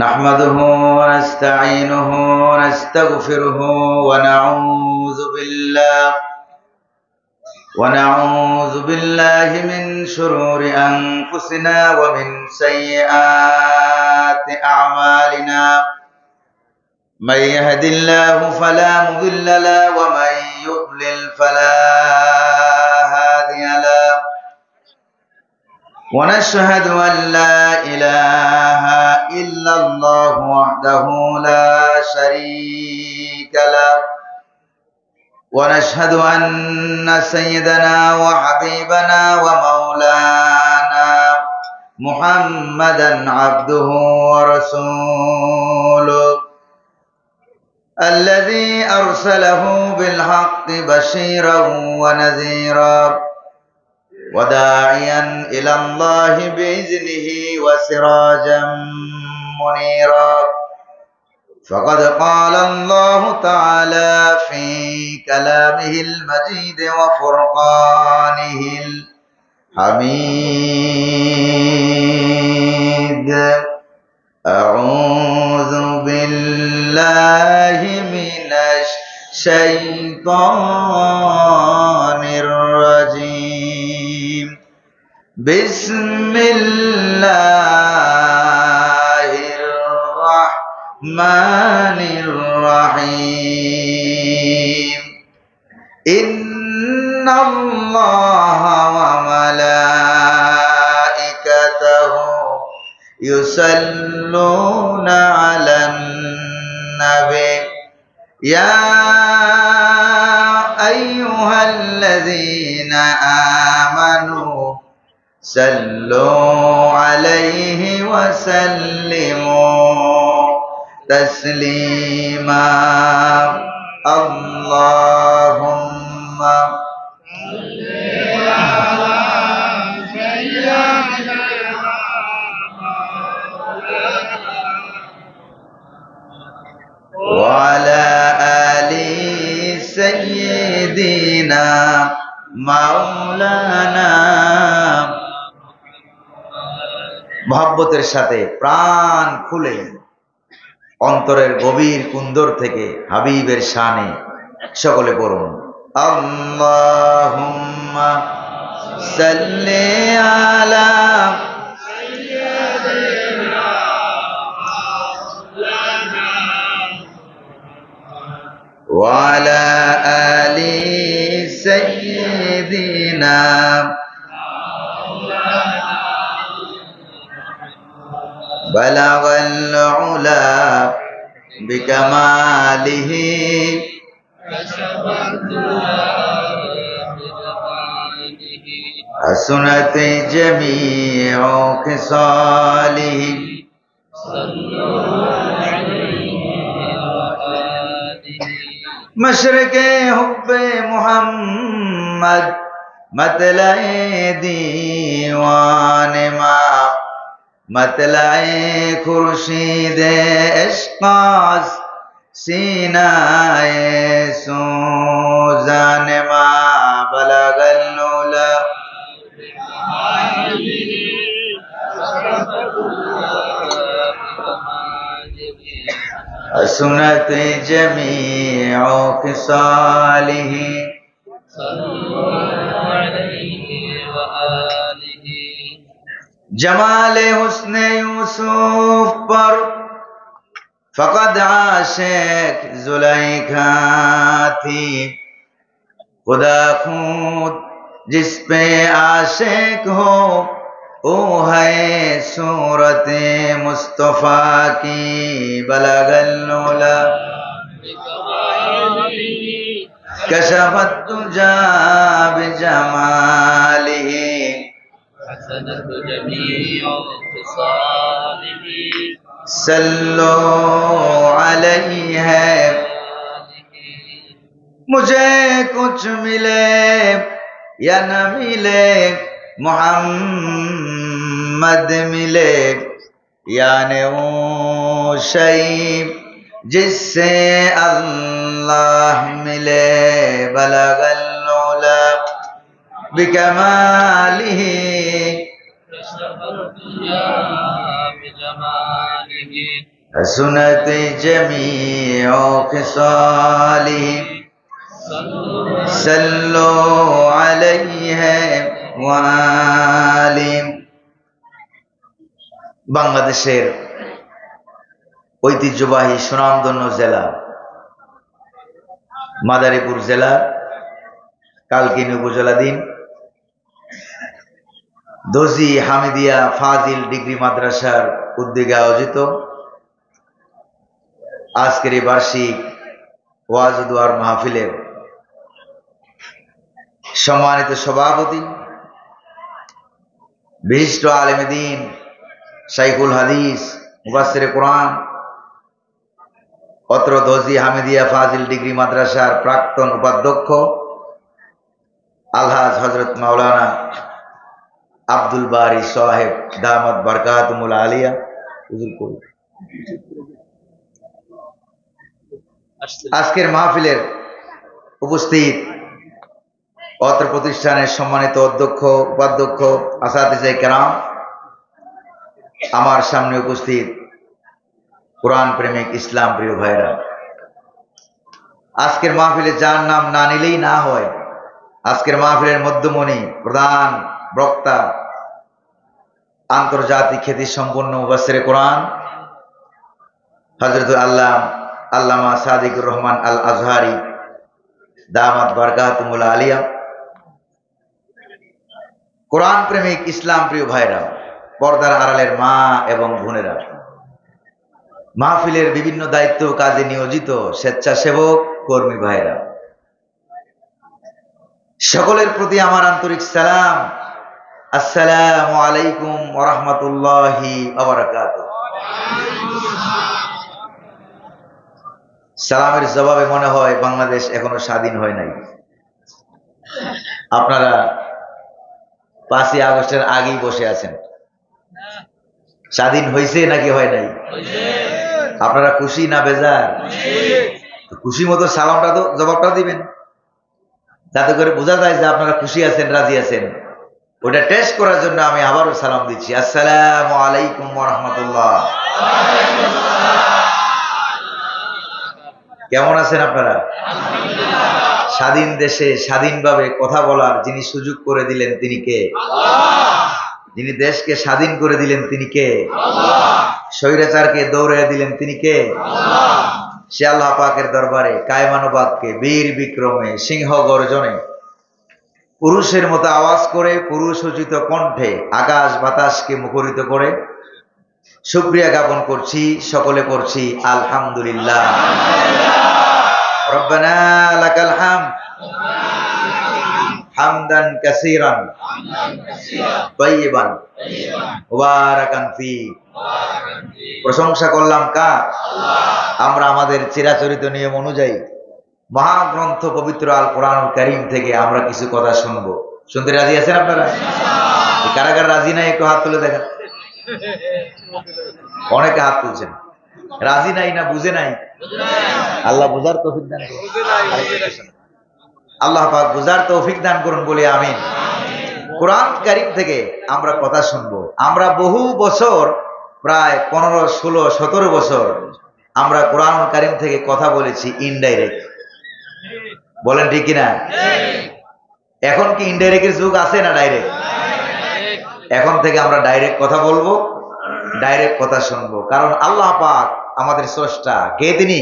نحمده ونستعينه ونستغفره ونعوذ بالله من شرور أنفسنا ومن سيئات أعمالنا من يهد الله فلا مضل له ومن يضلل فلا هادي له ونشهد أن لا إله إلا الله وحده لا شريك له ونشهد أن سيدنا وحبيبنا ومولانا محمدا عبده ورسوله الذي أرسله بالحق بشيرا ونذيرا وداعيا إلى الله بإذنه وسراجا منيرا فقد قال الله تعالى في كلامه المجيد وفرقانه الحميد أعوذ بالله من الشيطان الرجيم بسم الله الرحمن الرحيم إن الله وملائكته يصلون على النبي يا أيها الذين آمنوا صلوا عليه وسلموا تسليما اللهم صل على سيدنا وعلى آل سيدنا مولانا মহব্বতের সাথে প্রাণ খুলে অন্তরের গভীর কুন্দর থেকে হাবিবের শানে সকলে পড়ুন আল্লাহুম্মা সাল্লি আলা সাইয়্যিদিনা ওয়া আলা আলি সাইয়্যিদিনা بلغ العلا بكماله حسنت جميع خصاله مشرق حب محمد مطلع دیوان ما مطلعِ خورشید عشق سینۂ سوزان ما بلغ العلا حسنت جميع خصاله جمال حسن یوسف پر فقط عاشق زلیخا تھی خدا خود جس پہ عاشق ہو وہ ہے صورت مصطفیٰ کی بلغ العلا کشفت الدجی بجمالہ حسنت جميع خصاله صلوا علیہ مجھے کچھ ملے یا نہ ملے محمد ملے یعنی وہ شیء جس سے اللہ ملے بلغ العلا بکمالہ حسنت جميع خصاله صلوا عليه وآله। বাংলাদেশের ঐতিহ্যবাহী সুনামধন্য জেলা মাদারীপুর জেলার কালকিনি উপজেলাধীন দোজি হামিদিয়া ফাজিল ডিগ্রি মাদ্রাসার উদ্যোগে আয়োজিত আজকের এই বার্ষিক ওয়াজ ও দুআর মাহফিলের সম্মানিত সভাপতি বিশিষ্ট আলেমে দ্বীন শাইখুল হাদিস মুফাসসিরে কোরআন অত্র দোজি হামিদিয়া ফাজিল ডিগ্রি মাদ্রাসার প্রাক্তন উপাধ্যক্ষ আলহাজ হযরত মাওলানা আব্দুল বারী সাহেব দামাত বারকাতুমুল আলিয়া আজকের মাহফিলের উপস্থিত অত্র প্রতিষ্ঠানের সম্মানিত অধ্যক্ষ উপাধ্যক্ষ আসাতিজে কেরাম, আমার সামনে উপস্থিত কোরআন প্রেমিক ইসলাম প্রিয় ভাইরা, আজকের মাহফিলে যার নাম না নিলেই না হয়। আজকের মাহফিলের মধ্যমণি প্রধান বক্তা আন্তর্জাতিক খ্যাতি সম্পন্ন মুফাসসিরে কোরআন হযরত আল্লামা সাদিকুর রহমান আল আজহারি দামাত বারকাতুমুল আলিয়া, কোরআন প্রেমিক ইসলাম প্রিয় ভাইরা, পর্দার আড়ালের মা এবং বোনেরা, মাহফিলের বিভিন্ন দায়িত্ব কাজে নিয়োজিত স্বেচ্ছাসেবক কর্মী ভাইরা, সকলের প্রতি আমার আন্তরিক সালাম। আসসালামু আলাইকুম ওয়া রাহমাতুল্লাহি ওয়া বারাকাতুহু। সালামের জবাবে মনে হয় বাংলাদেশ এখনো স্বাধীন হয় নাই। আপনারা 5ই আগস্টের আগেই বসে আছেন। স্বাধীন হয়েছে নাকি হয় নাই? আপনারা খুশি না বেজার? খুশি মতো সালামটা তো জবাবটা দিবেন, যাতে করে বোঝা যায় যে আপনারা খুশি আছেন, রাজি আছেন। ওটা টেস্ট করার জন্য আমি আবারও সালাম দিচ্ছি। আসসালামু আলাইকুম ওয়া রাহমাতুল্লাহ। কেমন আছেন আপনারা? স্বাধীন দেশে স্বাধীনভাবে কথা বলার যিনি সুযোগ করে দিলেন তিনি কে? যিনি দেশকে স্বাধীন করে দিলেন তিনি কে? স্বৈরাচারকে দৌড়িয়ে দিলেন তিনি কে? সে আল্লাহ পাকের দরবারে কায়মানুবাদকে বীর বিক্রমে সিংহ গর্জনে পুরুষের মতো আওয়াজ করে পুরুষোচিত কণ্ঠে আকাশ বাতাসকে মুখরিত করে শুকরিয়া জ্ঞাপন করছি, সকলে করছি আলহামদুলিল্লাহ। রব্বানা লাকাল হামদ হামদান কাসীরান তাইয়িবান মুবারাকান ফি। প্রশংসা করলাম কার? আমরা আমাদের চিরাচরিত নিয়ম অনুযায়ী মহাগ্রন্থ পবিত্র আল কোরআনুল কারীম থেকে আমরা কিছু কথা শুনবো। শুনতে রাজি আছেন আপনারা? কারা কারা রাজি নাই একটু হাত তুলে দেখেন। অনেকে হাত তুলছেন। রাজি নাই না বুঝে নাই? আল্লাহ বুঝার তৌফিক দান করুন। আল্লাহ পাক বুঝার তৌফিক দান করুন বলি আমিন। কোরআন কারীম থেকে আমরা কথা শুনবো। আমরা বহু বছর, প্রায় 15, 16, 17 বছর আমরা কোরআনুল কারীম থেকে কথা বলেছি ইনডাইরেক্ট। বলেন ঠিক কিনা? এখন কি ইনডাইরেক্টের যুগ আছে না ডাইরেক্ট? এখন থেকে আমরা ডাইরেক্ট কথা বলবো, ডাইরেক্ট কথা শুনবো। কারণ আল্লাহ পাক আমাদের স্রষ্টা। কে তিনি?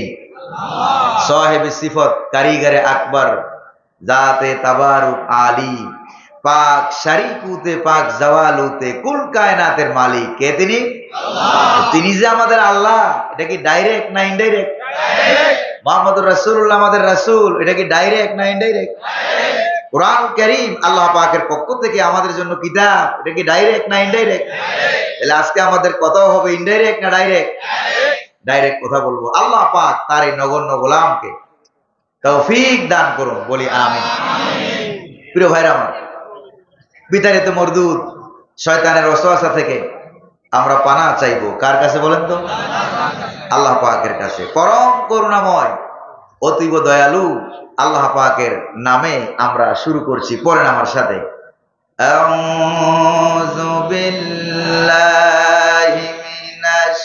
সাহেবে সিফত, কারিগরে আকবর, জাতে তাবারুক আলী, পাক শারিকুতে পাক জাওয়ালুতে কুল কায়নাতের মালিক। কে তিনি? তিনি যে আমাদের আল্লাহ, এটা কি ডাইরেক্ট না ইনডাইরেক্ট? মুহাম্মদুর রাসূলুল্লাহ আমাদের রাসূল, এটা কি ডাইরেক্ট না ইনডাইরেক্ট? কোরআন কারীম আল্লাহ পাকের পক্ষ থেকে আমাদের জন্য কিতাব, এটা কি ডাইরেক্ট না ইনডাইরেক্ট? তাহলে আজকে আমাদের কথাও হবে ইনডাইরেক্ট না ডাইরেক্ট? ডাইরেক্ট কথা বলবো। আল্লাহ পাক তার এই নগণ্য গোলামকে তৌফিক দান করুন বলি আমিন। প্রিয় ভাইরা আমার, বিতাড়িত মরদুদ শয়তানের ওয়াসওয়াসা থেকে আমরা পানা চাইবো কার কাছে বলেন তো? আল্লাহ পাকের কাছে। পরম করুণাময় অতীব দয়ালু আল্লাহ পাকের নামে আমরা শুরু করছি। পড়েন আমার সাথে, আউযু বিল্লাহি মিনাশ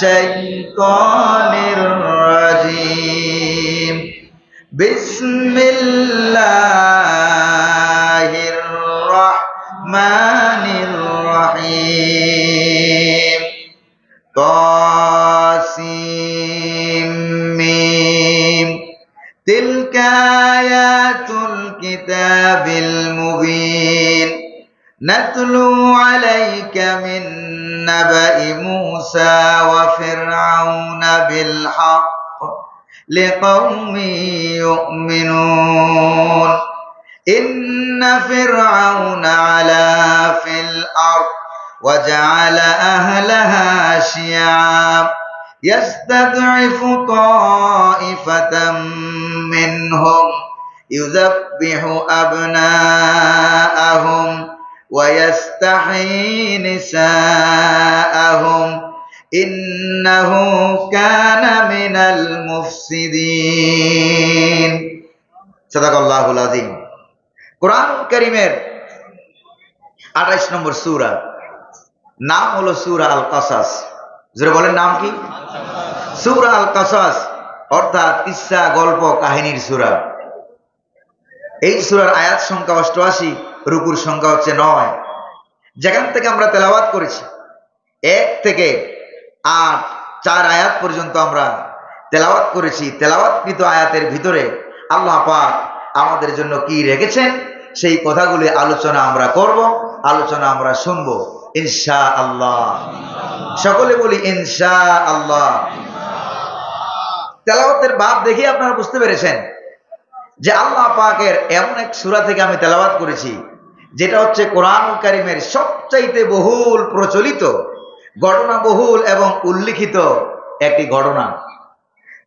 শাইতানির রাজিম। বিসমিল্লাহির রাহমানির রহিম। তাসিম মিম। তিলকা আয়াতুল কিতাবিল মুবিন। নাতলু আলাইকা মিন নাবাই মূসা ওয়া ফিরআউনা বিল হক লিকাওমি ইউমিনুন। ইন্না ফিরআউনা আলা ফিল আরদ ওয়া জাআলা আহলাহা শিয়া يستضعف طائفة منهم يذبح أبناءهم ويستحيي نساءهم إنه كان من المفسدين صدق الله العظيم। কুরআন কারীমের 28 নম্বর সূরা, নাম হলো সূরা আল কাসাস। যারা বলেন নাম কি? সূরা আল কাসাস অর্থাৎ কিসসা, গল্প কাহিনীর সূরা। এই সূরার আয়াত সংখ্যা 88, রুকুর সংখ্যা হচ্ছে 9। যেখান থেকে আমরা তেলাওয়াত করেছি 1 থেকে 8, 4 আয়াত পর্যন্ত আমরা তেলাওয়াত করেছি। তেলাওয়াতকৃত আয়াতের ভিতরে আল্লাহ পাক আমাদের জন্য কি রেখেছেন সেই কথাগুলি আলোচনা আমরা করব, আলোচনা আমরা শুনব ইনশাআল্লাহ। সকলে বলি ইনশাআল্লাহ। তেলাওয়াতের বাব দেখে আপনারা বুঝতে পেরেছেন যে আল্লাহ পাকের এমন এক সূরা থেকে আমি তেলাওয়াত করেছি যেটা হচ্ছে কোরআনুল কারীমের সবচাইতে বহুল প্রচলিত, ঘটনাবহুল এবং উল্লিখিত একটি ঘটনা।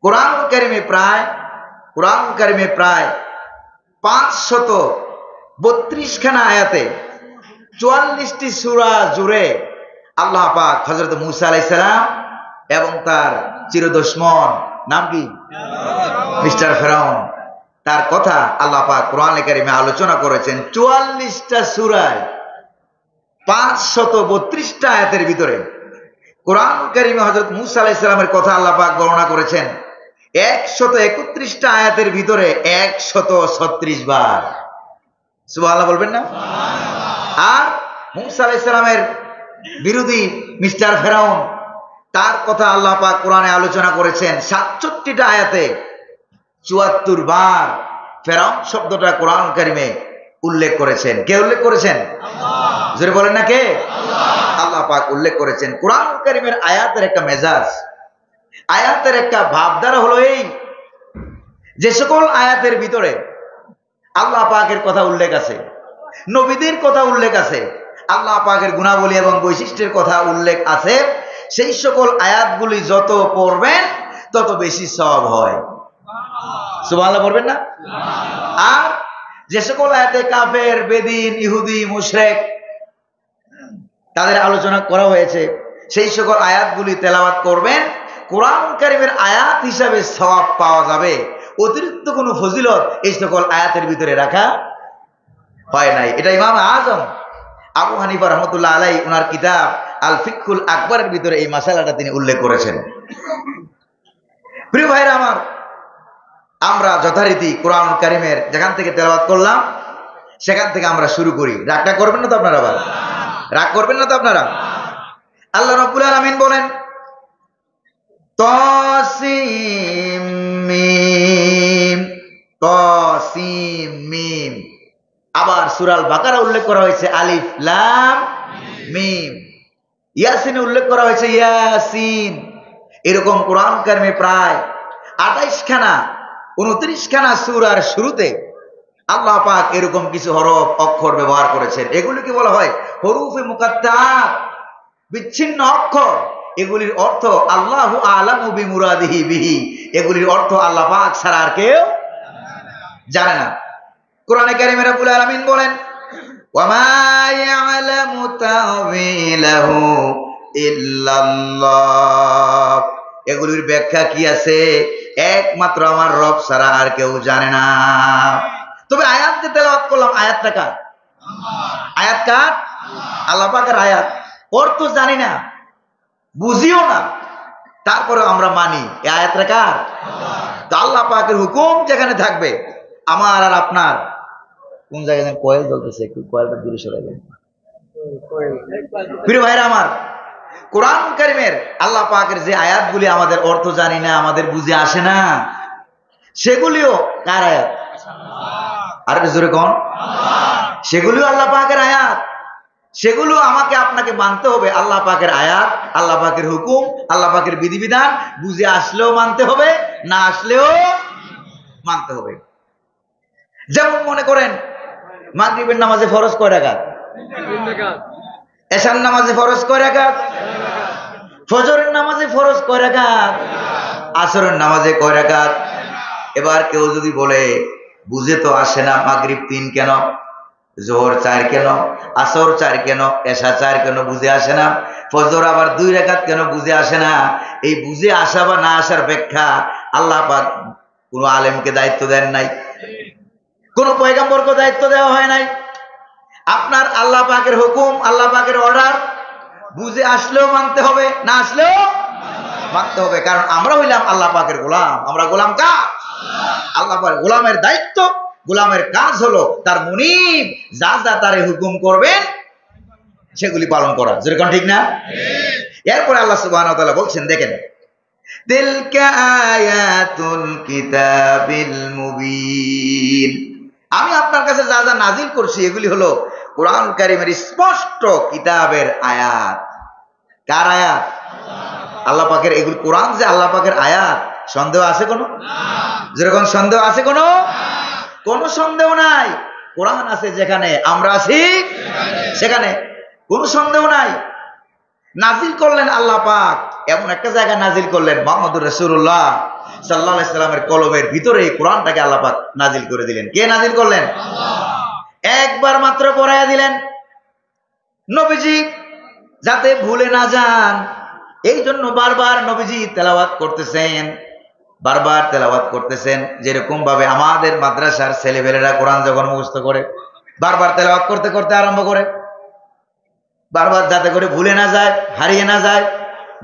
কোরআনুল কারীমে প্রায় 532খানা আয়াতে 44টি সূরা জুড়ে আল্লাহ পাক হযরত মূসা আলাইহিস সালাম এবং তার চিরদুশমন, নাম কি, মিস্টার ফেরাউন, তার কথা আল্লাহ পাক কোরআনে কারীমে আলোচনা করেছেন 44টা সূরায় 532টা আয়াতের ভিতরে। কোরআন কারীমে হযরত মূসা আলাইহিস সালামের কথা আল্লাহ পাক বর্ণনা করেছেন 131টা আয়াতের ভিতরে 136 বার। সুবহানাল্লাহ বলবেন না? আর মূসা আলাইহিস সালামের বিরোধী মিস্টার ফেরাউন, তার কথা আল্লাহ পাক কোরআনে আলোচনা করেছেন 67টা আয়াতে 74 বার ফেরাউন শব্দটা কোরআন কারীমে উল্লেখ করেছেন। কে উল্লেখ করেছেন? আল্লাহ। জোরে বলেন না কে? আল্লাহ। আল্লাহ পাক উল্লেখ করেছেন। কোরআন কারীমের আয়াতের একটা মেজাজ, আয়াতের একটা ভাবধারা হলো এই, যে সকল আয়াতের ভিতরে আল্লাহ পাকের কথা উল্লেখ আছে, নবীদের কথা উল্লেখ আছে, আল্লাহ পাকের গুণাবলী এবং বৈশিষ্ট্যের কথা উল্লেখ আছে, সেই সকল আয়াতগুলি যত পড়বেন তত বেশি সওয়াব হয়। সুবহানাল্লাহ পড়বেন না? আর যে সকল আয়াতে কাফের, বেদিন, ইহুদি, মুশরিক তাদের আলোচনা করা হয়েছে, সেই সকল আয়াতগুলি তেলাওয়াত করবেন, কোরআন কারীমের আয়াত হিসাবে সওয়াব পাওয়া যাবে। অতিরিক্ত কোনো ফজিলত এই সকল আয়াতের ভিতরে রাখা হয় নাই। এটা ইমাম আজম আবু হানিফা রাহমাতুল্লাহ আলাইহি ওনার কিতাব আল ফিকহুল আকবরের ভিতরে এই মাসালাটা তিনি উল্লেখ করেছেন। প্রিয় ভাইরা আমার, আমরা যথারীতি কোরআন কারীমের যেখান থেকে তেলাওয়াত করলাম সেখান থেকে আমরা শুরু করি। রাগটা করবেন না তো আপনারা? আবার রাগ করবেন না তো আপনারা? আল্লাহ রাব্বুল আলামিন বলেন তাসিম মিম, তাসিম মিম। আবার সূরা আল বাকারা উল্লেখ করা হয়েছে আলিফ লাম মিম। ইয়াসিনে উল্লেখ করা হয়েছে ইয়াসিন। এরকম কোরআন কারীমে প্রায় 28খানা 29খানা সূরার শুরুতে আল্লাহ পাক এরকম কিছু হরফ, অক্ষর ব্যবহার করেছেন। এগুলিকে বলা হয় হরুফে মুকাত্তাআত, বিচ্ছিন্ন অক্ষর। এগুলির অর্থ আল্লাহু আ'লামু বিমুরাদিহি বিহি, এগুলির অর্থ আল্লাহ পাক ছাড়া আর কেউ জানে না। কোরআনে কারীমে রব্বুল আলামিন বলেন ওয়া মা ইয়া'লামু তা'ওয়িলাহু ইল্লাল্লাহ, এগুলির ব্যাখ্যা কি আছে একমাত্র আমার রব ছাড়া আর কেউ জানে না। তবে আয়াত যে তেলাওয়াত করলাম, আয়াতটা কার? আয়াত কার? আল্লাহ পাকের আয়াত। অর্থ জানি না, বুঝিও না, তারপরে আমরা মানি এই আয়াতটা কার? তো আল্লাহ পাকের হুকুম যেখানে থাকবে, আমার আর আপনার কোন জায়গায় কয়েল জ্বলতেছে, একটু কয়েলটা দূরে সরে যাবে। প্রিয় ভাইরা আমার, কোরআন কারীমের আল্লাহ পাকের যে আয়াতগুলি আমাদের অর্থ জানি না, আমাদের বুঝে আসে না, সেগুলিও কার আয়াত? আর জোরে কোন? সেগুলিও আল্লাহ পাকের আয়াত। সেগুলো আমাকে আপনাকে মানতে হবে। আল্লাহ পাকের আয়াত, আল্লাহ পাকের হুকুম, আল্লাহ পাকের বিধিবিধান বুঝে আসলেও মানতে হবে, না আসলেও মানতে হবে। যেমন মনে করেন মাগরিবের নামাজে ফরজ কয় রাকাত? এশার নামাজে ফরজ কয় রাকাত? ফজরের নামাজে ফরজ কয় রাকাত? আসরের নামাজে কয় রাকাত? এবার কেউ যদি বলে বুঝে তো আসে না, মাগরিব 3 কেন, জোহর 4 কেন, আসর 4 কেন, এশা 4 কেন, বুঝে আসে না, ফজর আবার 2 রাকাত কেন, বুঝে আসে না। এই বুঝে আসা বা না আসার ব্যাখ্যা আল্লাহ পাক কোন আলেমকে দায়িত্ব দেন নাই, কোন পয়গম্বরকে দায়িত্ব দেওয়া হয় নাই। আপনার আল্লাহ পাকের হুকুম, আল্লাহ পাকের অর্ডার বুঝে আসলেও মানতে হবে, না আসলেও মানতে হবে। কারণ আমরা হইলাম আল্লাহ পাকের গোলাম। আমরা গোলাম কার? আল্লাহ পাকের। গোলামের দায়িত্ব, গোলামের কাজ হলো তার মুনিব যা যা তারে হুকুম করবেন সেগুলি পালন করা। যেরকম ঠিক না? এরপরে আল্লাহ সুবহানাহু ওয়া তাআলা বলছেন, দেখেন, তিলকা আয়াতুল কিতাবিল মুবিন। আমি আপনার কাছে যা যা নাজিল করছি এগুলি হলো কোরআন কারীমের স্পষ্ট কিতাবের আয়াত। কার আয়াত? আল্লাহ পাকের। এগুলি কোরআন যে আল্লাহ পাকের আয়াত, সন্দেহ আছে কোনো? যেরকম সন্দেহ আছে কোনো? কোনো সন্দেহ নাই। কোরআন আছে যেখানে, আমরা আছি সেখানে, কোনো সন্দেহ নাই। নাজিল করলেন আল্লাহ পাক, এমন একটা জায়গায় নাজিল করলেন, মুহাম্মদুর রাসূলুল্লাহ সাল্লাল্লাহু আলাইহি সাল্লামের কলবের ভিতরে এই কোরআনটাকে আল্লাহ পাক নাজিল করে দিলেন। কে নাজিল করলেন? আল্লাহ। একবার মাত্র পড়াইয়া দিলেন নবীজি যাতে ভুলে না যান, এই জন্য বারবার নবীজি তেলাওয়াত করতেছেন, বারবার তেলাওয়াত করতেছেন। যেরকম ভাবে আমাদের মাদ্রাসার ছেলেপেলেরা কোরআন যখন মুখস্থ করে বারবার তেলাওয়াত করতে করতে আরম্ভ করে, বারবার যাতে করে ভুলে না যায়, হারিয়ে না যায়।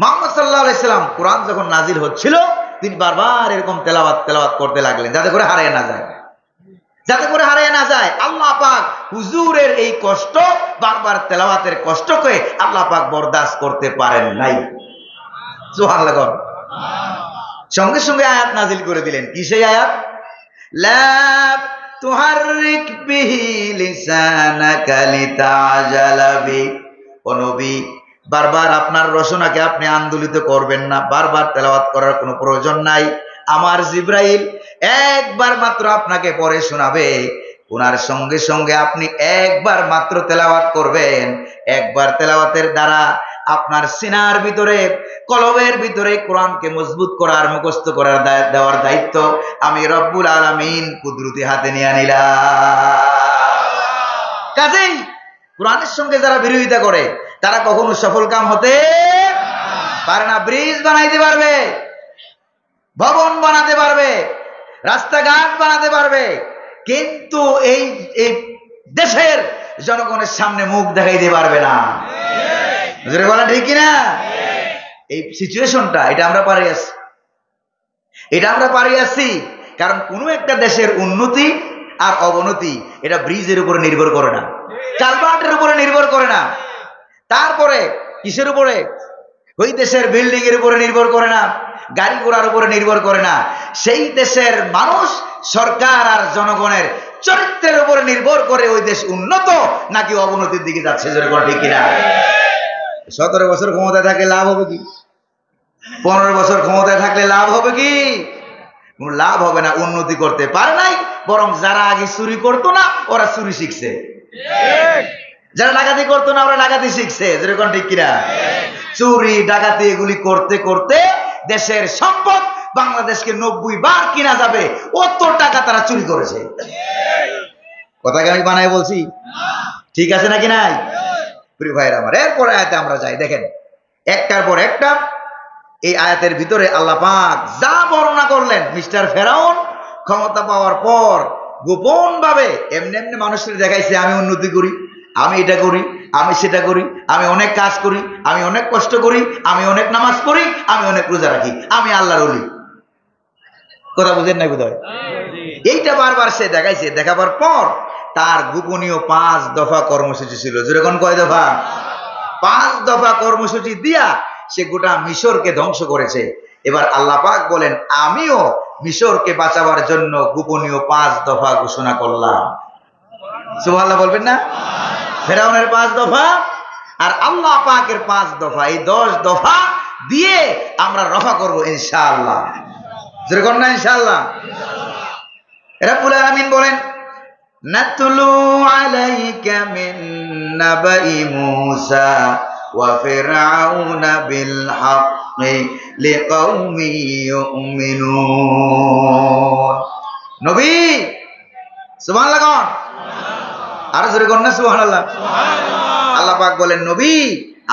মুহাম্মদ সাল্লাল্লাহু আলাইহি সাল্লাম কোরআন যখন নাজিল হচ্ছিল তিনি বারবার এরকম তেলাওয়াত করতে লাগলেন, যাতে করে হারিয়ে না যায়, যাতে করে হারিয়ে না যায়। আল্লাহ পাক হুজুরের এই কষ্ট, বারবার তেলাওয়াতের কষ্টকে আল্লাহ পাক বরদাস্ত করতে পারেন নাই। সুবহানাল্লাহ। সঙ্গে সঙ্গে আয়াত নাজিল করে দিলেন। কি সেই আয়াত? লা তুহাররিক বিহি লিসানাকা লিতাজালা বি। ও নবী, বারবার আপনার রচনাকে আপনি আন্দোলিত করবেন না, বারবার তেলাওয়াত করার কোনো প্রয়োজন নাই। আমার জিবরাইল একবার মাত্র আপনাকে পড়ে শোনাবে, ওনার সঙ্গে সঙ্গে আপনি একবার মাত্র তেলাওয়াত করবেন। একবার তেলাওয়াতের দ্বারা আপনার সিনার ভিতরে, কলবের ভিতরে কোরআনকে মজবুত করার, মুখস্থ করার দেওয়ার দায়িত্ব আমি রব্বুল আলামিন কুদরতি হাতে নিয়ে নিলাম। কাজেই কোরআনের সঙ্গে যারা বিরোধিতা করে তারা কখনো সফল কাম হতে পারে না। ব্রিজ বানাইতে পারবে, ভবন বানাতে পারবে, রাস্তাঘাট বানাতে পারবে, কিন্তু এই দেশের জনগণের সামনে মুখ দেখাইতে পারবে না। বলা ঠিক কিনা? এই সিচুয়েশনটা এটা আমরা পারি আছি, এটা আমরা পারি আছি। কারণ কোনো একটা দেশের উন্নতি আর অবনতি এটা ব্রিজের উপরে নির্ভর করে না, কালভার্টের উপরে নির্ভর করে না, তারপরে কিসের উপরে? ওই দেশের বিল্ডিং এর উপরে নির্ভর করে না, গাড়ি ঘোড়ার উপরে নির্ভর করে না, সেই দেশের মানুষ, সরকার আর জনগণের চরিত্রের উপরে নির্ভর করে ওই দেশ উন্নত নাকি অবনতির দিকে যাচ্ছে। যেরকম ঠিক কিনা? 17 বছর ক্ষমতায় থাকলে লাভ হবে কি? 15 বছর ক্ষমতায় থাকলে লাভ হবে কি? কোনো লাভ হবে না। উন্নতি করতে পারে নাই, বরং যারা আগে চুরি করতো না ওরা চুরি শিখছে, যারা ডাকাতি করতো না ওরা ডাকাতি শিখছে। যেরকম ঠিক কিনা? চুরি ডাকাতি এগুলি করতে করতে দেশের সম্পদ বাংলাদেশকে 90 বার কিনা যাবে, অত টাকা তারা চুরি করেছে। কথাকে আমি বানাই বলছি? ঠিক আছে নাকি নাই? প্রিয় ভাইরা আমার, এরপরে আয়াতে আমরা যাই। দেখেন, একটার পর একটা এই আয়াতের ভিতরে আল্লাহ পাক যা বর্ণনা করলেন। মিস্টার ফেরাউন ক্ষমতা পাওয়ার পর গোপন ভাবে এমনি এমনি মানুষের দেখাইছে আমি উন্নতি করি, আমি এটা করি, আমি সেটা করি, আমি অনেক কাজ করি, আমি অনেক কষ্ট করি, আমি অনেক নামাজ পড়ি, আমি অনেক রোজা রাখি, আমি আল্লাহর ওলি। কথা বুঝেন নাই বোধহয়? এইটা বারবার সে দেখাইছে। দেখাবার পর তার গোপনীয় 5 দফা কর্মসূচি ছিল। যেরকম কয় দফা? 5 দফা কর্মসূচি দিয়া সে গোটা মিশরকে ধ্বংস করেছে। এবার আল্লাহ পাক বলেন, আমিও মিশরকে বাঁচাবার জন্য গোপনীয় 5 দফা ঘোষণা করলাম। সুবহানাল্লাহ বলবেন না? ফেরাউনের 5 দফা আর আল্লাহ পাকের 5 দফা, এই 10 দফা দিয়ে আমরা রফা করব ইনশাআল্লাহ। যেরকম না ইনশাআল্লাহ? রাব্বুল আলামিন বলেন, নাতলু আলাইকা মিন নাবাই মূসা ওয়া ফিরআউনা বিল হাক্কি লিকাউমি ইউমিনুন। নবী সুবহানাল্লাহ কোন? আর জোরে কোন না সুবহানাল্লাহ? আল্লাহ পাক বলেন, নবী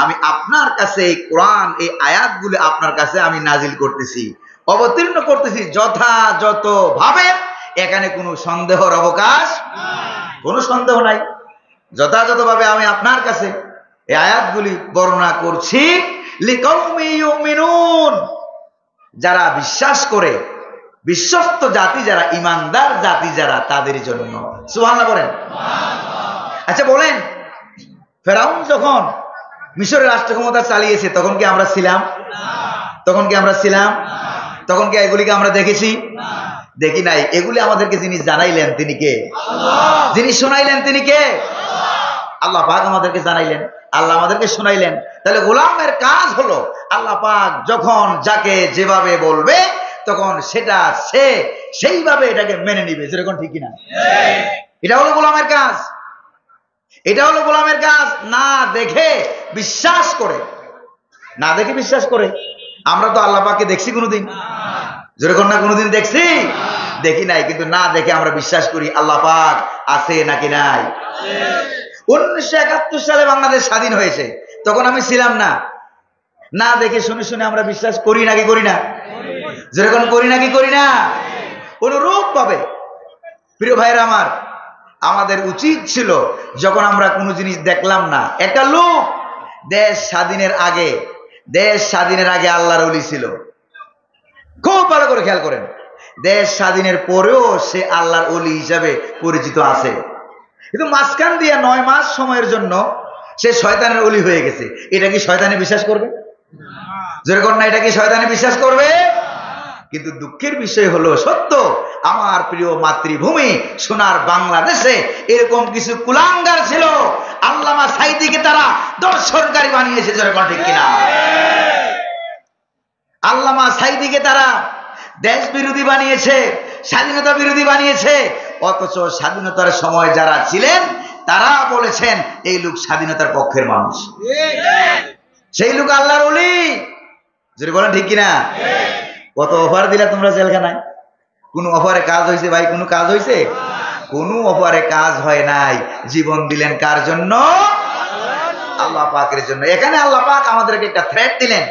আমি আপনার কাছে এই কোরআন, এই আয়াতগুলো আপনার কাছে আমি নাজিল করতেছি, অবতীর্ণ করতেছি যথাযথ ভাবে। এখানে কোনো সন্দেহর অবকাশ কোনো সন্দেহ নাই। যথাযথভাবে আমি আপনার কাছে এই আয়াতগুলি বর্ণনা করছি লিকাউমি ইউমিনুন, যারা বিশ্বাস করে, বিশ্বস্ত জাতি যারা, ইমানদার জাতি যারা, তাদের জন্য। সুবহানাল্লাহ বলেন। আচ্ছা বলেন, ফেরাউন যখন মিশরের রাষ্ট্র ক্ষমতা চালিয়েছে তখন কি আমরা ছিলাম? তখন কি আমরা ছিলাম? তখন কি এগুলিকে আমরা দেখেছি? দেখি নাই। এগুলি আমাদেরকে যিনি জানাইলেন তিনি কে? যিনি শোনাইলেন তিনি কে? আল্লাহ পাক আমাদেরকে জানাইলেন, আল্লাহ আমাদেরকে শোনাইলেন। তাহলে গোলামের কাজ হলো আল্লাহ পাক যখন যাকে যেভাবে বলবে তখন সেটা সে সেইভাবে এটাকে মেনে নিবে। যেরকম ঠিক কিনা? এটা হলো গোলামের কাজ। এটা হলো গোলামের কাজ। না দেখে বিশ্বাস করে, না দেখে বিশ্বাস করে। আমরা তো আল্লাহ পাককে দেখছি কোনোদিন? যেরকম না কোনোদিন দেখছি? দেখি নাই, কিন্তু না দেখে আমরা বিশ্বাস করি আল্লাহ পাক আছে নাকি নাই। 1971 সালে বাংলাদেশ স্বাধীন হয়েছে, তখন আমি ছিলাম না। না দেখে শুনে শুনে আমরা বিশ্বাস করি নাকি করি না? যেরকম করি নাকি করি না? অনুরূপ ভাবে প্রিয় ভাইরা আমার, আমাদের উচিত ছিল যখন আমরা কোনো জিনিস দেখলাম না, একটা লোক দেশ স্বাধীনের আগে আল্লাহর ওলি ছিল, খুব ভালো করে খেয়াল করেন, দেশ স্বাধীনের পরেও সে আল্লাহর ওলি হিসাবে পরিচিত আছে। কিন্তু মাঝখান দিয়ে 9 মাস সময়ের জন্য সে শয়তানের ওলি হয়ে গেছে। এটা কি শয়তানে বিশ্বাস করবে? যেরকম না, এটা কি শয়তানে বিশ্বাস করবে? কিন্তু দুঃখের বিষয় হলো সত্য, আমার প্রিয় মাতৃভূমি সোনার বাংলাদেশে এরকম কিছু কুলাঙ্গার ছিল। আল্লামা সাঈদীকে তারা দর্শনকারী বানিয়েছে। যেরকম ঠিক কিনা? আল্লামা সাঈদীকে তারা দেশ বিরোধী বানিয়েছে, স্বাধীনতা বিরোধী বানিয়েছে। অথচ স্বাধীনতার সময় যারা ছিলেন তারা বলেছেন এই লোক স্বাধীনতার পক্ষের মানুষ, সেই লোক আল্লাহর ওলি। যদি বলেন ঠিক কিনা? কত অফার দিলা তোমরা জেলখানায়? কোন অফারে কাজ হয়েছে ভাই? কোন কাজ হয়েছে? কোন অফারে কাজ হয় নাই। জীবন দিলেন কার জন্য? আল্লাহ পাকের জন্য। এখানে আল্লাহ পাক আমাদেরকে একটা থ্রেট দিলেন,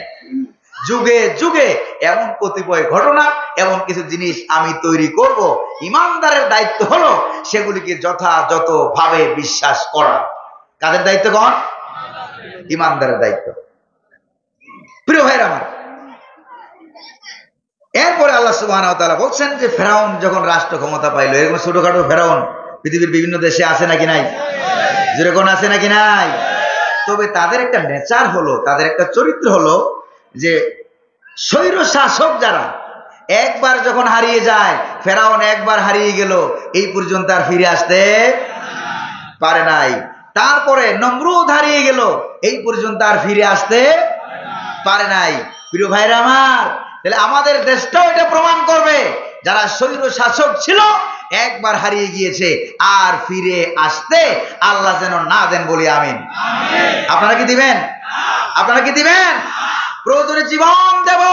যুগে যুগে এমন কতিপয় ঘটনা, এমন কিছু জিনিস আমি তৈরি করব। ইমানদারের দায়িত্ব হলো সেগুলিকে যথাযথ ভাবে বিশ্বাস করা। কাদের দায়িত্ব? কোন? ইমানদারের দায়িত্ব। প্রিয় ভাইরা আমার, এরপরে আল্লাহ সুবহানাহু ওয়া তাআলা বলছেন যে ফেরাউন যখন রাষ্ট্র ক্ষমতা পাইল, এরকম ছোটখাটো ফেরাউন পৃথিবীর বিভিন্ন দেশে আছে নাকি নাই? যেরকম আছে নাকি নাই? তবে তাদের একটা নেচার হলো, তাদের একটা চরিত্র হলো যে স্বৈর শাসক যারা একবার যখন হারিয়ে যায়, ফেরাউন একবার হারিয়ে গেল, এই পর্যন্ত আর ফিরে আসতে পারে নাই। তারপরে নমরুদ হারিয়ে গেল, এই পর্যন্ত আর ফিরে আসতে পারে নাই। প্রিয় ভাইরা আমার, তাহলে আমাদের দেশটাও এটা প্রমাণ করবে, যারা স্বৈর শাসক ছিল একবার হারিয়ে গিয়েছে, আর ফিরে আসতে আল্লাহ যেন না দেন বলি আমিন। আপনারা কি দিবেন? আপনারা কি দিবেন? প্রয়োজনে জীবন দেব,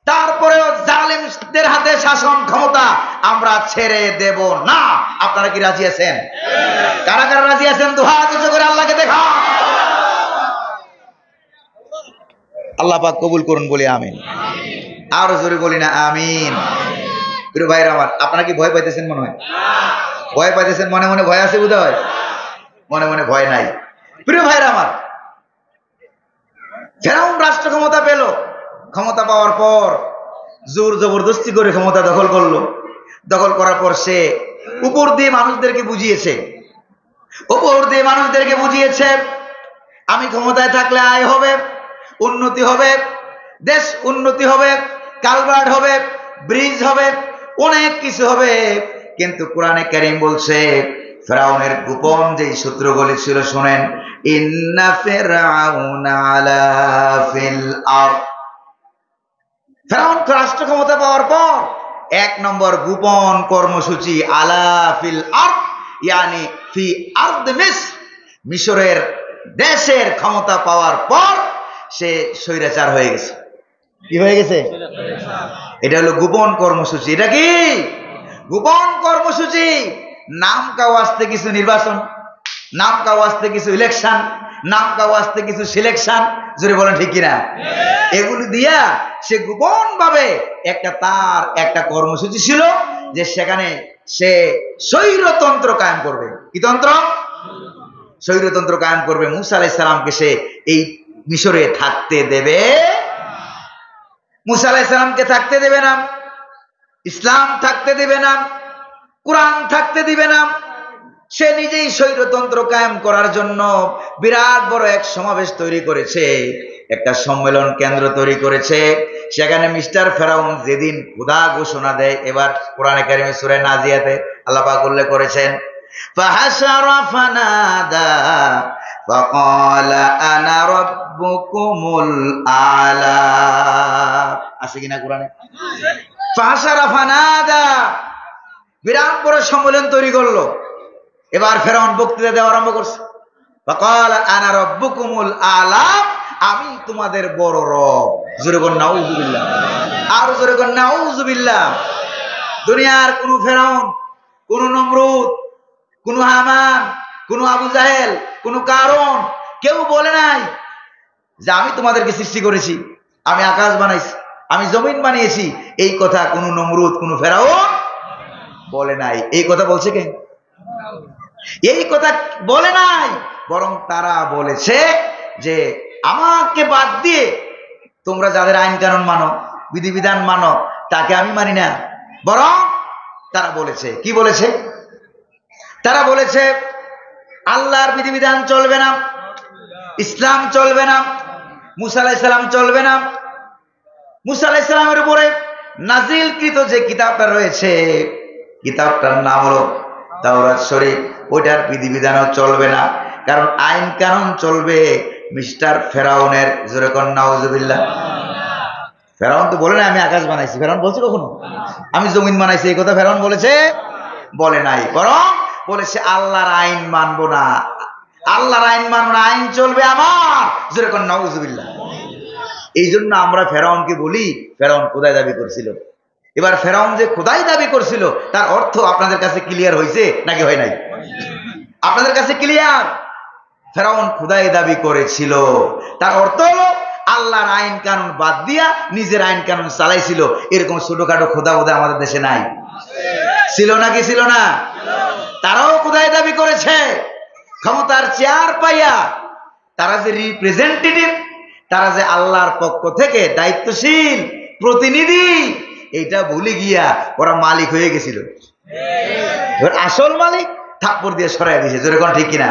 তারপরেও জালেমদের হাতে শাসন ক্ষমতা আমরা ছেড়ে দেব না। আপনারা কি রাজি আছেন? কারা কারা রাজি আছেন? দুহাত উঁচু করে আল্লাহকে দেখা। আল্লাহ পাক কবুল করুন বলি আমিন। আরো জোরে বলি না আমিন। প্রিয় ভাইরা আমার, আপনারা কি ভয় পাইতেছেন? মনে হয় ভয় পাইতেছেন, মনে মনে ভয় আছে বোধ হয়। মনে মনে ভয় নাই। প্রিয় ভাইরা আমার, ফেরাউন রাষ্ট্র ক্ষমতা পেল। ক্ষমতা পাওয়ার পর জোর জবরদস্তি করে ক্ষমতা দখল করলো। দখল করার পর সে উপর দিয়ে মানুষদেরকে বুঝিয়েছে, আমি ক্ষমতায় থাকলে আয় হবে, উন্নতি হবে, দেশ উন্নতি হবে, কালভার্ট হবে, ব্রিজ হবে, অনেক কিছু হবে। কিন্তু কোরআনে কারীম বলছে ফেরাউনের গোপন যে সূত্রগুলি ছিল, শুনেন, ইন্না ফিরআউনা আলা ফিল আরদ। ফেরাউন রাষ্ট্র ক্ষমতা পাওয়ার পর 1 নম্বর গোপন কর্মসূচি, আলা ফিল আরদ, ইয়ানি ফি আরদ মিসর, মিশরের দেশের ক্ষমতা পাওয়ার পর সে স্বৈরাচার হয়ে গেছে। কি হয়ে গেছে? এটা হলো গোপন কর্মসূচি। এটা কি গোপন কর্মসূচি? নাম কাও আসতে কিছু নির্বাচন, নাম কাও আসতে কিছু ইলেকশন, নাম কাও আসতে কিছু সিলেকশন, জোরে বলেন ঠিক কিনা? এগুলি দিয়া সে গোপন ভাবে একটা কর্মসূচি ছিল যে সেখানে সে স্বৈরতন্ত্র কায়েম করবে। কি তন্ত্র? স্বৈরতন্ত্র কায়েম করবে। মুসা আলাইহিস সালামকে সে এই মিশরে থাকতে দেবে, মুসা আলাইহিস সালামকে থাকতে দেবে না, ইসলাম থাকতে দেবে না, কোরআন থাকতে দিবে না। সে নিজেই স্বৈরতন্ত্র কায়েম করার জন্য বিরাট বড় এক সমাবেশ তৈরি করেছে, একটা সম্মেলন কেন্দ্র তৈরি করেছে। সেখানে মিস্টার ফেরাউন যেদিন খোদা ঘোষণা দেয়, এবার কোরআনে কারিমে সূরা নাজিয়াতে আল্লাহ পাক উল্লেখ করেছেন, ফাহাশারা ফানাদা ফাকালা আনা রাব্বুকুমুল আলা। আছে কিনা কোরআনে? ফাহাশারা ফানাদা, বিরাট বড় সম্মেলন তৈরি করলো। এবার ফেরাউন বক্তৃতা দেওয়া আরম্ভ করছে। ফাকালা আনা রাব্বুকুমুল আলা, আমি তোমাদের বড় রব। জোরে বল নাউযুবিল্লাহ, আর জোরে বল নাউযুবিল্লাহ। দুনিয়ার কোন ফেরাউন, কোন নমরুদ, কোন হামান, কোন আবু জাহেল, কোন কারুন কেউ বলে নাই যে আমি তোমাদেরকে সৃষ্টি করেছি, আমি আকাশ বানাইছি, আমি জমিন বানিয়েছি। এই কথা কোন নমরুদ, কোন ফেরাউন বলে নাই। এই কথা বলছে কে? এই কথা বলে নাই, বরং তারা বলেছে যে আমাকে বাদ দিয়ে তোমরা যাদের আইন কানুন মানো, বিধিবিধান মানো, তাকে আমি মানি না। বরং তারা বলেছে, কি বলেছে? তারা বলেছে আল্লাহর বিধিবিধান চলবে না, ইসলাম চলবে না, মুসা আলাইহিস সালাম চলবে না। মুসা আলাইহিস সালামের উপরে নাজিলকৃত যে কিতাবটা রয়েছে, কিতাবটার নাম হলো তাওরাত শরীফ, ওইটার বিধিবিধানও চলবে না। কারণ আইন কানুন চলবে মিস্টার ফেরাউনের। জোরে কোন নাউযুবিল্লাহ। ফেরাউন তো বলে না আমি আকাশ বানাইছি। ফেরাউন বলছে কখনো আমি জমিন বানাইছি? এই কথা ফেরাউন বলেছে? বলে নাই। বরং বলেছে আল্লাহর আইন মানবো না, আল্লাহর আইন মানবো না, আইন চলবে আমার। জোরে কোন নাউযুবিল্লাহ। এই জন্য আমরা ফেরাউনকে বলি ফেরাউন খোদাই দাবি করছিল। এবার ফেরাউন যে খোদাই দাবি করছিল তার অর্থ আপনাদের কাছে ক্লিয়ার হয়েছে নাকি হয় নাই? আপনাদের কাছে ক্লিয়ার? ফেরাউন খোদাই দাবি করেছিল, তার অর্থ হলো আল্লাহর আইন কানুন বাদ দিয়া নিজের আইন কানুন চালাইছিল। এরকম ছোটখাটো খোদা বোধহয় আমাদের দেশে নাই? ছিল নাকি ছিল না? তারাও খোদাই দাবি করেছে। ক্ষমতার চেয়ার পাইয়া তারা যে রিপ্রেজেন্টেটিভ, তারা যে আল্লাহর পক্ষ থেকে দায়িত্বশীল প্রতিনিধি, এইটা ভুলে গিয়া ওরা মালিক হয়ে গেছিল। আসল মালিক থাপ্পড় দিয়ে সরাই দিয়েছে। জোরে কোন ঠিক কিনা?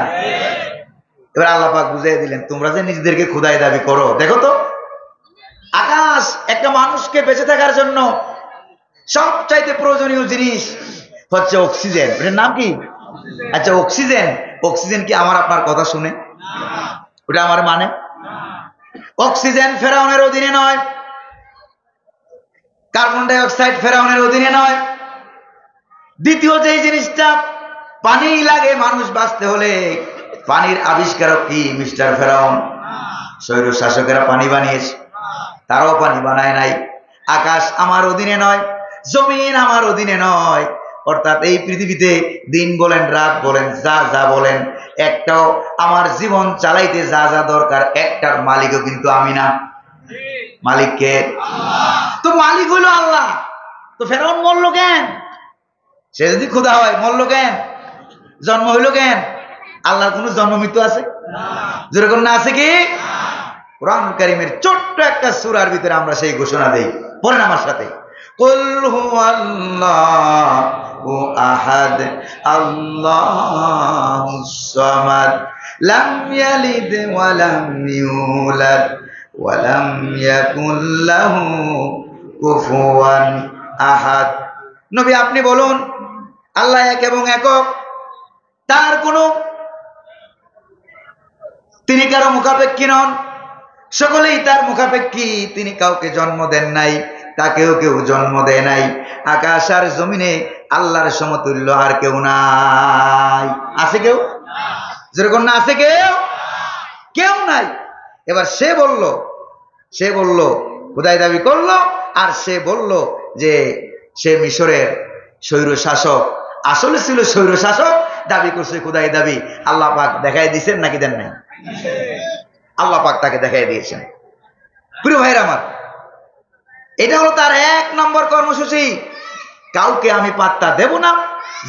এবার আল্লাহ পাক বুঝাই দিলেন, তোমরা যে নিজেদেরকে খোদাই দাবি করো, দেখো তো আকাশ একটা মানুষকে বেঁচে থাকার জন্য সবচাইতে প্রয়োজনীয় জিনিস হচ্ছে অক্সিজেন। এটার নাম কি? আচ্ছা অক্সিজেন। অক্সিজেন কি আমার আপনার কথা শুনে? ওটা আমার মানে? অক্সিজেন ফেরাউনের অধীনে নয়, কার্বন ডাই অক্সাইড ফেরাউনের অধীনে নয়। দ্বিতীয় যে জিনিসটা পানি লাগে মানুষ বাঁচতে হলে, পানির আবিষ্কারক কি? মিস্টার ফেরাউন। স্বৈর শাসকেরা পানি বানিয়েছে, তারাও পানি বানায় নাই। আকাশ আমার অধীনে নয়, জমিন আমার অধীনে নয়। অর্থাৎ এই পৃথিবীতে দিন বলেন রাত বলেন যা যা বলেন, একটাও আমার জীবন চালাইতে যা যা দরকার একটার মালিকও কিন্তু আমি না। মালিক কে? তো মালিক হইল আল্লাহ। তো ফেরাউন মরল কেন? সে যদি খোদা হয় মরল কেন? জন্ম হইল কেন? আল্লাহর কোনো জন্ম মৃত্যু আছে? যেরকম না আছে কি? কোরআন কারীমের ছোট্ট একটা সূরার ভিতরে আমরা সেই ঘোষণা দেই। পড়েন আমার সাথে, কুল হুয়াল্লাহু আহাদ আল্লাহুস সামাদ লাম ইয়ালিদ ওয়া লাম ইউলাদ ওয়া লাম ইয়াকুল লাহু কুফুয়ান আহাদ। নবী আপনি বলুন, আল্লাহ এক এবং একক, তার কোনো তিনি কারো মুখাপেক্ষী নন, সকলেই তার মুখাপেক্ষী। তিনি কাউকে জন্ম দেন নাই, তাকেও কেউ জন্ম দেয় নাই। আকাশ আর জমিনে আল্লাহর সমতুল্য আর কেউ নাই। আছে কেউ? যেরকম না আছে কেউ? কেউ নাই। এবার সে বলল খোদাই দাবি করলো, আর সে বলল যে সে মিশরের স্বৈর শাসক, আসলে ছিল স্বৈর শাসক, দাবি করছে খোদাই দাবি। আল্লাহ পাক দেখাই দিয়েছেন নাকি দেন নাই? আল্লাহ পাক তাকে দেখাই দিয়েছেন। প্রিয় ভাইরা আমার, এটা হলো তার 1 নম্বর কর্মসূচি। কাউকে আমি পাত্তা দেব না।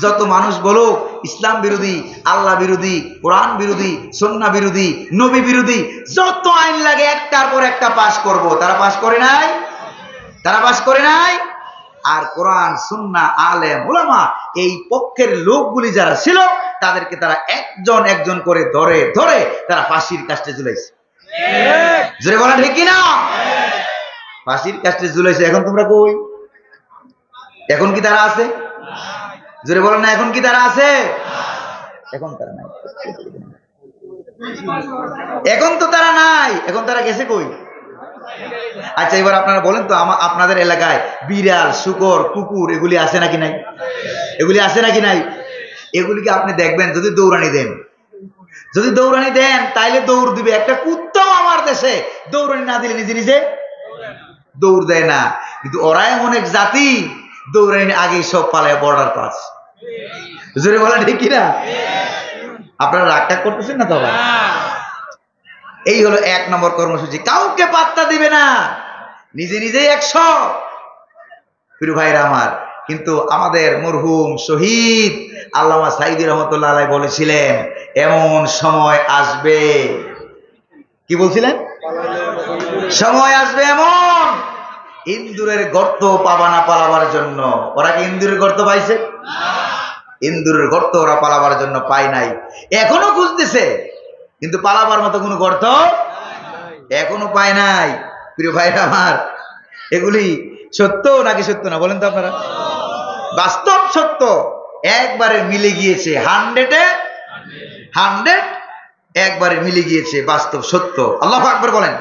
যত মানুষ বলুক ইসলাম বিরোধী, আল্লাহ বিরোধী, কোরআন বিরোধী, সুন্নাহ বিরোধী, নবী বিরোধী, যত আইন লাগে একটার পর একটা পাশ করব। তারা পাশ করে নাই? তারা পাশ করে নাই? আর কোরআন, সুন্নাহ, আলেম, উলামা এই পক্ষের লোকগুলি যারা ছিল, তাদেরকে তারা একজন একজন করে ধরে ধরে তারা ফাঁসির কাস্টে ঝুলাইছে। জোরে বলেন ঠিক কিনা? ফাঁসির কাস্টে ঝুলাইছে। এখন তোমরা কই? এখন কি তারা আছে? জোরে বলেন না, এখন কি তারা আছে? এখন তারা নাই। এখন তো তারা নাই। এখন তারা গেছে কই? আচ্ছা, এবার আপনারা বলেন তো, আপনাদের এলাকায় বিড়াল, শূকর, কুকুর এগুলি আছে নাকি নাই? এগুলি আছে নাকি নাই? এগুলিকে আপনি দেখবেন যদি দৌড়ানি দেন, যদি দৌড়ানি দেন তাইলে দৌড় দিবে। একটা কুত্তাও আমার দেশে দৌড়ানি না দিলে নিজে নিজে দৌড় দেয় না। কিন্তু ওরা এমন এক জাতি, দৌড়ানি আগেই সব পালায় বর্ডার পাস। জোরে বলা ঠিক কিনা? আপনারা রাগটা করতেছেন না? তবে এই হলো 1 নম্বর কর্মসূচি। কাউকে পাত্তা দিবে না, নিজে নিজেই 100। প্রিয় ভাইরা আমার, কিন্তু আমাদের মরহুম শহীদ আল্লামা সাঈদী রহমতুল্লাহ আলাইহি বলেছিলেন, এমন সময় আসবে, কি বলছিলেন? সময় আসবে এমন, ইন্দুরের গর্ত পাবা না পালাবার জন্য। ওরা কি ইন্দুরের গর্ত পাইছে? ইন্দুরের গর্ত ওরা পালাবার জন্য পায় নাই, এখনো খুঁজতেছে, কিন্তু পালাবার মতো কোনো গর্ত এখনো পায় নাই। প্রিয় ভাইরা আমার, এগুলি সত্য নাকি সত্য না বলেন তো আপনারা? বাস্তব সত্য, একবারে মিলে গিয়েছে। 100 একবারে মিলে গিয়েছে, বাস্তব সত্য। আল্লাহু আকবার বলেন।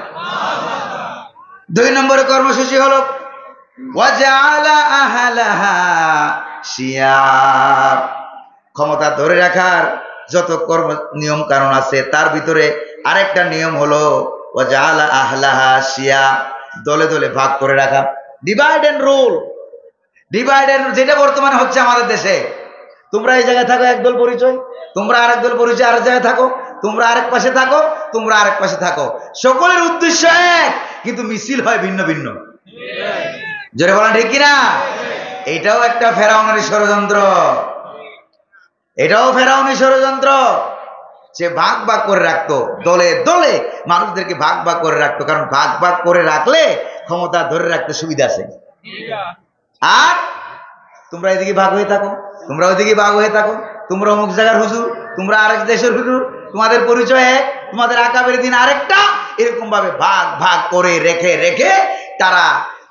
2 নম্বরের কর্মসূচি হলো ওয়াজআলা আহলাহা শিয়াব। ক্ষমতা ধরে রাখার যত কর্ম নিয়ম কানুন আছে, তার ভিতরে আরেকটা নিয়ম হলো ওয়াজআলা আহলাহা শিয়াব, দলে দলে ভাগ করে রাখা। Divide and rule. Divide and, যেটা বর্তমানে হচ্ছে আমাদের দেশে। তোমরা এই জায়গায় থাকো এক দল পরিচয়, তোমরা আরেক দল পরিচয় আরেক জায়গায় থাকো, তোমরা আরেক পাশে থাকো, তোমরা আরেক পাশে থাকো, সকলের উদ্দেশ্য এক, কিন্তু মিছিল হয় ভিন্ন ভিন্ন। জোরে বলেন ঠিক কিনা? এটাও একটা ফেরাউনের ষড়যন্ত্র। এটাও ফেরাউনের ষড়যন্ত্র। সে ভাগ ভাগ করে রাখতো, দলে দলে মানুষদেরকে ভাগ ভাগ করে রাখতো, কারণ ভাগ ভাগ করে রাখলে ক্ষমতা ধরে রাখতে সুবিধা আছে। আর তোমরা এদিকে ভাগ হয়ে থাকো, তোমরা ওইদিকে ভাগ হয়ে থাকো, তোমরা অমুক জায়গার হুজুর, তোমরা আরেক দেশের হুজুর, তোমাদের পরিচয় এক, তোমাদের আকাবের দিন আরেকটা, এরকম ভাবে ভাগ ভাগ করে রেখে রেখে তারা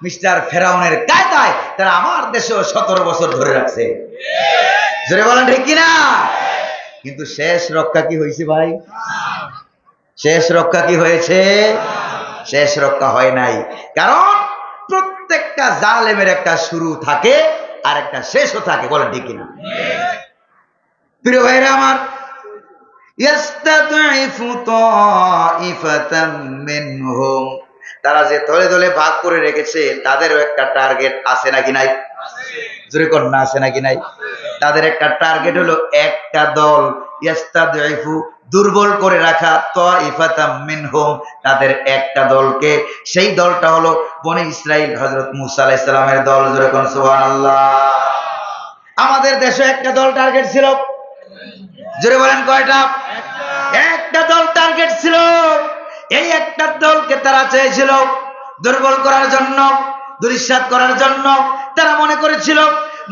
মিস্টার ফেরাউনের কায়দায় তারা আমার দেশেও 17 বছর ধরে রাখছে। জোরে বলেন ঠিক কিনা? কিন্তু শেষ রক্ষা কি হয়েছে ভাই? শেষ রক্ষা কি হয়েছে? শেষ রক্ষা হয় নাই। কারণ প্রত্যেকটা জালেমের একটা শুরু থাকে আর একটা শেষও থাকে। বলেন ঠিক কিনা? প্রিয় ভাইরা আমার, ইয়াস্তাদঈফু তাঈফাতাম মিনহুম, তারা যে দলে দলে ভাগ করে রেখেছে তাদেরও একটা টার্গেট আছে নাকি নাই? জোরে কোন না, আছে নাকি নাই? তাদের একটা টার্গেট হলো একটা দল, ইয়াস্তাদঈফু, দুর্বল করে রাখা, তাঈফাতাম মিনহুম, তাদের একটা দলকে। সেই দলটা হলো বনি ইসরাইল, হযরত মূসা আলাইহিস সালামের দল। জোরে কোন সুবহানাল্লাহ। আমাদের দেশে একটা দল টার্গেট ছিল। জোরে বলেন কয়টা? টার্গেট ছিল, এই একটা দলকে তারা চেয়েছিল দুর্বল করার জন্য, দুরিশ্বাত করার জন্য। তারা মনে করেছিল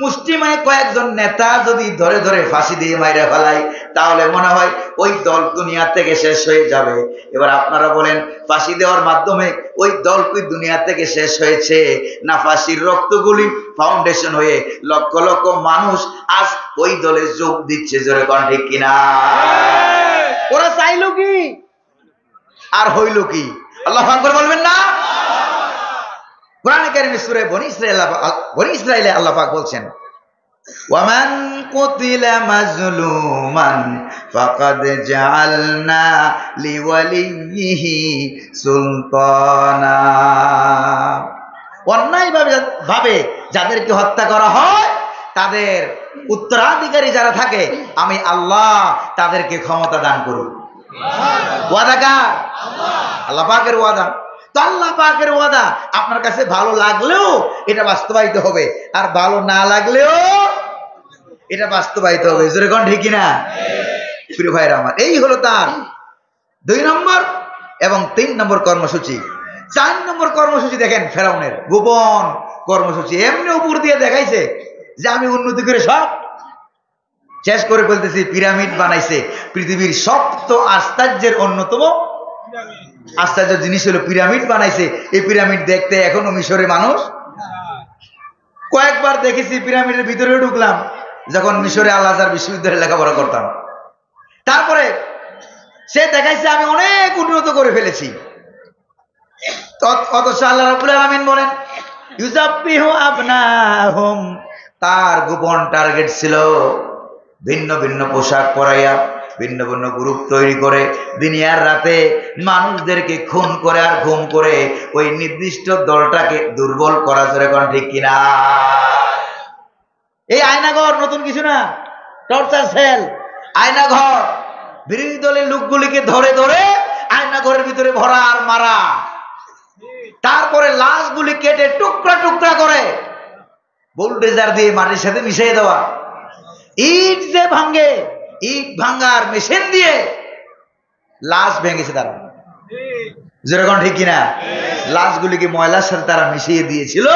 মুসলিমায় কয়েকজন নেতা যদি ধরে ধরে ফাঁসি দিয়ে মাইরে ফেলায় তাহলে মনে হয় ওই দল দুনিয়া থেকে শেষ হয়ে যাবে। এবার আপনারা বলেন, ফাঁসি দেওয়ার মাধ্যমে ওই দল কি দুনিয়া থেকে শেষ হয়েছে, না ফাঁসির রক্তগুলি ফাউন্ডেশন হয়ে লক্ষ লক্ষ মানুষ আজ ওই দলে যোগ দিচ্ছে? জোরে কোন ঠিক কিনা? ওরা চাইলো কি আর হইল কি? আল্লাহু আকবার বলবেন না? কোরআনে কারিমে সূরা বনী ইসরাঈলে আল্লাহ পাক বলছেন, ওয়ামান কুতিলা মাজলুমান ফাকাদ জাআলনা লিওয়ালিহি সুলতানা। অন্যায় ভাবে যাদেরকে হত্যা করা হয় তাদের উত্তরাধিকারী যারা থাকে আমি আল্লাহ তাদেরকে ক্ষমতা দান করি। ওয়াদা কার? আল্লাহ পাকের ওয়াদা। তো আল্লাহ পাকের ওয়াদা আপনার কাছে ভালো লাগলেও এটা বাস্তবায়িত হবে, আর ভালো না লাগলেও এটা বাস্তবায়িত হবে। জোরে কোন ঠিক কিনা? প্রিয় ভাইরা আমার, এই হলো তার 2 নম্বর এবং 3 নম্বর কর্মসূচি। 4 নম্বর কর্মসূচি দেখেন ফেরাউনের গোপন কর্মসূচি। এমনি উপর দিয়ে দেখাইছে যে আমি উন্নতি করে সব শেষ করে ফেলতেছি। পিরামিড বানাইছে। পৃথিবীর সপ্ত আশ্চর্যের অন্যতম আশ্চর্য জিনিস হলো পিরামিড বানাইছে। এই পিরামিড দেখতে এখনো মিশরে মানুষ, কয়েকবার দেখেছি পিরামিডের ভিতরে ঢুকলাম যখন মিশরে আল আজহার বিশ্ববিদ্যালয়ে লেখাপড়া করতাম। তারপরে সে দেখাইছে আমি অনেক উন্নত করে ফেলেছি। অথচ আল্লাহ রাব্বুল আলামিন বলেন ইউযাব্বিহু আবনাহুম, তার গোপন টার্গেট ছিল ভিন্ন ভিন্ন পোশাক পরাইয়া ভিন্ন ভিন্ন গ্রুপ তৈরি করে দিনিয়ার রাতে মানুষদেরকে খুন করে আর ঘুম করে ওই নির্দিষ্ট দলটাকে দুর্বল করা। জোরে কোন ঠিক কিনা? এই আয়নাঘর নতুন কিছু না, টর্চার সেল, আয়নাঘর। বিরোধী দলের লোকগুলিকে ধরে ধরে আয়নাঘরের ভিতরে ভরা আর মারা, তারপরে লাশগুলি কেটে টুকরা টুকরা করে বুলডোজার দিয়ে মাটির সাথে মিশিয়ে দেওয়া। ইট যে ভাঙে, ইট ভাঙার মেশিন দিয়ে লাশ ভেঙেছে তারা। যেরকম ঠিক কিনা? লাশগুলিকে ময়লার সাথে তারা মিশিয়ে দিয়েছিল।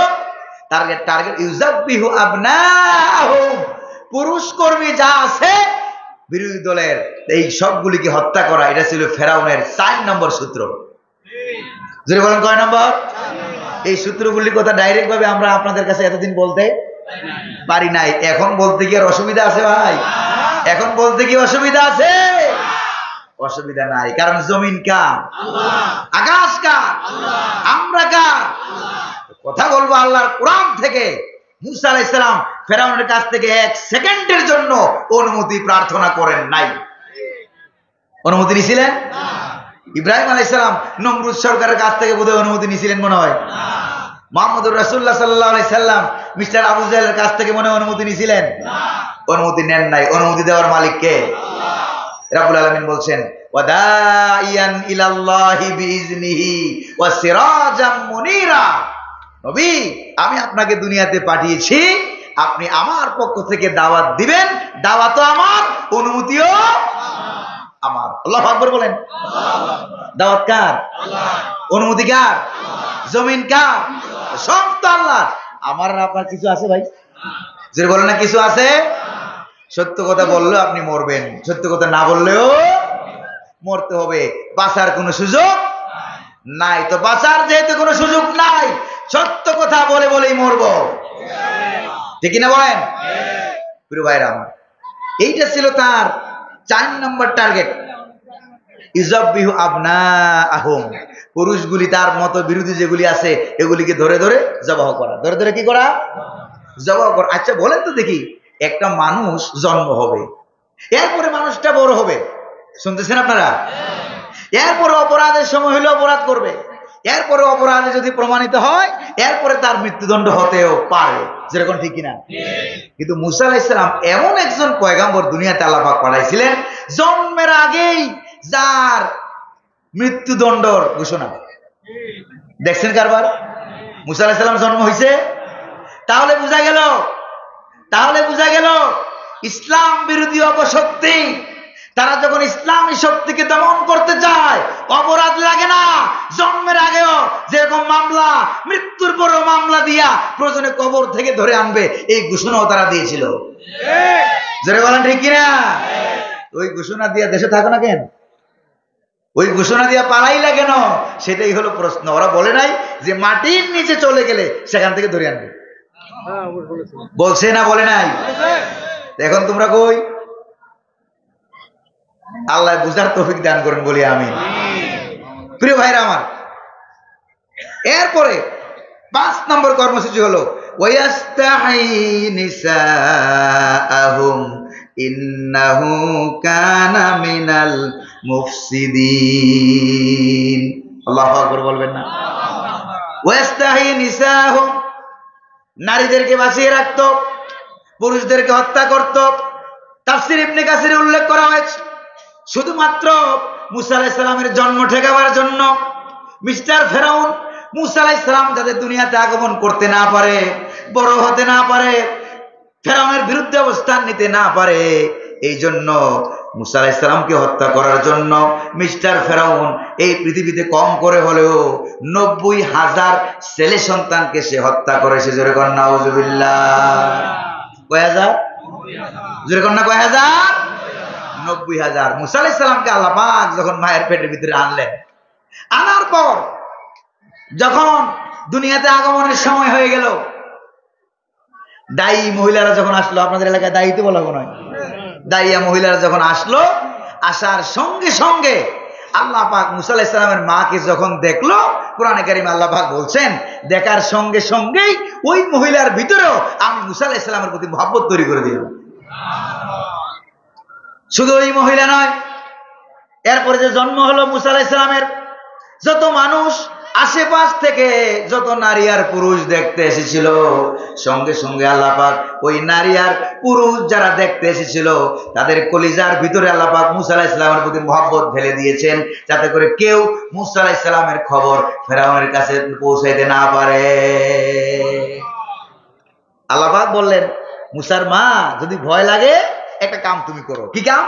টার্গেট ইউযাব্বিহু আবনাহুম, পুরুষ কর্মী যা আছে বিরোধী দলের এই সবগুলিকে হত্যা করা। এটা ছিল ফেরাউনের 4 নম্বর সূত্র। যদি বলেন কয় নম্বর? এই সূত্রগুলির কথা ডাইরেক্ট ভাবে আমরা আপনাদের কাছে এতদিন বলতে পারি নাই। এখন বলতে কি আর অসুবিধা আছে ভাই? এখন বলতে কি অসুবিধা আছে? অসুবিধা নাই, কারণ জমিন কার? আকাশ কার? আমরা কার? কথা বলবো আল্লাহর কোরআন থেকে। মুসা আলাইহিস সালাম ফেরাউনের কাছ থেকে 1 সেকেন্ডের জন্য অনুমতি প্রার্থনা করেন নাই। অনুমতি নিয়েছিলেন? ইব্রাহিম আলাইহিস সালাম নমরুদ সরকারের কাছ থেকে বোধহয় অনুমতি নিয়েছিলেন মনে হয়। মুহাম্মদুর রাসূলুল্লাহ সাল্লাল্লাহু আলাইহি সাল্লাম মিস্টার আবু জাহেলের কাছ থেকে মনে অনুমতি নিয়েছিলেন? অনুমতি নেন নাই। অনুমতি দেওয়ার মালিক কে? রাব্বুল আলামিন বলছেন ওয়াদাইয়ান ইলাল্লাহি বিইজনিহি ওয়া সিরাজাম মুনিরা। নবী, আমি আপনাকে দুনিয়াতে পাঠিয়েছি, আপনি আমার পক্ষ থেকে দাওয়াত দিবেন। দাওয়াতও আমার, অনুমতিও আমার। আল্লাহু আকবার বলেন। দাওয়াত কার? অনুমতি কার? জমিন কার? সব তো আল্লাহ। আমার আর আপনার কিছু আছে ভাই? যে বলেন না কিছু আছে। সত্য কথা বললেও আপনি মরবেন, সত্য কথা না বললেও মরতে হবে। বাঁচার কোনো সুযোগ নাই। তো বাঁচার যেহেতু কোনো সুযোগ নাই, সত্য কথা বলে বলেই মরবো, ঠিক না বলেন? প্রিয় ভাইরা আমার, এইটা ছিল তার 4 নম্বর টার্গেট। ইউযাব্বিহু আবনাহুম, পুরুষগুলি তার মতো বিরোধী যেগুলি আছে এগুলিকে ধরে ধরে জবাহ করা। ধরে ধরে কি করা? জবাহ করা। আচ্ছা বলেন তো দেখি, একটা মানুষ জন্ম হবে, এরপরে মানুষটা বড় হবে, শুনতেছেন আপনারা? এরপরে অপরাধের সময় হলে অপরাধ করবে, এরপরে অপরাধে যদি প্রমাণিত হয় এরপরে তার মৃত্যুদণ্ড হতেও পারে। যেরকম ঠিক কিনা? কিন্তু মুসা আলাইহিস সালাম এমন একজন পয়গাম্বর দুনিয়াতে আল্লাহ পাক পাঠাইছিলেন জন্মের আগেই যার মৃত্যুদণ্ডর ঘোষণা। দেখছেন কারবার? মুসা আলাইহিস সালাম জন্ম হয়েছে, তাহলে বোঝা গেল ইসলাম বিরোধী অপশক্তি তারা যখন ইসলামী শক্তিকে দমন করতে চায় অপরাধ লাগে না। জন্মের আগেও যেরকম মামলা, মৃত্যুর পরেও মামলা দিয়া প্রয়োজনে কবর থেকে ধরে আনবে, এই ঘোষণাও তারা দিয়েছিল। জোরে বলেন ঠিক কিনা? ওই ঘোষণা দিয়া দেশে থাকো না কেন? ওই ঘোষণা দিয়া পালাইলা কেন? সেটাই হলো প্রশ্ন। ওরা বলে নাই যে মাটির নিচে চলে গেলে সেখান থেকে ধরে আনবে? বলছে না বলে নাই? এখন তোমরা কই? আল্লাহ বুঝার তৌফিক দান করেন বলি আমিন। প্রিয় ভাইরা আমার, এরপরে 5 নম্বর কর্মসূচি হলো ওয়াস্তাহি নিসাআহুম ইন্নাহু কানা মিনাল মুফসিদিন। আল্লাহু আকবার বলবেন না? ওয়াস্তাহি নিসাআহুম, নারীদেরকে বাঁচিয়ে রাখতো, পুরুষদেরকে হত্যা করত। তাফসীর ইবনে কাসিরে উল্লেখ করা হয়েছে শুধুমাত্র মুসা আলাইহিস সালামের জন্ম ঠেকাবার জন্য মিস্টার ফেরাউন মুসা আলাইহিস সালাম যাতে দুনিয়াতে আগমন করতে না পারে, বড় হতে না পারে, ফেরাউনের বিরুদ্ধে অবস্থান নিতে না পারে, এই জন্য মুসা আলাইহিস সালামকে হত্যা করার জন্য মিস্টার ফেরাউন এই পৃথিবীতে কম করে হলেও 90,000 ছেলে সন্তানকে সে হত্যা করেছে। জোরে কর নাউজুবিল্লাহ। কয় হাজার? জোরে কর না, কয় হাজার? 90,000। মুসা আলাইহিস সালামকে আল্লাহ পাক যখন মায়ের পেটের ভিতরে আনলেন, আনার পর যখন দুনিয়াতে আগমনের সময় হয়ে গেল, দায়ী মহিলারা যখন আসলো, আপনাদের এলাকায় দায়ীতে বলা হয়, দায়িয়া মহিলারা যখন আসলো, আসার সঙ্গে সঙ্গে আল্লাহ পাক মুসা আলাইহিস সালামের মাকে যখন দেখলো, কোরআনে কারিমে আল্লাহ পাক বলছেন দেখার সঙ্গে সঙ্গেই ওই মহিলার ভিতরেও আমি মুসা আলাইহিস সালামের প্রতি মহব্বত তৈরি করে দিলাম। শুধু ওই মহিলা নয়, এরপরে যে জন্ম হলো মুসা আলাইহিস সালামের, যত মানুষ আশেপাশ থেকে যত নারী আর পুরুষ দেখতে এসেছিল, সঙ্গে সঙ্গে আল্লাহ পাক ওই নারী আর পুরুষ যারা দেখতে এসেছিল তাদের কলিজার ভিতরে আল্লাহ পাক মুসা আলাইহিস সালামের প্রতি মহব্বত ঢেলে দিয়েছেন, যাতে করে কেউ মুসা আলাইহিস সালামের খবর ফেরাউনের কাছে পৌঁছাইতে না পারে। আল্লাহ পাক বললেন, মুসার মা, যদি ভয় লাগে একটা কাম তুমি করো। কি কাম?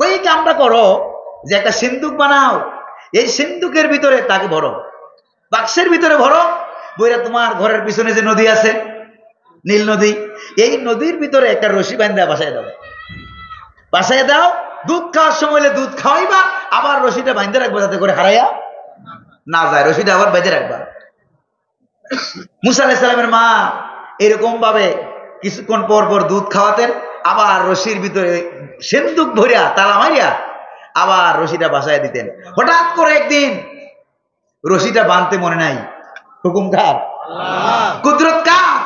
ওই কামটা করো যে একটা সিন্দুক বানাও, এই সিন্দুকের ভিতরে তাকে ভরো, বাক্সের ভিতরে ভরো, বইরা তোমার ঘরের পিছনে যে নদী আছে, নীল নদী, এই নদীর ভিতরে একটা রশি বাঁধা বাসায় দাও। বাসায় দাও, দুধ খাওয়ার সময় দুধ খাওয়াইবা, আবার রশিটা বাঁধতে রাখবা যাতে করে হারাইয়া না যায়, রশিটা আবার বেঁধে রাখবা। মুসা আলাইহিস সালামের মা এরকম ভাবে কিছুক্ষণ পর পর দুধ খাওয়াতেন, আবার রশির ভিতরে সিন্দুক ভরিয়া তালা মারিয়া আবার রশিটা বাসায় দিতেন। হঠাৎ করে একদিন রশিটা বাঁধতে মনে নাই, হুকুম কার? কুদরত কার?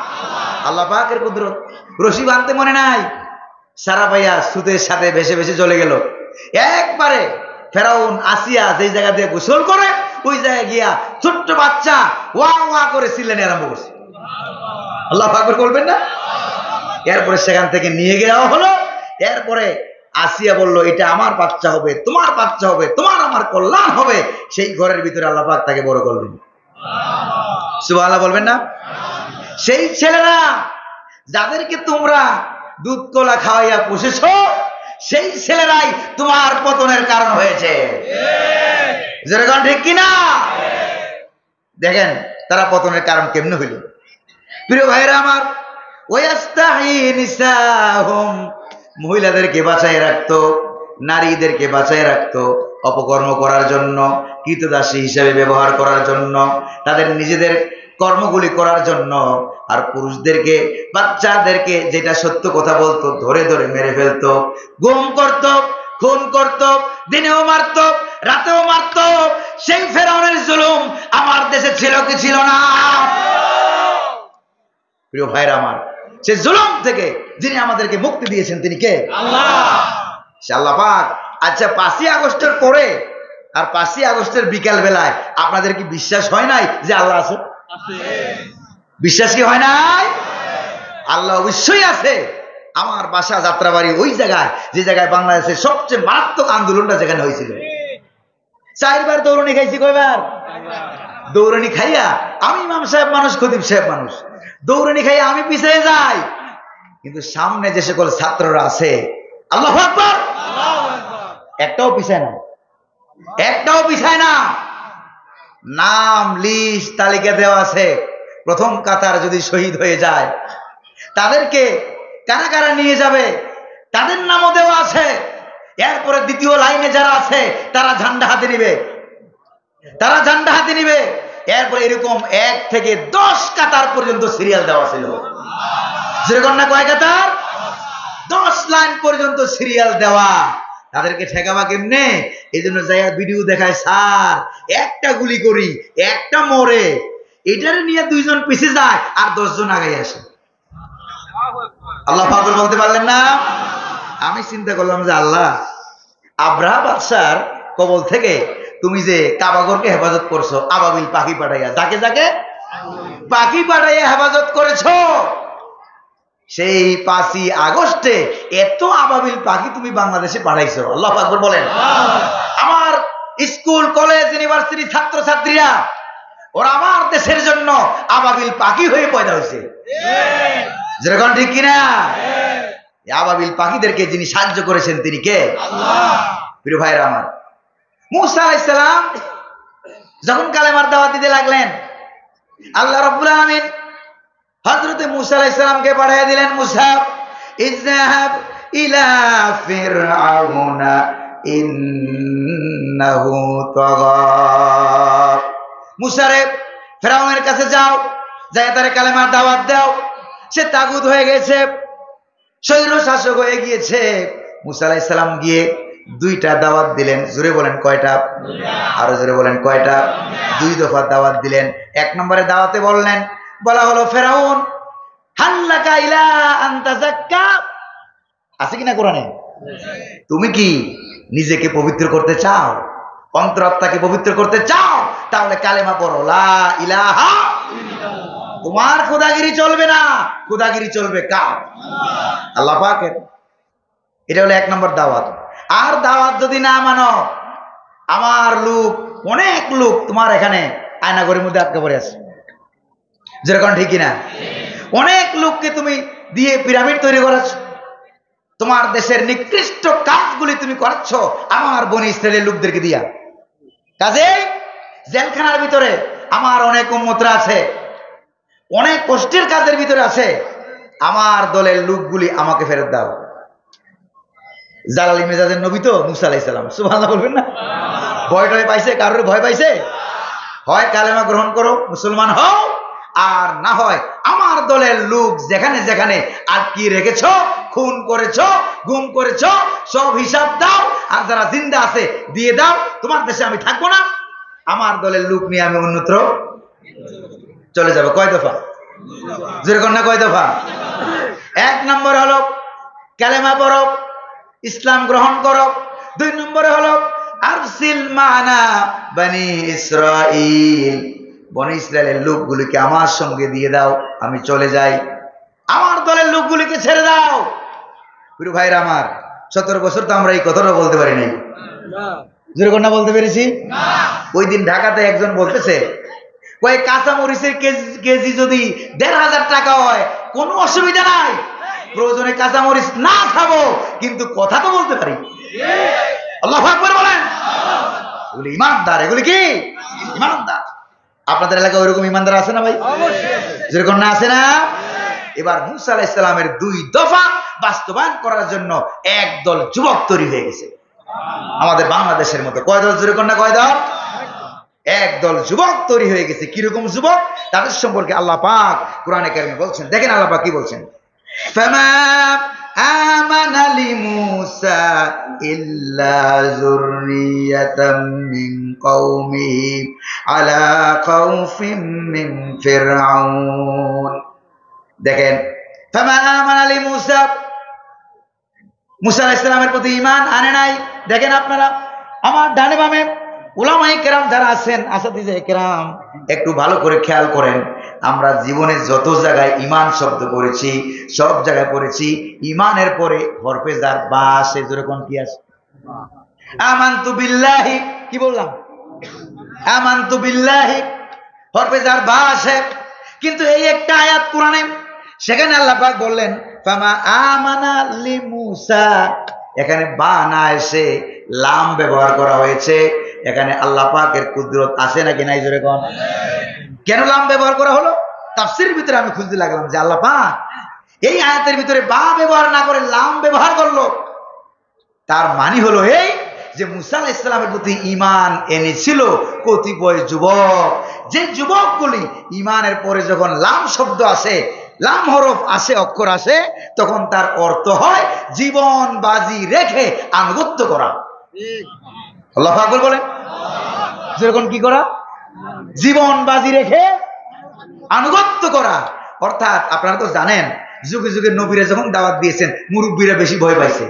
আল্লাহ পাকের কুদরত। রশি বাঁধতে মনে নাই, সারা পাইয়া সুতের সাথে ভেসে ভেসে চলে গেল। একবারে ফেরাউন আসিয়া যেই জায়গা দিয়ে গোসল করে ওই জায়গায় গিয়া ছোট্ট বাচ্চা ওয়া ওয়া করে চিল্লানি আরম্ভ করছে। আল্লাহ পাক বলবেন না? এরপরে সেখান থেকে নিয়ে যাওয়া হলো। এরপরে আসিয়া বলল, এটা আমার বাচ্চা হবে, তোমার বাচ্চা হবে, তোমার আমার কল্যাণ হবে। সেই ঘরের ভিতরে আল্লাহ পাক তাকে বড় করলেন। সুবহানাল্লাহ বলবেন না? সেই ছেলেরা যাদেরকে তোমরা দুধ কলা খাওয়াইয়া পুষেছ, সেই ছেলেরাই তোমার পতনের কারণ হয়েছে। যেরকম ঠিক কিনা? দেখেন তারা পতনের কারণ কেমনে হইল। প্রিয় ভাইরা আমার, ওয়াস্তাহি নিসাহুম, মহিলাদেরকে বাঁচায় রাখতো, নারীদেরকে বাঁচায় রাখতো অপকর্ম করার জন্য, কৃতদাসী হিসেবে ব্যবহার করার জন্য, তাদের নিজেদের কর্মগুলি করার জন্য। আর পুরুষদেরকে, বাচ্চাদেরকে যেটা সত্য কথা বলতো ধরে ধরে মেরে ফেলতো, গুম করত, খুন করত, দিনেও মারত, রাতেও মারত। সেই ফেরাউনের জুলুম আমার দেশে ছিল কি ছিল না? প্রিয় ভাইরা আমার, সে জুলুম থেকে যিনি আমাদেরকে মুক্তি দিয়েছেন তিনি কে? আল্লাহ। আল্লাহ পাক। আচ্ছা, 5ই আগস্টের পরে আর 5ই আগস্টের বিকাল বেলায় আপনাদের কি বিশ্বাস হয় নাই যে আল্লাহ আছে? বিশ্বাস কি হয় নাই? আল্লাহ অবশ্যই আছে। আমার বাসা যাত্রাবাড়ি ওই জায়গায়, যে জায়গায় বাংলাদেশের সবচেয়ে মারাত্মক আন্দোলনটা যেখানে হয়েছিল। 4বার দৌড়নি খাইছি। কয়বার দৌড়নি খাইয়া আমি ইমাম সাহেব মানুষ, খতিব সাহেব মানুষ, দৌড়নি খাইয়া আমি পিছিয়ে যাই, কিন্তু সামনে যে সকল ছাত্ররা আছে, আল্লাহু আকবার, একটাও পিছায় না, একটাও পিছায় না। নাম লিস্ট তালিকা দেওয়া আছে। প্রথম কাতার যদি শহীদ হয়ে যায় তাদেরকে কারা কারা নিয়ে যাবে তাদের নামও দেওয়া আছে। এরপরে দ্বিতীয় লাইনে যারা আছে তারা ঝান্ডা হাতে নিবে, তারা ঝান্ডা হাতে নিবে। এরপরে এরকম 1 থেকে 10 কাতার পর্যন্ত সিরিয়াল দেওয়া ছিল। যেরকম না কয় কাতার, 10 লাইন পর্যন্ত সিরিয়াল দেওয়া। তাদেরকে ঠেকাবা কেমনে? এই জন্য যাইয়া ভিডিও দেখায়, স্যার একটা গুলি করি একটা মরে, এটারে নিয়ে 2 জন পিছে যায় আর 10 জন আগে আসে। আল্লাহ পাগল বলতে পারলেন না? আমি চিন্তা করলাম যে আল্লাহ, আব্রাহা বাদশার কবল থেকে তুমি যে কাবাগরকে হেফাজত করছো আবাবিল পাখি পাঠাইয়া, যাকে যাকে পাখি পাঠাইয়া হেফাজত করেছো, সেই 5ই আগস্টে এত আবাবিল পাখি তুমি বাংলাদেশে পাঠাইছো। আল্লাহু আকবার বলেন। আমার স্কুল কলেজ ইউনিভার্সিটি ছাত্র ছাত্রীরা ওরা আমার দেশের জন্য আবাবিল পাখি হয়ে পয়দা হয়েছে। যেরকম ঠিক কিনা? আবাবিল পাখিদেরকে যিনি সাহায্য করেছেন তিনি কে? আল্লাহ। প্রিয় ভাইরা আমার, মূসা আলাইহিস সালাম যখন কালেমার দাওয়াত দিতে লাগলেন, আল্লাহ রাব্বুল আলামিন হযরতে মূসা আলাইহিস সালামকে পাঠিয়ে দিলেন, মূসা ইযহাব ইলা ফিরআউনা ইন্নাহু তাগা। মূসা রে, ফিরআউনের কাছে যাও, যায় তারে কালেমার দাওয়াত দাও। সে তাগুত হয়ে গেছে, স্বৈর শাসক হয়ে গিয়েছে। মূসা আলাইহিস সালাম গিয়ে 2টা দাওয়াত দিলেন। জোরে বলেন কয়টা? আরো জোরে বলেন কয়টা? 2 দফা দাওয়াত দিলেন। 1 নম্বরে দাওয়াতে বললেন, বলা হলো, ফেরাউন হাল্লাকা ইলা আন তাযাক্কা, আছে কিনা কোরআনে? তুমি কি নিজেকে পবিত্র করতে চাও, অন্তরাত্মাকে পবিত্র করতে চাও? তাহলে কালেমা পড়ো, লা ইলাহা ইল্লাল্লাহ। তোমার খোদাগিরি চলবে না, খোদাগিরি চলবে কার? আল্লাহ পাকের। এটা হলো 1 নম্বর দাওয়াত। আর দাওয়াত যদি না মানো, আমার লোক, অনেক লোক তোমার এখানে আয়নাঘরের মধ্যে আটকে পড়ে আছে। যেরকম ঠিক কিনা? অনেক লোককে তুমি দিয়ে পিরামিড তৈরি করাচ্ছ, তোমার দেশের নিকৃষ্ট কাজগুলি তুমি করাচ্ছ আমার বনি ইসরায়েলের লোকদেরকে দিয়া। কাজেই জেলখানার ভিতরে আমার অনেক উম্মতরা আছে, অনেক কষ্টের কাজের ভিতরে আছে, আমার দলের লোকগুলি আমাকে ফেরত দাও। জালালি মেজাজের নবী তো মূসা আলাইহিস সালাম, সুবহানাল্লাহ বলবেন না? ভয় টয় পাইছে? কারোর ভয় পাইছে? হয় কালেমা গ্রহণ করো, মুসলমান হও, আর না হয় আমার দলের লোক যেখানে যেখানে আটকিয়ে রেখেছ, খুন করেছ, গুম করেছ, সব হিসাব দাও। আর যারা জিন্দা আছে দিয়ে দাও। তোমার দেশে আমি থাকবো না, আমার দলের লোক নিয়ে আমি অন্যত্র চলে যাবো। কয় দফা? যেরকম না কয় দফা? 1 নম্বর হলো কালেমা পড়ো, ইসলাম গ্রহণ করো। 2 নম্বরে হলো আরসিল মানা বনি ইসরাইল, বনি ইসরায়েলের লোকগুলিকে আমার সঙ্গে দিয়ে দাও, আমি চলে যাই। আমার দলের লোকগুলিকে ছেড়ে দাও। প্রিয় ভাইরা আমার, 17 বছর তো আমরা এই কথাটা বলতে পারি নাই। যেরকম না বলতে পেরেছি? ওই দিন ঢাকাতে একজন বলতেছে, কয় কাঁচামরিচের কেজি যদি 1500 টাকা হয় কোনো অসুবিধা নাই, প্রয়োজনে কাঁচামরিচ না খাবো, কিন্তু কথা তো বলতে পারি। আল্লাহু আকবার বলেন। এগুলি ইমানদার, এগুলি কি ইমানদার। আপনাদের এলাকায় ওইরকম ইমানদার আছে না ভাই? যেরকম না আছে না? এবার মূসা আলাইহিস সালামের 2 দফা বাস্তবায়ন করার জন্য একদল যুবক তৈরি হয়ে গেছে আমাদের বাংলাদেশের মতো। কয় দল? যেরকম না কয় দল? একদল যুবক তৈরি হয়ে গেছে। কিরকম যুবক? তাদের সম্পর্কে আল্লাহ পাক কোরআনে কারিমে বলছেন। দেখেন আল্লাহ পাক কি বলছেন, ফামা আমানা লিমূসা ইল্লা যুররিয়াতাম মিন কওমিহি আলা খাউফিম মিন ফিরআউন। দেখেন, ফামা আমানা লিমূসা, মূসা আলাইহিস সালামের প্রতি ঈমান আনে নাই। দেখেন আপনারা আমার ডানে বামে উলামায়ে কেরাম যারা আছেন, আসাতিজে কেরাম, একটু ভালো করে খেয়াল করেন। আমরা জীবনে যত জায়গায় ঈমান শব্দ পড়েছি, সব জায়গায় পড়েছি ঈমানের পরে হরফে জার বা আসে। যেরকম কি আসে? আমানতু বিল্লাহি। কি বললাম? আমানতু বিল্লাহি, হরফে জার বা আসে। কিন্তু এই একটা আয়াত কোরআনে, সেখানে আল্লাহ পাক বললেন ফামা আমানা লিমূসা, এখানে বা না এসে লাম ব্যবহার করা হয়েছে। এখানে আল্লাহ পাকের কুদরত আছে নাকি নাই জোরে কোন? কেন লাম ব্যবহার করা হলো? তাফসীরের ভিতরে আমি খুঁজতে লাগলাম যে আল্লাহ পাক এই আয়াতের ভিতরে বা ব্যবহার না করে লাম ব্যবহার করলো, তার মানে হলো এই যে মুসা আলাইহিস সালামের প্রতি ঈমান এনেছিল কতিপয় যুবক, যে যুবকগুলি ঈমানের পরে যখন লাম শব্দ আসে, লাম হরফ আসে, অক্ষর আসে, তখন তার অর্থ হয় জীবন বাজি রেখে আনুগত্য করা। আল্লাহু আকবার বলেন। যেরকম কি করা? জীবন বাজি রেখে আনুগত্য করা। অর্থাৎ আপনারা তো জানেন যুগে যুগে নবীরা যখন দাওয়াত দিয়েছেন মুরব্বীরা বেশি ভয় পাইছে।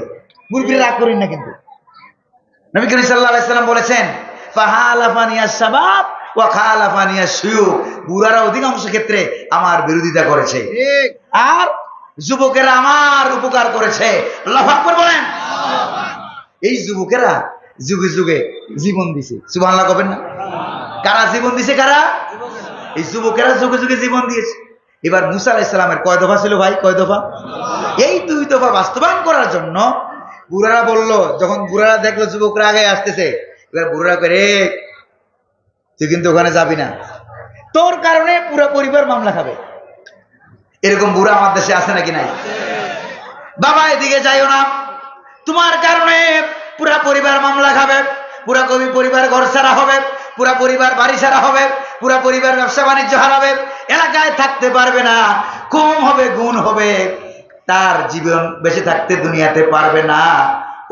মুরব্বীরা রাগ করেন না, কিন্তু নবী করিম সাল্লাল্লাহু আলাইহি সাল্লাম বলেছেন ফাহালাফানিয়াস শাবাব ওয়া খালাফানিয়াস শুয়ুখ, বুড়ারা অধিকাংশ ক্ষেত্রে আমার বিরোধিতা করেছে, আর যুবকেরা আমার উপকার করেছে। আল্লাহু আকবার বলেন। এই যুবকেরা যুগে যুগে জীবন দিছে, সুবহানাল্লাহ কবেন না? কারা জীবন দিছে? কারা? এই যুবকেরা যুগে যুগে জীবন দিয়েছে। এবার মুসা আলাইহিস সালামের কয় দফা ছিল ভাই? কয় দফা? এই 2 দফা বাস্তবায়ন করার জন্য বুড়ারা বলল, যখন বুড়ারা দেখলো যুবকরা আগে আসতেছে, এবার বুড়ারা করে তুই কিন্তু ওখানে যাবি না, তোর কারণে পুরো পরিবার মামলা খাবে। এরকম বুড়া আমার দেশে আছে নাকি নাই? বাবা এদিকে যাইও না, তোমার কারণে পুরা পরিবার মামলা খাবে, পুরা কবি পরিবার ঘর ছাড়া হবে, পুরা পরিবার বাড়ি ছাড়া হবে, পুরা পরিবার ব্যবসা বাণিজ্য হারাবে, এলাকায় থাকতে পারবে না, কম হবে, গুণ হবে, তার জীবন বেঁচে থাকতে দুনিয়াতে পারবে না।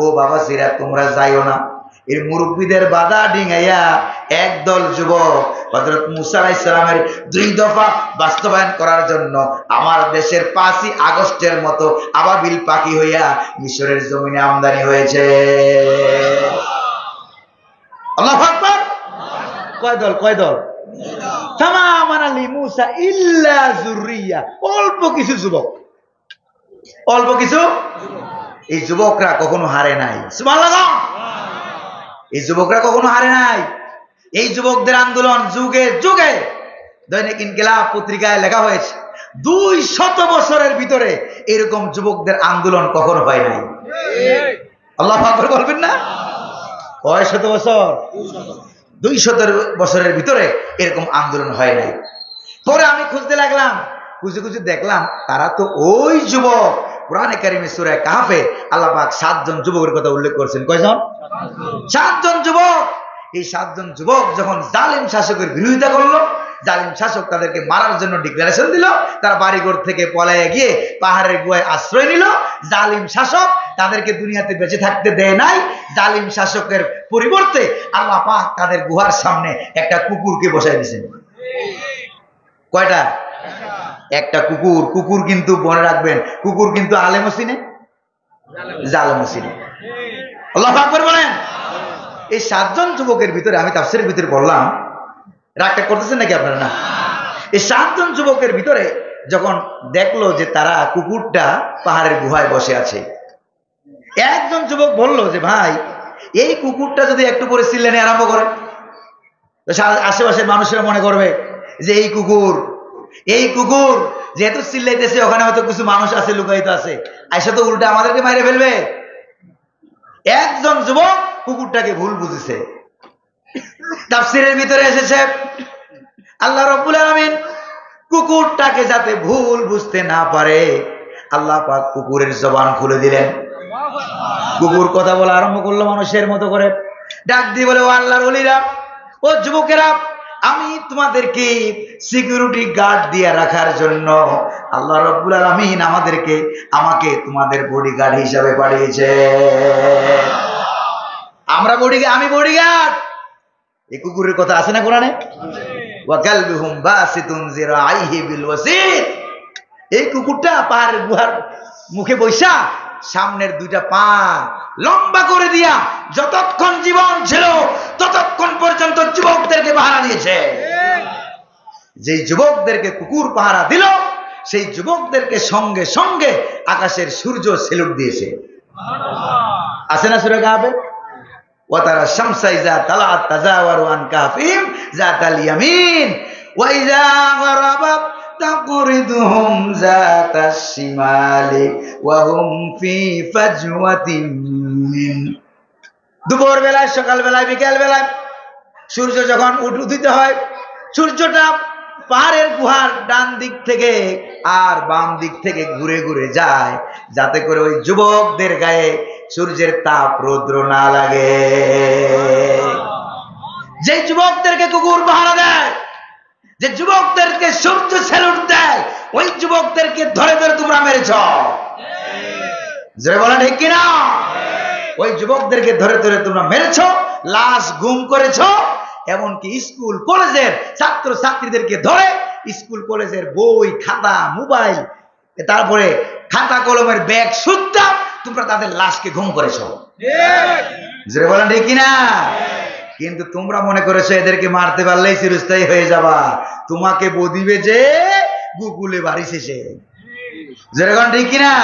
ও বাবা সিরা তোমরা যাইও না। এর মুরব্বীদের বাধা ডিঙাইয়া একদল যুবক হযরত মুসা আলাইহিস সালামের 2 দফা বাস্তবায়ন করার জন্য আমার দেশের 5ই আগস্টের মতো আবাবিল পাখি হইয়া মিশরের জমিনে আমদানি হয়েছে। আল্লাহু আকবার। কয় দল? কয় দল? তামামান আলী মুসা ইল্লা যুররিয়া, অল্প কিছু যুবক, অল্প কিছু। এই যুবকরা কখনো হারে নাই। সুবহানাল্লাহ। এই যুবকরা কখনো হারে নাই। এই যুবকদের আন্দোলন যুগে যুগে দৈনিক ইনকিলাব পত্রিকায় লেখা হয়েছে 200 বছরের ভিতরে এরকম যুবকদের আন্দোলন কখনো হয় নাই। আল্লাহু আকবার বলবেন না? কয় শত বছর? 200 বছরের ভিতরে এরকম আন্দোলন হয় নাই। পরে আমি খুঁজতে লাগলাম, খুঁজে খুঁজে দেখলাম তারা তো ওই যুবক। কোরআনে কারিমে সূরা কাহফে আল্লাহ পাক 7 জন যুবকের কথা উল্লেখ করেছেন। কয়জন? 7 জন যুবক। এই 7 জন যুবক যখন জালিম শাসকের বিরোধিতা করলো, জালিম শাসক তাদেরকে মারার জন্য ডিক্লারেশন দিল, তারা বাড়িঘর থেকে পলায়ে গিয়ে পাহাড়ের গুহায় আশ্রয় নিল। জালিম শাসক তাদেরকে দুনিয়াতে বেঁচে থাকতে দেয় নাই। জালিম শাসকের পরিবর্তে আল্লাহ পাক তাদের গুহার সামনে একটা কুকুরকে বসায় দিয়েছেন। কয়টা? একটা কুকুর। কুকুর কিন্তু মনে রাখবেন, কুকুর কিন্তু আলেমও চিনে, জালেমও চিনে। আল্লাহু আকবার বলেন। এই 7 জন যুবকের ভিতরে আমি তাফসীরের ভিতরে বললাম, রাগটা করতেছেন নাকি আপনারা? না। এই 7 জন যুবকের ভিতরে যখন দেখলো যে তারা কুকুরটা পাহাড়ের গুহায় বসে আছে, একজন যুবক বলল যে ভাই এই কুকুরটা যদি একটু পরে চিল্লানি আরম্ভ করে, আশেপাশের মানুষেরা মনে করবে যে এই কুকুর যেহেতু চিল্লাইতেছে ওখানে হয়তো কিছু মানুষ আছে, লুকায়িত আছে, আইসা তো উল্টা আমাদেরকে মাইরে ফেলবে। একজন যুবক কুকুরটাকে ভুল বুঝেছে। তাফসীরের ভিতরে এসেছে আল্লাহ রাব্বুল আলামিন কুকুরটাকে যাতে ভুল বুঝতে না পারে আল্লাহ পাক কুকুরের জবান খুলে দিলেন। কুকুর কথা বলা আরম্ভ করলো মানুষের মতো করে, ডাক দিয়ে বলে, ও আল্লাহর ওলিরা, ও যুবকেরা, আমি তোমাদেরকে সিকিউরিটি গার্ড দিয়ে রাখার জন্য আল্লাহ রাব্বুল আলামিন আমাকে তোমাদের বডিগার্ড হিসাবে পাঠিয়েছে। আমি বডিগার্ড। এই কুকুরের কথা আছে না কোরআনে? ওয়া কালবুহুম বাসিতুন যিরাইহি বিল ওয়াসিদ। এই কুকুরটা পাহাড়ের গুহার মুখে বৈশা সামনের 2টা পা লম্বা করে দিয়া যতক্ষণ জীবন ছিল ততক্ষণ পর্যন্ত যুবকদেরকে পাহারা দিয়েছে। যে যুবকদেরকে কুকুর পাহারা দিল সেই যুবকদেরকে সঙ্গে সঙ্গে আকাশের সূর্য সেলুট দিয়েছে। আছে না সূরা কাহফে? ওয়া তারা শামসা ইযা তালাআত তাজাওয়ারু আন কাহফিহিম যাতাল ইয়ামিন ওয়া ইযা গরাবাত তাকরিদুহুম যাতাশ শিমালি ওয়া হুম ফি ফাজওয়াতিন মিন। দুপুর বেলায়, সকাল বেলায়, বিকেল বেলায় সূর্য যখন উদিত হয়, সূর্যটা পাহাড়ের গুহার ডান দিক থেকে আর বাম দিক থেকে ঘুরে ঘুরে যায়, যাতে করে ওই যুবকদের গায়ে সূর্যের তাপ রৌদ্র না লাগে। যে যুবকদেরকে কুকুর পাহারা দেয়, যে যুবকদেরকে সূর্য স্যালুট দেয়, ওই যুবকদেরকে ধরে ধরে তোমরা মেরেছ। যে বলেন ঠিক কিনা? ওই যুবকদেরকে ধরে ধরে তোমরা মেরেছ, লাশ গুম করেছ, এমনকি স্কুল কলেজের ছাত্র ছাত্রীদেরকে ধরে স্কুল কলেজের বই খাতা মোবাইল, তারপরে খাতা কলমের ব্যাগ সুদ্ধা তোমরা তাদের লাশকে গুম করেছ। যে বলেন ঠিক কিনা? কিন্তু তোমরা মনে করেছো এদেরকে মারতে পারলেই চিরস্থায়ী হয়ে যাবা। তোমাকে বদিবে যে গুকুলে বাড়ি শেষে। যেরকম ঠিক কিনা?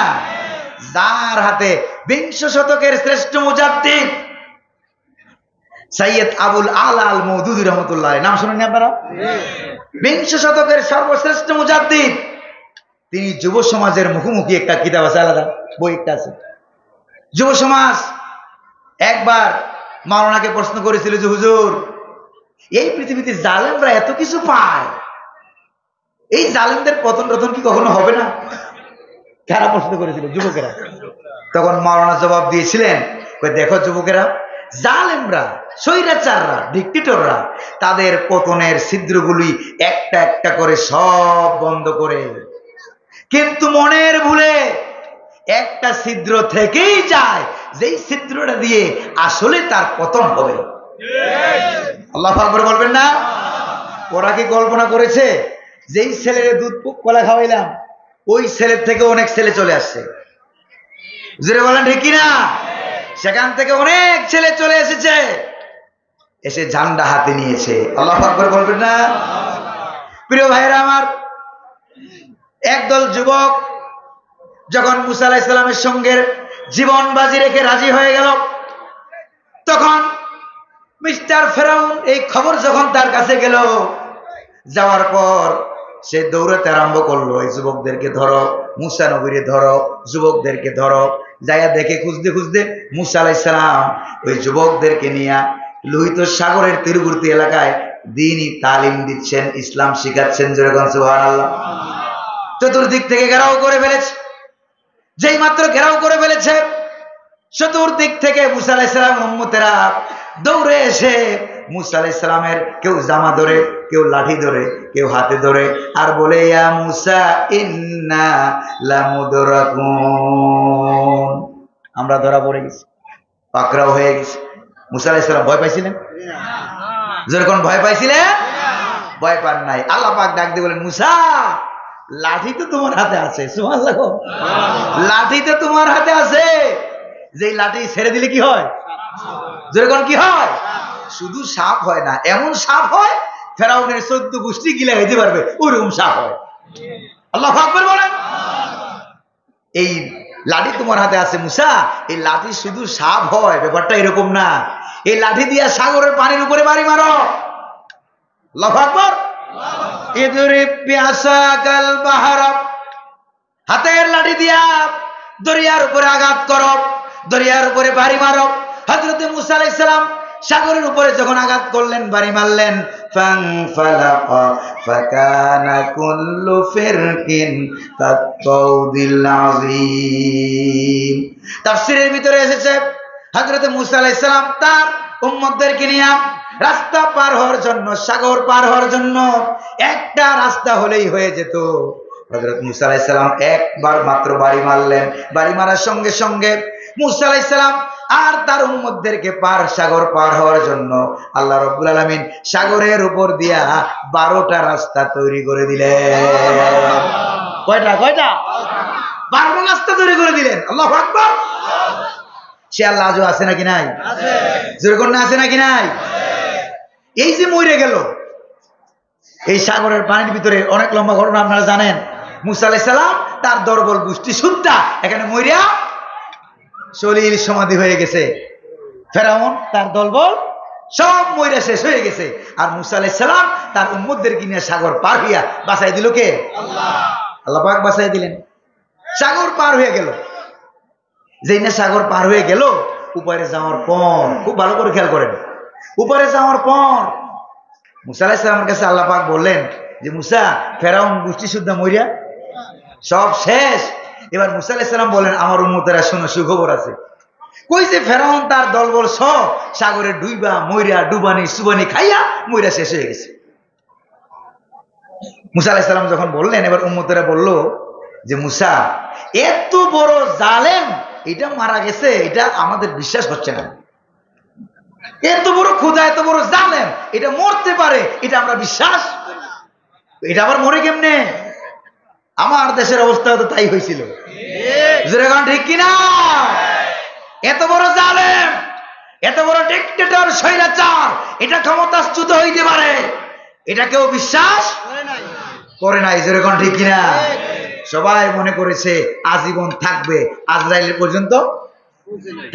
যার হাতে বিংশ শতকের শ্রেষ্ঠ মুজাদ্দিদ সৈয়দ আবুল আলা আল মওদুদী রহমতুল্লাহ, নাম শুনেননি আপনারা? বিংশ শতকের সর্বশ্রেষ্ঠ মুজাদ্দিদ, তিনি যুব সমাজের মুখোমুখি একটা কিতাব আছে, আলাদা বই একটা আছে। যুব সমাজ একবার মাওলানাকে প্রশ্ন করেছিল যে হুজুর, এই পৃথিবীতে জালেমরা এত কিছু পায়, এই জালেমদের পতন রতন কি কখনো হবে না? কারা প্রশ্ন করেছিল? যুবকেরা। তখন মাওলানা জবাব দিয়েছিলেন, দেখো যুবকেরা, জালেমরা, স্বৈরাচাররা, ডিক্টেটররা তাদের পতনের ছিদ্রগুলি একটা একটা করে সব বন্ধ করে, কিন্তু মনের ভুলে একটা ছিদ্র থেকেই যায়, যেই ছিদ্রটা দিয়ে আসলে তার পতন হবে। আল্লাহু আকবার বলবেন না? ওরা কি কল্পনা করেছে যেই ছেলের দুধ কলা খাওয়াইলাম, ওই ছেলের থেকে অনেক ছেলে চলে আসছে? জোরে বলেন ঠিক কিনা? সেখান থেকে অনেক ছেলে চলে এসেছে, এসে ঝান্ডা হাতে নিয়েছে। আল্লাহু আকবার বলবেন না? প্রিয় ভাইরা আমার, একদল যুবক যখন মুসা আলাইহিস সালামের সঙ্গে জীবন বাজি রেখে রাজি হয়ে গেল, তখন মিস্টার ফেরাউন এই খবর যখন তার কাছে গেল, যাওয়ার পর সে দৌড়াতে আরম্ভ করলো, এই যুবকদেরকে ধরো, মুসা নবীরে ধরো, যুবকদেরকে ধরো। যাইয়া দেখে খুঁজতে খুঁজতে মুসা আলাইহিস সালাম ওই যুবকদেরকে নিয়ে লোহিত সাগরের তীরবর্তী এলাকায় দ্বীনি তালিম দিচ্ছেন, ইসলাম শিখাচ্ছেন। যেরকম সুবহানাল্লাহ। চতুর্দিক থেকে ঘেরাও করে ফেলেছে। যেই মাত্র ঘেরাও করে ফেলেছে, চতুর্দিক থেকে মুসা আলাইহিস সালাম উম্মতেরা দৌড়ে এসে মুসা আলাইহিস সালামের কেউ জামা ধরে, কেউ লাঠি ধরে, কেউ হাতে ধরে, আর বলে ইয়া মুসা ইন্না লামুদরাকুন, আমরা ধরা পড়ে গেছি, পাকড়াও হয়ে গেছি। মুসা আলাইহিস সালাম ভয় পাইছিলেন? যেরকম ভয় পাইছিলেন? ভয় পান নাই। আল্লাহ পাক ডাক দিয়ে বলেন, মুসা, লাঠি তো তোমার হাতে আছে। সুবহানাল্লাহ। লাঠি তো তোমার হাতে আছে, যেই লাঠি ছেড়ে দিলে কি হয়? যেরকম কি হয়? শুধু সাপ হয় না, এমন সাপ হয় ফেরাউনের 14 গোষ্ঠী গিলা হইতে পারবে, ওরকম সাপ হয়। আল্লাহু আকবার বলেন। এই লাঠি তোমার হাতে আছে মুসা, এই লাঠি শুধু সাপ হয় ব্যাপারটা এরকম না। এই লাঠি দিয়া সাগরের পানির উপরে বাড়ি মারো। আল্লাহু আকবার। ইদরিব বিআসাকাল বাহরা, হাতের লাঠি দিয়া দরিয়ার উপরে আঘাত করো, দরিয়ার উপরে বাড়ি মারো। হযরত মুসা আলাইহিস সালাম সাগরের উপরে যখন আঘাত করলেন, বাড়ি মারলেন, ফানফালাকা ফাকানা কুল্লু ফিরকিন কাত-তাউদিল আযীম। তাফসীরের ভিতরে এসেছে হযরত মুসা আলাইহিস সালাম তার উম্মতদেরকে নিয়ে রাস্তা পার হওয়ার জন্য, সাগর পার হওয়ার জন্য একটা রাস্তা হলেই হয়ে যেত। হযরত মুসা আলাইহিস সালাম একবার মাত্র বাড়ি মারলেন, বাড়ি মারার সঙ্গে সঙ্গে মুসা আলাইহিস সালাম আর তার উম্মতদেরকে সাগর পার হওয়ার জন্য আল্লাহ রাব্বুল আলামিন সাগরের উপর দিয়া 12টা রাস্তা তৈরি করে দিলেন। কয়টা? 12টা রাস্তা তৈরি করে দিলেন। আল্লাহু আকবার। সে আল্লাহ আজও আছে নাকি নাই? আছে। যেরকম না আছে নাকি নাই? এই যে মরে গেল এই সাগরের পানির ভিতরে, অনেক লম্বা ঘটনা আপনারা জানেন। মুসা আলাইহিস সালাম তার দরবল গোষ্ঠী সুদ্ধা এখানে মরিয়া সলিল সমাধি হয়ে গেছে। ফেরাউন তার দলবল সব মইরা শেষ হয়ে গেছে। আর মুসা আলাইহিস সালাম তার উম্মতদেরকে নিয়ে সাগর পার হইয়া বাঁচাই দিল কে? আল্লাহ। আল্লাহ পাক বাঁচাই দিলেন। সাগর পার হয়ে গেল। যেই না সাগর পার হয়ে গেল, উপরে যাওয়ার পর, খুব ভালো করে খেয়াল করেন, উপরে যাওয়ার পর মুসা আলাইহিস সালামের কাছে আল্লাহ পাক বললেন যে মুসা, ফেরাউন গোষ্ঠী সুদ্ধা মরিয়া সব শেষ। এবার মুসা আলাইহিস সালাম বলেন, আমার উম্মতেরা শোনো, সুখবর আছে। কই যে ফেরাউন তার দলবল সব সাগরে ডুইবা মইরা ডুবানি সুবানি খাইয়া মইরা শেষ হয়ে গেছে। মুসা আলাইহিস সালাম যখন বললেন, এবার উম্মতেরা বলল যে মুসা, এত বড় জালেম এটা মারা গেছে, এটা আমাদের বিশ্বাস হচ্ছে না। এত বড় খোদা, এত বড় জালেম এটা মরতে পারে, এটা আমরা বিশ্বাস, এটা আবার মরে কেমনে? আমার দেশের অবস্থা তো তাই হয়েছিল, ঠিক কিনা? এত বড় জালেম, এত বড় ডিক্টেটর, স্বৈরাচার, এটা ক্ষমতাচ্যুত হইতে পারে, এটা কেউ বিশ্বাস করে নাই। যেরকম ঠিক কিনা? সবাই মনে করেছে আজীবন থাকবে, আজরাইল পর্যন্ত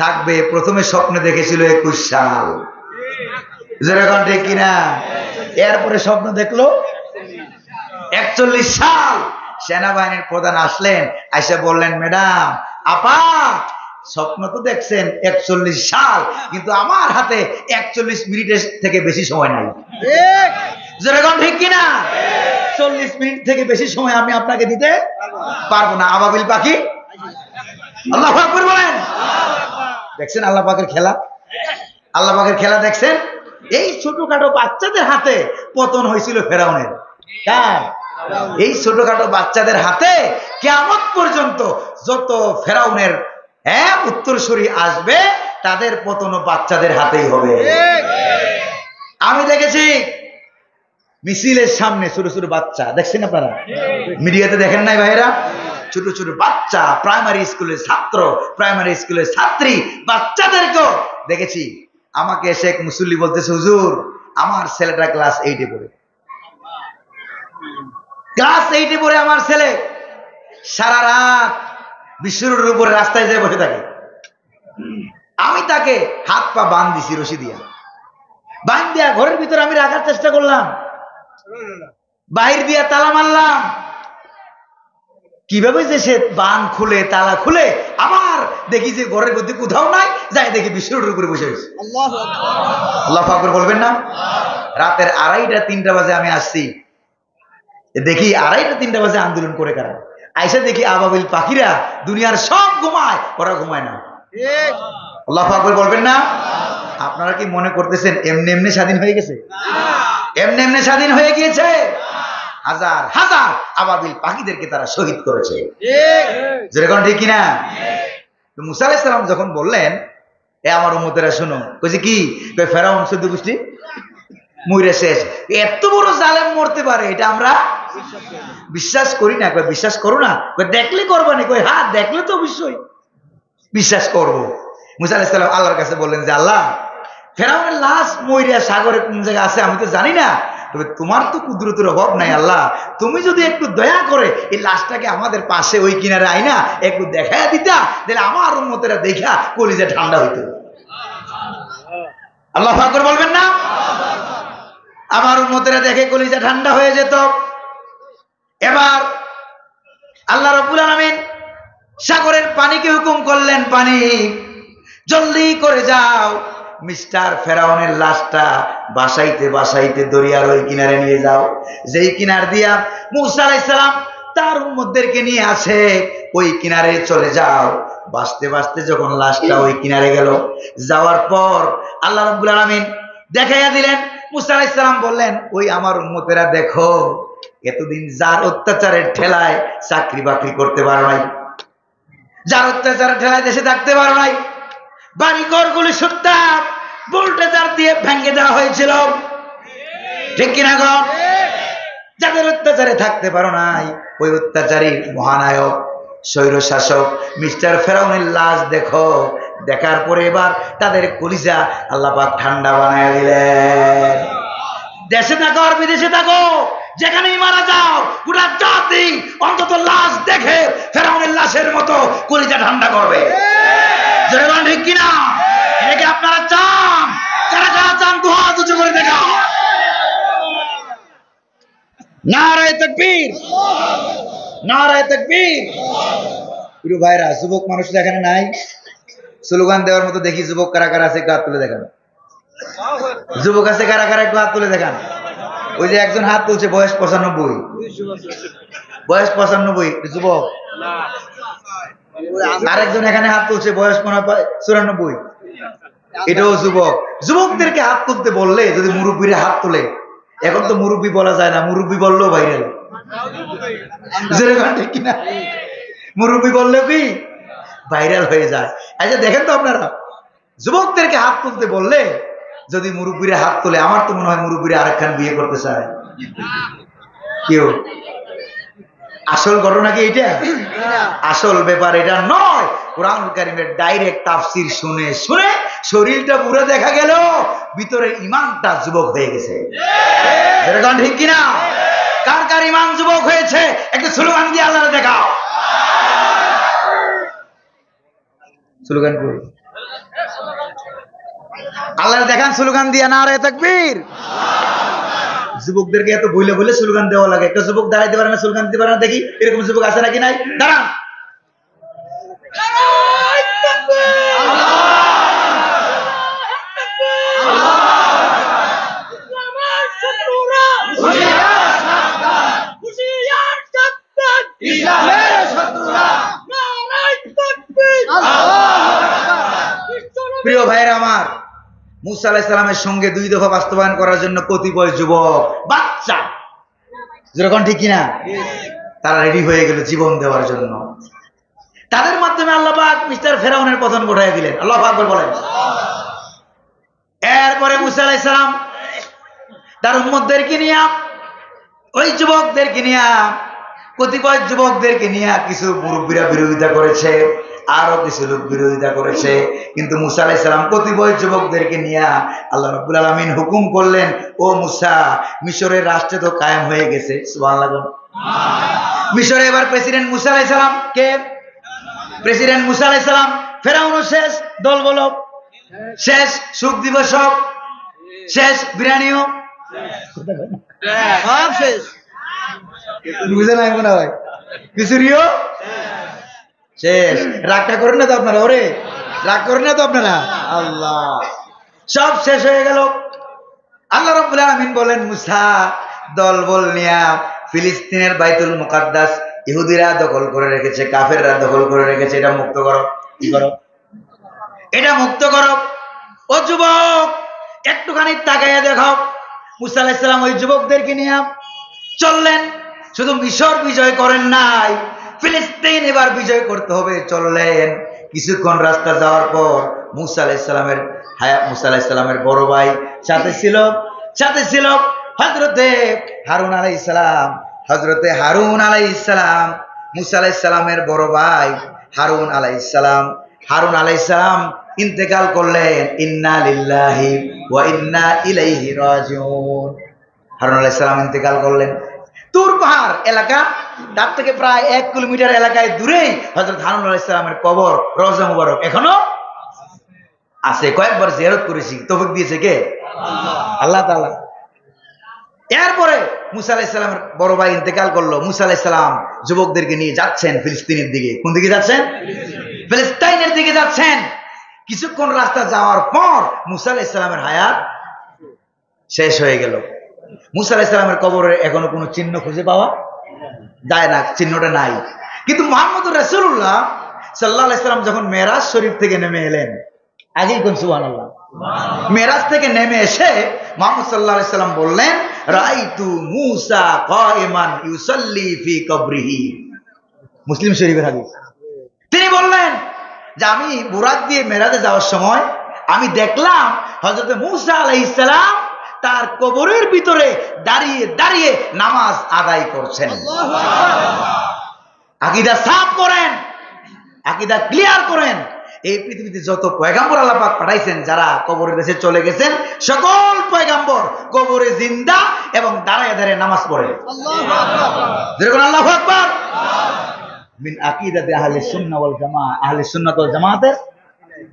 থাকবে। প্রথমে স্বপ্নে দেখেছিল 21 সাল, যেরকম ঠিক কিনা? এরপরে স্বপ্ন দেখলো 41 সাল। সেনাবাহিনীর প্রধান আসলেন, আইসা বললেন, ম্যাডাম, আপা, স্বপ্ন তো দেখছেন 41 সাল, কিন্তু আমার হাতে 41 মিনিটের থেকে বেশি সময় নাই। যেরকম ঠিক কিনা? 40 মিনিট থেকে বেশি সময় আমি আপনাকে দিতে পারবো না। আবাবিল পাখি, আল্লাহু আকবার বলেন। দেখছেন আল্লাহ পাকের খেলা? আল্লাহ পাকের খেলা দেখছেন? এই ছোটখাটো বাচ্চাদের হাতে পতন হয়েছিল ফেরাউনের। কার? এই ছোটখাটো বাচ্চাদের হাতে কিয়ামত পর্যন্ত যত ফেরাউনের উত্তরসূরি আসবে, তাদের পতন বাচ্চাদের হাতেই হবে। আমি দেখেছি মিছিলের সামনে ছোট ছোট বাচ্চা, দেখছেন আপনারা? মিডিয়াতে দেখেন নাই ভাইরা? ছোট ছোট বাচ্চা, প্রাইমারি স্কুলের ছাত্র, প্রাইমারি স্কুলের ছাত্রী, বাচ্চাদেরকেও দেখেছি। আমাকে শেখ মুসল্লি বলতেছে, হুজুর, আমার ছেলেটা ক্লাস 8-এ পড়ে। ক্লাস 8-এ পড়ে আমার ছেলে সারা রাত বিশ্বরোডের উপরে রাস্তায় যেয়ে বসে থাকে। আমি তাকে হাত পা বাঁধ দিছি, রশি দিয়া বাঁধ দিয়া ঘরের ভিতরে আমি রাখার চেষ্টা করলাম, বাহির দিয়া তালা মারলাম। কিভাবে যে সে বান খুলে, তালা খুলে, আবার দেখি যে ঘরের মধ্যে কোথাও নাই, যাই দেখি বিশ্বরোডের উপরে বসে গেছে। আল্লাহু আকবার বলবেন না? রাতের 2:30-3টা বাজে আমি আসছি, দেখি 2:30-3টা বাজে আন্দোলন করে কারা আইসা, দেখি আবাবিল পাখিরা, দুনিয়ার সব ঘুমায়, ওরা ঘুমায় না। আল্লাহু আকবার বলবেন না? আপনারা কি মনে করতেছেন এমনি এমনি স্বাধীন হয়ে গেছে? এমনি এমনি স্বাধীন হয়ে গিয়েছে? হাজার হাজার আবাবিল পাখিদেরকে তারা শহীদ করেছে। যেরকম ঠিক কিনা? মুসা আলাইহিস সালাম যখন বললেন, এ আমার উম্মতেরা শোনো, কইছে কি? ফেরাউন 14 গোষ্ঠী মইরা শেষ। এত বড় জালেম মরতে পারে, এটা আমরা বিশ্বাস করি না। বিশ্বাস করো না? দেখলে করবা না? হ্যাঁ, দেখলে তো অবশ্যই বিশ্বাস করবো। মুসা আলাইহিস সালাম আল্লাহর কাছে বললেন যে, আল্লাহ, ফেরাউনের লাশ মইরা সাগরে কোন জায়গায় আছে আমি তো জানি না, তবে তোমার তো কুদরতের অভাব নাই। আল্লাহ, তুমি যদি একটু দয়া করে এই লাশটাকে আমাদের পাশে ওই কিনারে আইনা একটু দেখায় দিতা, তাহলে আমার উম্মতেরা দেখা কলিজা ঠান্ডা হইতো। আল্লাহু আকবার বলবেন না? আমার উম্মতেরা দেখে কলিজা ঠান্ডা হয়ে যেত। এবার আল্লাহ রাব্বুল আলামিন সাগরের পানিকে হুকুম করলেন, পানি জলদি করে যাও, মিস্টার ফেরাউনের লাশটা বাসাইতে বাসাইতে দরিয়ার ওই কিনারে নিয়ে যাও। যেই কিনার দিয়া মুসা আলাইহিস সালাম তার উম্মতদেরকে নিয়ে আসে, ওই কিনারে চলে যাও। বাসতে বাসতে যখন লাশটা ওই কিনারে গেল, যাওয়ার পর আল্লাহ রাব্বুল আলামিন দেখাইয়া দিলেন। মুসা আলাইহিস সালাম বললেন, ওই আমার উম্মতেরা দেখো, এতদিন যার অত্যাচারের ঠেলায় চাকরি বাকরি করতে পারো নাই, যার অত্যাচারের ঠেলায় দেশে থাকতে পারো নাই, বাড়ি ঘরগুলি সুদ্ধা বুলডোজার দিয়ে ভেঙে দেওয়া হয়েছিল, ঠিক কিনা গো? যাদের অত্যাচারে থাকতে পারো নাই, ওই অত্যাচারী মহানায়ক স্বৈর শাসক মিস্টার ফেরাউনের লাশ দেখো। দেখার পরে এবার তাদের কলিজা আল্লাহ পাক ঠান্ডা বানায় দিলেন। দেশে থাকো আর বিদেশে থাকো, যেখানেই মারা যাও, গোটা জাতি অন্তত লাশ দেখে ফেরাউনের লাশের মতো কলিজা ঠান্ডা করবে। ঠিক কিনা? এটাকে আপনারা চান? কারা কারা চান? দুই হাত উঁচু করে দেখাও। নারায়ে তাকবীর, নারায়ে তাকবীর। প্রিয় ভাইরা, যুবক মানুষ এখানে নাই, স্লোগান দেওয়ার মতো দেখি যুবক কারা কারা আছে, একটু হাত তুলে দেখান। যুবক আছে কারা কারা, একটু হাত তুলে দেখান। ওই যে একজন হাত তুলছে, বয়স 95, বয়স 95 যুবক। আরেকজন এখানে হাত তুলছে, বয়স 94, এটাও যুবক। যুবকদেরকে হাত তুলতে বললে যদি মুরব্বীরা হাত তোলে, এখন তো মুরব্বী বলা যায় না, মুরব্বী বললেও ভাইরাল, ঠিক কিনা? মুরব্বী বললেও কি ভাইরাল হয়ে যায়। আচ্ছা দেখেন তো আপনারা, যুবকদেরকে হাত তুলতে বললে যদি মুরব্বীরা হাত তোলে, আমার তো মনে হয় মুরব্বীরা আরেকখান বিয়ে করতে চায়। কেউ আসল ঘটনা কি এটা? আসল ব্যাপার এটা নয়। কোরআন কারীমের ডাইরেক্ট তাফসীর শুনে শুনে শরীরটা পুরো দেখা গেল, ভিতরে ইমানটা যুবক হয়ে গেছে। এরকম ঠিক কিনা? কার কার ইমান যুবক হয়েছে একটু স্লোগান দিয়ে আল্লাহরে দেখাও। স্লোগান করি, আল্লাহরে দেখান স্লোগান দিয়া, নারে তাকবীর। যুবকদেরকে এত বইলে বলে স্লোগান দেওয়া লাগে, একটা যুবক দাঁড়াইতে পারে না, স্লোগান দিতে পারে না, দেখি এরকম যুবক আছে নাকি নাই? দাঁড়ান। প্রিয় ভাইরা আমার, মুসা আলাইহিস সালামের সঙ্গে 2 দফা বাস্তবায়ন করার জন্য কতিপয় যুবক বাচ্চা, যেরকম ঠিক কিনা, তারা রেডি হয়ে গেল জীবন দেওয়ার জন্য। তাদের মাধ্যমে আল্লাহ পাক মিস্টার ফেরাউনের পতন ঘটাইয়া দিলেন। আল্লাহু আকবার বলেন। এরপরে মুসা আলাইহিস সালাম তার উম্মতদেরকে নিয়ে, ওই যুবকদেরকে নিয়ে, কতিপয় যুবকদেরকে নিয়ে কিছু মুরব্বীরা বিরোধিতা করেছে, আরো কিছু লোক বিরোধিতা করেছে, কিন্তু মুসা আলাইহিস সালাম কতিপয় যুবকদেরকে নিয়ে আল্লাহ রাব্বুল আলামিন হুকুম করলেন, ও মুসা, মিশরের রাষ্ট্র তো কায়েম হয়ে গেছে। সুবহানাল্লাহ। মিশরে এবার প্রেসিডেন্ট মুসা আলাইহিস সালাম কে? প্রেসিডেন্ট মুসা আলাইহিস সালাম। ফেরাউনও শেষ, দল বলো শেষ, সুখ দিবস শেষ, বিরিয়ানিও শেষ, বুঝে নাই মনে হয়, খিচুড়িও শেষ। রাগটা করেন না তো আপনারা? ওরে রাগ করেন না তো আপনারা? আল্লাহ, সব শেষ হয়ে গেল। আল্লাহ রাব্বুল আলামিন বলেন, মুসা, দল বল নিয়া ফিলিস্তিনের বাইতুল মুকাদ্দাস ইহুদিরা দখল করে রেখেছে, কাফেররা দখল করে রেখেছে, এটা মুক্ত করো। কি করো? এটা মুক্ত করো। ও যুবক, একটুখানি তাকাইয়া দেখো। মুসা আলাইহিস সালাম ওই যুবকদেরকে নিয়ে চললেন। শুধু মিশর বিজয় করেন নাই, ফিলিস্তিন এবার বিজয় করতে হবে, চললেন। কিছুক্ষণ রাস্তা যাওয়ার পর মুসা আলাইহিস সালামের বড় ভাই সাথে ছিল হযরতে হারুন আলাইহিস সালাম। হযরতে হারুন আলাইহিস সালাম, মুসা আলাইহিস সালামের বড় ভাই হারুন আলাইহিস সালাম। হারুন আলাইহিস সালাম ইন্তেকাল করলেন। ইন্না লিল্লাহি ওয়া ইন্না ইলাইহি রাজিউন। হারুন আলাইহিস সালাম ইন্তেকাল করলেন। তুর পাহাড় এলাকা, তার থেকে প্রায় 1 কিলোমিটার এলাকায় দূরেই হযরত হারুন আলাইহিস সালামের কবর, রওজা মুবারক এখনো আছে। কয়েকবার জিয়ারত করেছি, তৌফিক দিয়েছে কে? আল্লাহ তাআলা। এরপরে মুসা আলাইহিস সালামের বড় ভাই ইন্তেকাল করলো। মুসা আলাইহিস সালাম যুবকদেরকে নিয়ে যাচ্ছেন ফিলিস্তিনের দিকে। কোন দিকে যাচ্ছেন? ফিলিস্তিনের দিকে যাচ্ছেন। কিছুক্ষণ রাস্তা যাওয়ার পর মুসা আলাইহিস সালামের হায়াত শেষ হয়ে গেল। মুসা আলাইহিস সালামের কবরের এখনো কোনো চিহ্ন খুঁজে পাওয়া যায় না, চিহ্নটা নাই। কিন্তু মুহাম্মদুর রাসূলুল্লাহ সাল্লাল্লাহু আলাইহি সাল্লাম যখন মেরাজ শরীফ থেকে নেমে এলেন, আগেই কোন সুবহানাল্লাহ, মেরাজ থেকে নেমে এসে মুহাম্মদ সাল্লাল্লাহু আলাইহি সাল্লাম বললেন, রাইতু মুসা কায়িমান ইউসাল্লি ফি কবরিহি। মুসলিম শরীফের হাদিস। তিনি বললেন যে আমি বুরাক দিয়ে মেরাজে যাওয়ার সময় আমি দেখলাম হযরত মুসা আলাইহিস সালাম তার কবরের ভিতরে দাঁড়িয়ে দাঁড়িয়ে নামাজ আদায় করছেন। আকীদা সাফ করেন, আকীদা ক্লিয়ার করেন। এই পৃথিবীতে যত পয়গাম্বর আল্লাহ পাক পাঠাইছেন, যারা কবরের দেশে চলে গেছেন, সকল পয়গাম্বর কবরে জিন্দা এবং দাঁড়ায় দাঁড়িয়ে নামাজ পড়ে। আল্লাহু আকবার। যেরকম আল্লাহু আকবার। মিন আকীদাতি আহলে সুন্নাহ ওয়াল জামাআহ, আহলে সুন্নাত ওয়াল জামাতের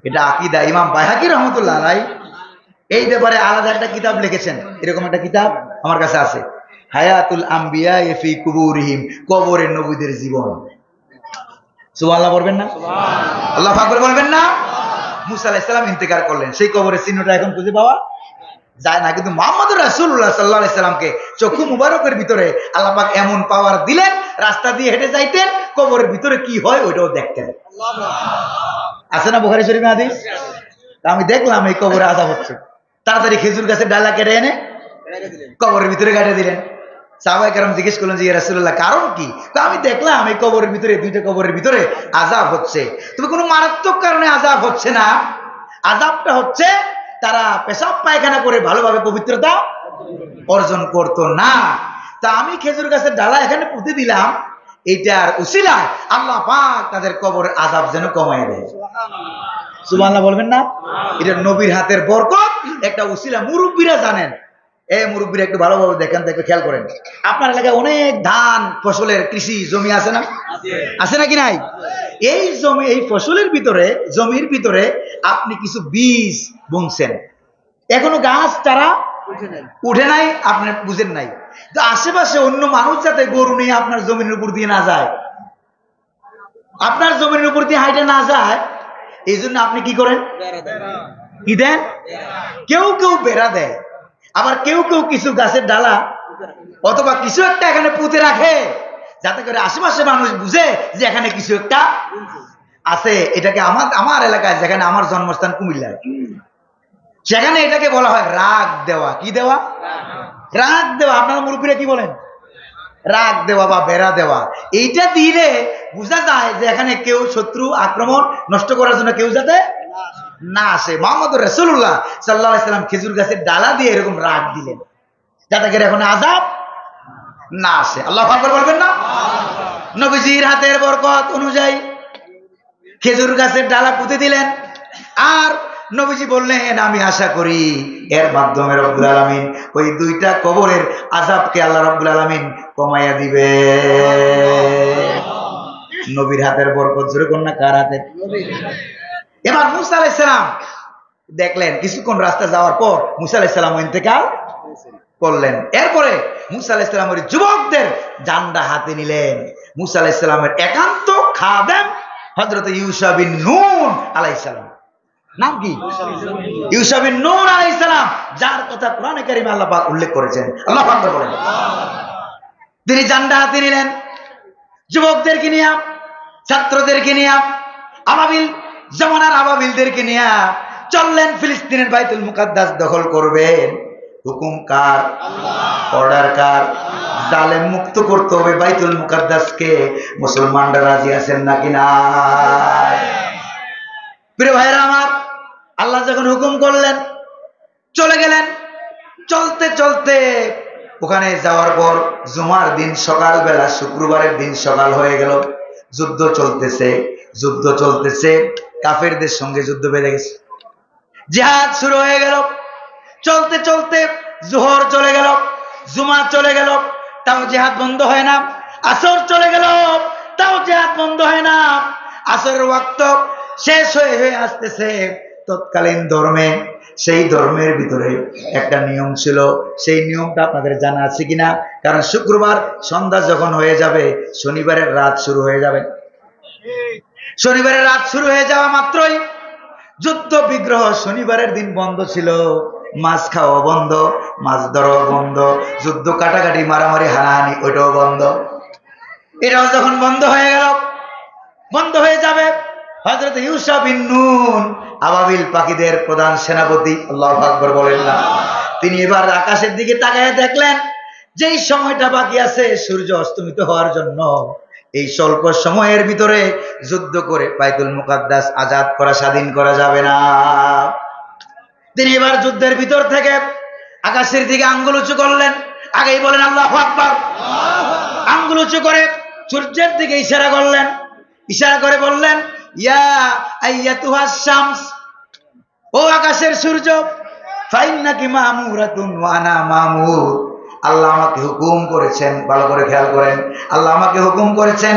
এটা আকীদা। ইমাম বাইহাকী রাহমাতুল্লাহ আলাইহি এই ব্যাপারে আলাদা একটা কিতাব লিখেছেন। এরকম একটা কিতাব আমার কাছে আছে, হায়াতুল আম্বিয়া ফি কুবুরিহিম, কবরের নবীদের জীবন। সুবহানাল্লাহ বলবেন না? সুবহানাল্লাহ। আল্লাহু আকবার বলবেন না? মুসা আলাইহিস সালাম ইন্তেকাল করলেন, সেই কবরের চিহ্নটা এখন খুঁজে পাওয়া যায় না। কিন্তু মুহাম্মদ রাসূলুল্লাহ সাল্লাল্লাহু আলাইহি সাল্লামকে চক্ষু মুবারকের ভিতরে আল্লাহ পাক এমন পাওয়ার দিলেন, রাস্তা দিয়ে হেঁটে যাইতেন, কবরের ভিতরে কি হয় ওইটাও দেখতেন। আছে না বুখারী শরীফে হাদিস? আমি দেখলাম এই কবরে আযাব হচ্ছে, তাড়াতাড়ি খেজুর গাছের ডালা কেটে এনে কবরের ভিতরে গাড়িয়ে দিলেন। সাহাবায়ে কেরাম জিজ্ঞেস করলেন যে ইয়া রাসূলুল্লাহ কারণ কি? আমি দেখলাম এই কবরের ভিতরে, দুইটা কবরের ভিতরে আযাব হচ্ছে, তবে কোনো মারাত্মক কারণে আযাব হচ্ছে না। আযাবটা হচ্ছে তারা পেশাব পায়খানা করে ভালোভাবে পবিত্রতা অর্জন করতো না। তা আমি খেজুর গাছের ডালা এখানে পুঁতে দিলাম, এইটার উসিলায় আল্লাহ পাক তাদের কবরের আযাব যেন কমায় দেয়। সুবহানাল্লাহ বলবেন না? এটা নবীর হাতের বরকত, একটা উসিলা। মুরব্বীরা জানেন, এই মুরব্বীরা একটু ভালোভাবে দেখেন, একটু খেয়াল করেন। আপনার এলাকায় অনেক ধান ফসলের কৃষি জমি আছে না? আছে নাকি নাই? এই জমি, এই ফসলের ভিতরে, জমির ভিতরে আপনি কিছু বীজ বুনছেন, এখনো গাছ চারা উঠে নাই, আপনি বুঝেন নাই। তো আশেপাশে অন্য মানুষ যাতে গরু নিয়ে আপনার জমির উপর দিয়ে না যায়, আপনার জমির উপর দিয়ে হাইটে না যায়, এই জন্য আপনি কি করেন? কি দেন? কেউ কেউ বেড়া দেয়, আবার কেউ কেউ কিছু গাছের ডালা অথবা কিছু একটা এখানে পুঁতে রাখে, যাতে করে আশেপাশে মানুষ বুঝে যে এখানে কিছু একটা আছে। এটাকে আমার এলাকায়, যেখানে আমার জন্মস্থান কুমিল্লায়, সেখানে এটাকে বলা হয় রাগ দেওয়া। কি দেওয়া? রাগ দেওয়া। আপনারা মুরব্বীরা কি বলেন? রাগ দেওয়া বা বেড়া দেওয়া। এইটা দিলে বোঝা যায় যে এখানে কেউ শত্রু আক্রমণ নষ্ট করার জন্য কেউ যাতে না আসে। মুহাম্মদ রাসূলুল্লাহ সাল্লাল্লাহু আলাইহি সাল্লাম খেজুর গাছের ডালা দিয়ে এরকম রাগ দিলেন, যাতে করে এখন আযাব না আসে। আল্লাহু আকবার বলবেন না? নবীজির হাতের বরকত অনুযায়ী খেজুর গাছের ডালা পুঁতে দিলেন, আর নবীজি বললেন আমি আশা করি এর মাধ্যমে রব্বুল আলামিন ওই দুইটা কবরের আযাবকে আল্লাহ রব্বুল আলামিন কমাইয়া দিবে। নবীর হাতের বরকত, জোরে কোন না কার হাতের? এবার মুসা আলাইহিস সালাম দেখলেন, কিছুক্ষণ রাস্তা যাওয়ার পর মুসা আলাইহিস সালাম ইন্তেকাল করলেন। এরপরে মুসা আলাইহিস সালাম ওই যুবকদের জান্ডা হাতে নিলেন। মুসা আলাইহিস সালামের একান্ত খাদেম হযরত ইউশা বিন নূন আলাইহিস সালাম। নাম কি? ইউশা বিন নূন আলাইহিস সালাম, যার কথা কোরআনে কারীমে আল্লাহ পাক উল্লেখ করেছেন। আল্লাহ পাক বলেন, তিনি জান্ডা হাতে নিলেন, যুবকদেরকে নিয়ে, ছাত্রদেরকে নিয়ে, আবাবিল জামানার আবাবিলদেরকে নিয়ে চললেন ফিলিস্তিনের বাইতুল মুকাদ্দাস দখল করবেন। হুকুম কার? অর্ডার কার? জালেম মুক্ত করতে হবে বাইতুল মুকাদ্দাসকে। মুসলমানরা রাজি আছেন নাকি না? প্রিয় ভাইরা আমার, আল্লাহ যখন হুকুম করলেন চলে গেলেন। চলতে চলতে ওখানে যাওয়ার পর জুমার দিন সকালবেলা, শুক্রবারের দিন সকাল হয়ে গেল। যুদ্ধ চলতেছে, যুদ্ধ চলতেছে, কাফেরদের সঙ্গে যুদ্ধ বেড়ে গেছে, জিহাদ শুরু হয়ে গেল। চলতে চলতে জোহর চলে গেল, জুমা চলে গেল, তাও জিহাদ বন্ধ হয় না। আসর চলে গেল, তাও জিহাদ বন্ধ হয় না। আসরের ওয়াক্ত শেষ হয়ে হয়ে আসতেছে। তৎকালীন ধর্মে, সেই ধর্মের ভিতরে একটা নিয়ম ছিল, সেই নিয়মটা আপনাদের জানা আছে কিনা? কারণ শুক্রবার সন্ধ্যা যখন হয়ে যাবে, শনিবারের রাত শুরু হয়ে যাবে। শনিবারের রাত শুরু হয়ে যাওয়া মাত্রই যুদ্ধ বিগ্রহ, শনিবারের দিন বন্ধ ছিল, মাছ খাওয়া বন্ধ, মাছ ধরাও বন্ধ, যুদ্ধ কাটাকাটি মারামারি হানাহানি ওইটাও বন্ধ। এটাও যখন বন্ধ হয়ে গেল, বন্ধ হয়ে যাবে, হযরত ইউশা বিন নূন, আবাবিল পাখিদের প্রধান সেনাপতি, আল্লাহু আকবার বলেন না, তিনি এবার আকাশের দিকে তাকায় দেখলেন যেই সময়টা বাকি আছে সূর্য অস্তমিত হওয়ার জন্য, এই স্বল্প সময়ের ভিতরে যুদ্ধ করে বাইতুল মুকাদ্দাস আজাদ করা, স্বাধীন করা যাবে না। তিনি এবার যুদ্ধের ভিতর থেকে আকাশের দিকে আঙ্গুল উঁচু করলেন। আগেই বলেন আল্লাহু আকবার। আঙ্গুল উঁচু করে সূর্যের দিকে ইশারা করলেন, ইশারা করে বললেন ইয়া আইয়াতুহাস শামস, ও আকাশের সূর্য, ফাইন্নাকি মামুরাতুন ওয়া আনা মামুর। আল্লাহ আমাকে হুকুম করেছেন, ভালো করে খেয়াল করেন, আল্লাহ আমাকে হুকুম করেছেন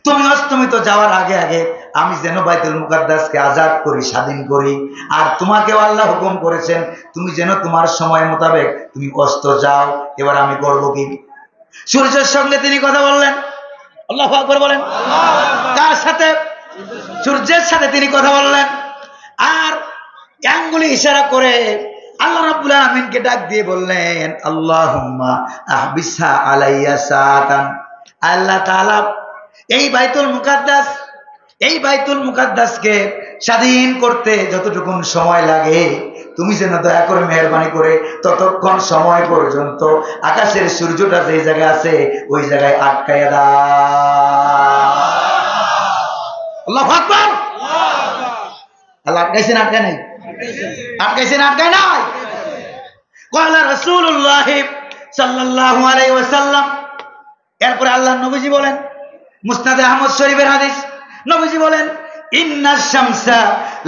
তুমি অস্তমিত যাওয়ার আগে আগে আমি যেন বাইতুল মুকাদ্দাসকে আজাদ করি, স্বাধীন করি। আর তোমাকেও আল্লাহ হুকুম করেছেন তুমি যেন তোমার সময় মোতাবেক তুমি অস্ত যাও। এবার আমি করব কি? সূর্যের সঙ্গে তিনি কথা বললেন। আল্লাহু আকবার বলেন। কার সাথে? সূর্যের সাথে তিনি কথা বললেন। আর আঙ্গুলি ইশারা করে আল্লাহ রাব্বুল আলামিনকে ডাক দিয়ে বললেন, আল্লাহুম্মা আহবিসহা আলাইয়া সাআতান। আল্লাহ তাআলা এই বাইতুল মুকাদ্দাসকে স্বাধীন করতে যতটুকুন সময় লাগে তুমি যেন দয়া করে মেহেরবানি করে ততক্ষণ সময় পর্যন্ত আকাশের সূর্যটা যে জায়গায় আছে ওই জায়গায় আটকায়া দাও। আল্লাহু আকবার। আল্লাহ আটকাইছেন, আটকায় নাই? আটকাইছেন, আটকায় নাই? ক্বালা রাসূলুল্লাহ সাল্লাল্লাহু আলাইহি ওয়াসাল্লাম। এরপরে আল্লাহর নবীজি বলেন, মুসনাদে আহমদ শরীফের হাদিস, নবীজি বলেন, ইন্নাশ শামসা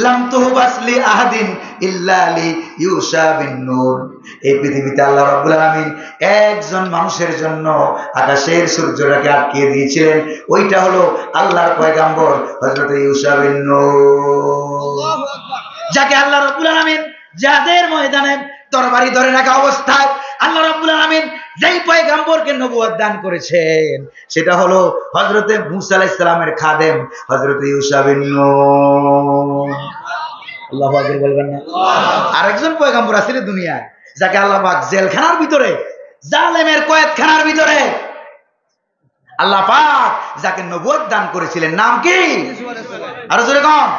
লাম তুহবাস লি আহাদিন ইল্লা লি ইউশা বিন নূর। এই পৃথিবীতে আল্লাহ রাব্বুল আলামিন একজন মানুষের জন্য আকাশের সূর্যটাকে আটকিয়ে দিয়েছিলেন, ওইটা হলো আল্লাহর পয়গম্বর হযরত ইউশা বিন নূর, যাকে আল্লাহ রাব্বুল আলামিন যাদের ময়দানে তরবারি ধরে রাখা অবস্থায় আল্লাহ রাব্বুল আলামিন যেই পয়গম্বরকে নবুয়ত দান করেছেন সেটা হলো হযরতে মূসা আলাইহিস সালামের খাদেম হযরত ইউশা বিন নূন। আল্লাহু আকবার বলবেন না? আরেকজন পয়গম্বর আছে দুনিয়ায়, যাকে আল্লাহ পাক জেলখানার ভিতরে, জালেমের কয়েদখানার ভিতরে আল্লাহ পাক যাকে নবুয়ত দান করেছিলেন, নাম কি? আর জোরে কোন?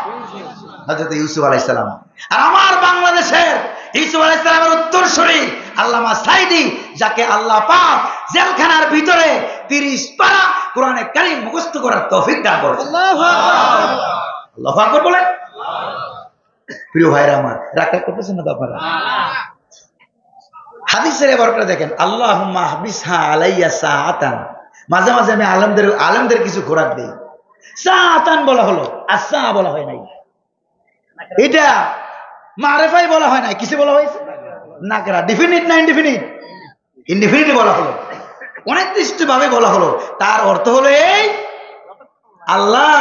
হযরত ইউসুফ আলাইহিস সালাম। আর আমার বাংলাদেশের ইউসুফ আলাইহিস সালামের উত্তরসূরি আল্লামা সাইদি, যাকে আল্লাহ পাক জেলখানার ভিতরে 30 পারা কোরআনে কারীম মুখস্থ করার তৌফিক দান করেছেন। আল্লাহু আকবার। আল্লাহু আকবার বলেন। প্রিয় ভাইরা আমার, রাগ করতেছেন না তো আপনারা? হাদিসের এবারটা দেখেন, আল্লাহুম্মা হাবিসহা আলাইয়া সাআতান। মাঝে মাঝে আমি আলেমদের কিছু খোরাক দেই। সাআতান বলা হলো, আসা বলা হয় নাই। এটা মারেফাই বলা হয় নাই, কিসে বলা হয়েছে? নাকরা। ডিফিনিট না ইনডিফিনিট? ইনডিফিনিট বলা হলো, অনির্দিষ্ট ভাবে বলা হলো। তার অর্থ হলো এই, আল্লাহ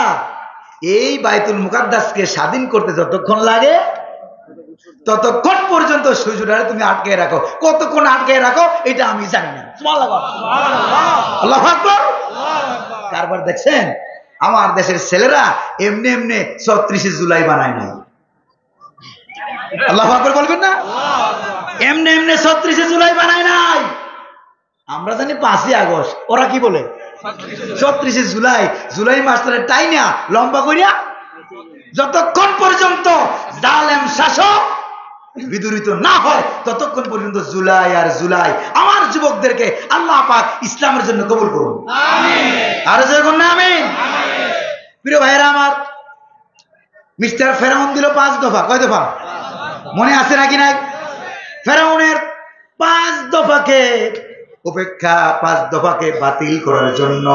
এই বাইতুল মুকাদ্দাসকে স্বাধীন করতে যতক্ষণ লাগে ততক্ষণ পর্যন্ত সূর্যটারে তুমি আটকে রাখো। কতক্ষণ আটকে রাখো এটা আমি জানি না। আল্লাহু আকবার। কারবার দেখছেন, আমার দেশের ছেলেরা এমনি এমনি ৩৬ জুলাই বানায় নাই। আল্লাহু আকবার বলবেন না? এমনি এমনি ৩৬ জুলাই বানায় নাই। আমরা জানি ৫ই আগস্ট, ওরা কি বলে ৩৬ জুলাই। জুলাই মাসটারে টাইনা লম্বা করিয়া যতক্ষণ পর্যন্ত জালেম শাসক বিদুরিত না হয় ততক্ষণ পর্যন্ত জুলাই আর জুলাই। আমার যুবকদেরকে আল্লাহ পাক ইসলামের জন্য কবুল করুন, আমিন। আর যখন না আমিন। প্রিয় ভাইরা আমার, মিস্টার ফেরাউন দিল 5 দফা। কয় দফা মনে আছে নাকি নাই? ফেরাউনের 5 দফাকে উপেক্ষা, 5 দফাকে বাতিল করার জন্য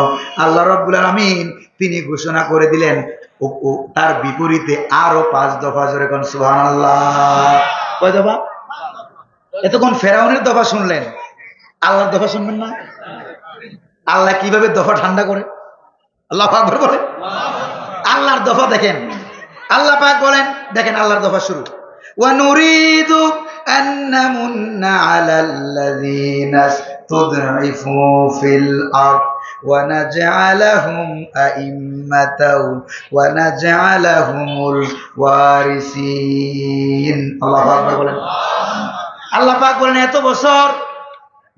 আল্লাহ রাব্বুল আলামিন তিনি ঘোষণা করে দিলেন তার বিপরীতে আরো 5 দফা। জোরে কোন সুবহানাল্লাহ। কয় দফা? এতক্ষণ ফেরাউনের দফা শুনলেন, আল্লাহর দফা শুনবেন না? আল্লাহ কিভাবে দফা ঠান্ডা করে? আল্লাহু আকবার বলে। আল্লাহর দফা দেখেন, আল্লাহ পাক বলেন, দেখেন আল্লাহর দফা শুরু, ওয়া নুরিদু আন নামুন্না আলাল্লাযীনা ইসতুদঈফু ফিল আরদ ওয়া নাজআলাহুম আইম্মাতাও ওয়া নাজআলাহুমুল ওয়ারিসিন। আল্লাহু আকবার বলেন। আল্লাহ পাক বলেন, এত বছর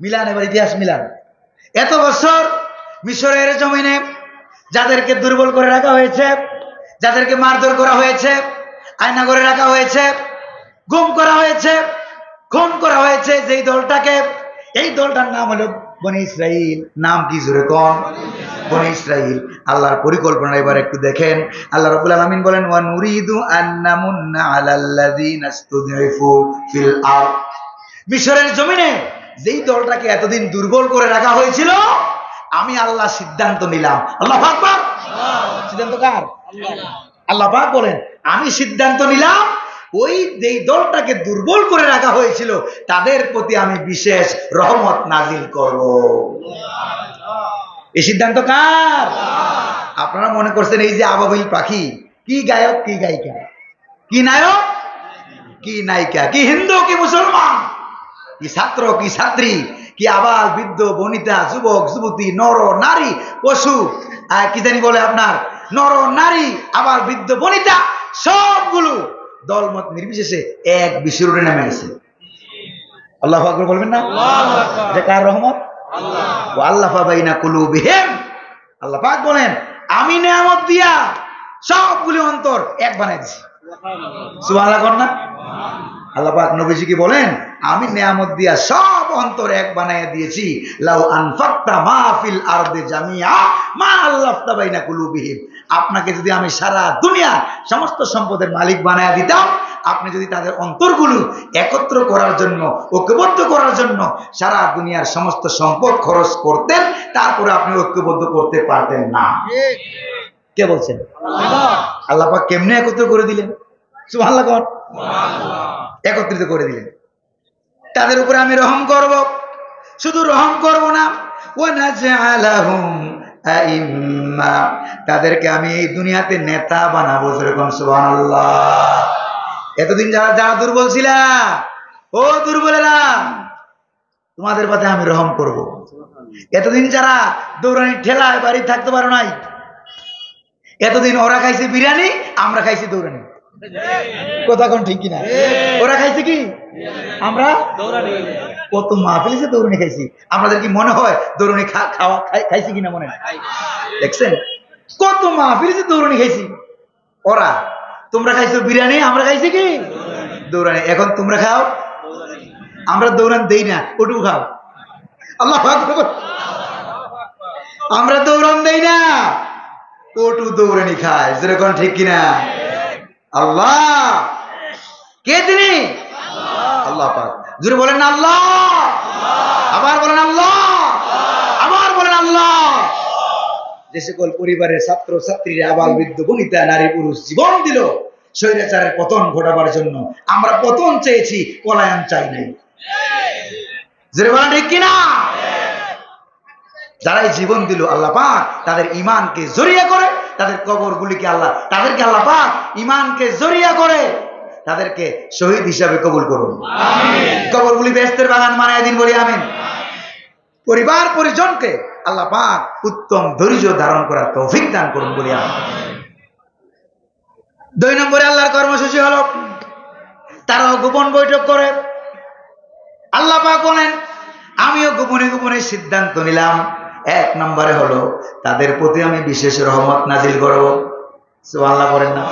মিলান, এবার ইতিহাস মিলান। এত বছর মিশরের জমিনে যাদেরকে দুর্বল করে রাখা হয়েছে, যাদেরকে মারধর করা হয়েছে, আয়না করে রাখা হয়েছে, গুম করা হয়েছে, খুন করা হয়েছে, যেই দলটাকে, এই দলটার নাম হলো বনি ইসরাইল। নাম কি জোরে কোন? বনি ইসরাইল। আল্লাহর পরিকল্পনা এবার একটু দেখেন। আল্লাহ রাব্বুল আলামিন বলেন, ওয়া নুরিদু আন নামুন্না আলাল্লাযীনা ইসতুদঈফু ফিল আরদ। মিশরের জমিনে যেই দলটাকে এতদিন দুর্বল করে রাখা হয়েছিল, আমি আল্লাহ সিদ্ধান্ত নিলাম। আল্লাহু আকবার। সিদ্ধান্ত কার? আল্লাহ পাক বলেন, আমি সিদ্ধান্ত নিলাম ওই যেই দলটাকে দুর্বল করে রাখা হয়েছিল তাদের প্রতি আমি বিশেষ রহমত নাজিল করব। এই সিদ্ধান্ত কার? আপনারা মনে করছেন এই যে আবাবিল পাখি, কি গায়ক কি গায়িকা, কি নায়ক কি নায়িকা, কি হিন্দু কি মুসলমান, কি ছাত্র কি ছাত্রী, কি আবাল বৃদ্ধ বনিতা যুবক যুবতী নর নারী পশু, কি জানি বলে আপনার, নর নারী আবার বৃদ্ধ বনিতা, সবগুলো দলমত নির্বিশেষে এক বিশ্বরূপে নেমে গেছে। আল্লাহু আকবার বলবেন না? এটা কার রহমত? ওয়া আল্লাফা বাইনা কুলুবিহিম। আল্লাহ পাক বলেন আমি নিয়ামত দিয়া সবগুলি অন্তর এক বানাই দিছি। সুবহানাল্লাহ কোন না? আল্লাহ পাক নবীজিকে বলেন আমি নিয়ামত দিয়া সব অন্তর এক বানাইয়া দিয়েছি। লাউ আনফাকতা মা ফিল আরদি জামিআ মা আল্লাফতা বাইনা কুলুবিহিম। আপনাকে যদি আমি সারা দুনিয়া সমস্ত সম্পদের মালিক বানায়া দিতাম, আপনি যদি তাদের অন্তরগুলো একত্র করার জন্য, ঐক্যবদ্ধ করার জন্য সারা দুনিয়ার সমস্ত সম্পদ খরচ করতেন, তারপরে আপনি ঐক্যবদ্ধ করতে পারতেন না। কে বলছেন? আল্লাহ পাক কেমনে একত্র করে দিলেন? সুবহানাল্লাহ কোন? একত্রিত করে দিলেন। তাদের উপরে আমি রহম করব, শুধু রহম করব না, ওয়ানাজআলাহুম আইম্মা, তাদেরকে আমি এই দুনিয়াতে নেতা বানাবো। যেরকম সুবহানাল্লাহ। এতদিন যারা দুর্বল ছিলা, ও দুর্বলেরা, তোমাদের পথে আমি রহম করব। এতদিন যারা দৌড়ানি ঠেলায় বাড়ি থাকতে পারো নাই, এতদিন ওরা খাইছে বিরিয়ানি, আমরা খাইছি দৌড়ানি। কথা কোন ঠিক কিনা? ওরা খাইছে কি, আমরা কত মাহফিলে দৌড়ানি খাইছি। আমাদের কি মনে হয় দৌড়ানি খাওয়া খাইছি কিনা? মনে হয়। দেখছেন কত মাহফিলে দৌড়ানি খাইছি। ওরা, তোমরা খাইছো বিরিয়ানি, আমরা খাইছি কি দৌড়ানি। এখন তোমরা খাও, আমরা দৌড়ান দেই না, ওটু খাও। আল্লাহ আকবার। আমরা দৌড়ান দেই না, ওটু দৌড়ানি খায়। যেরকম ঠিক কিনা? আল্লাহ কে তিনি? আল্লাহ পাক। জোরে বলেন না আল্লাহ, আবার বলেন আল্লাহ, আবার বলেন আল্লাহ। যে সকল পরিবারের ছাত্র ছাত্রীরা, আবাল বৃদ্ধ বনিতা নারী পুরুষ জীবন দিল স্বৈরাচারের পতন ঘটাবার জন্য, আমরা পতন চেয়েছি, পলায়ন চাই নাই। জোরে বলেন ঠিক কিনা? যারাই জীবন দিল আল্লাহ পাক তাদের ঈমানকে জরিয়া করে, তাদের কবরগুলিকে তাদেরকে আল্লাহ পাক ঈমানকে জরিয়া করে তাদেরকে শহীদ হিসাবে কবুল করুন। আমিন। কবরগুলি বেহেশতের বাগান বানায় দিন, বলি আমিন। পরিবার পরিজনকে আল্লাহ পাক উত্তম ধৈর্য ধারণ করার তৌফিক দান করুন, বলি আমিন। 2 নম্বরে আল্লাহর কর্মসূচি হলো তারাও গোপন বৈঠক করে। আল্লাহ পাক বলেন আমিও গোপনে গোপনে সিদ্ধান্ত নিলাম, 1 নম্বরে হলো তাদের প্রতি আমি বিশেষ রহমত নাজিল করব। সুবহানাল্লাহ বলেন না?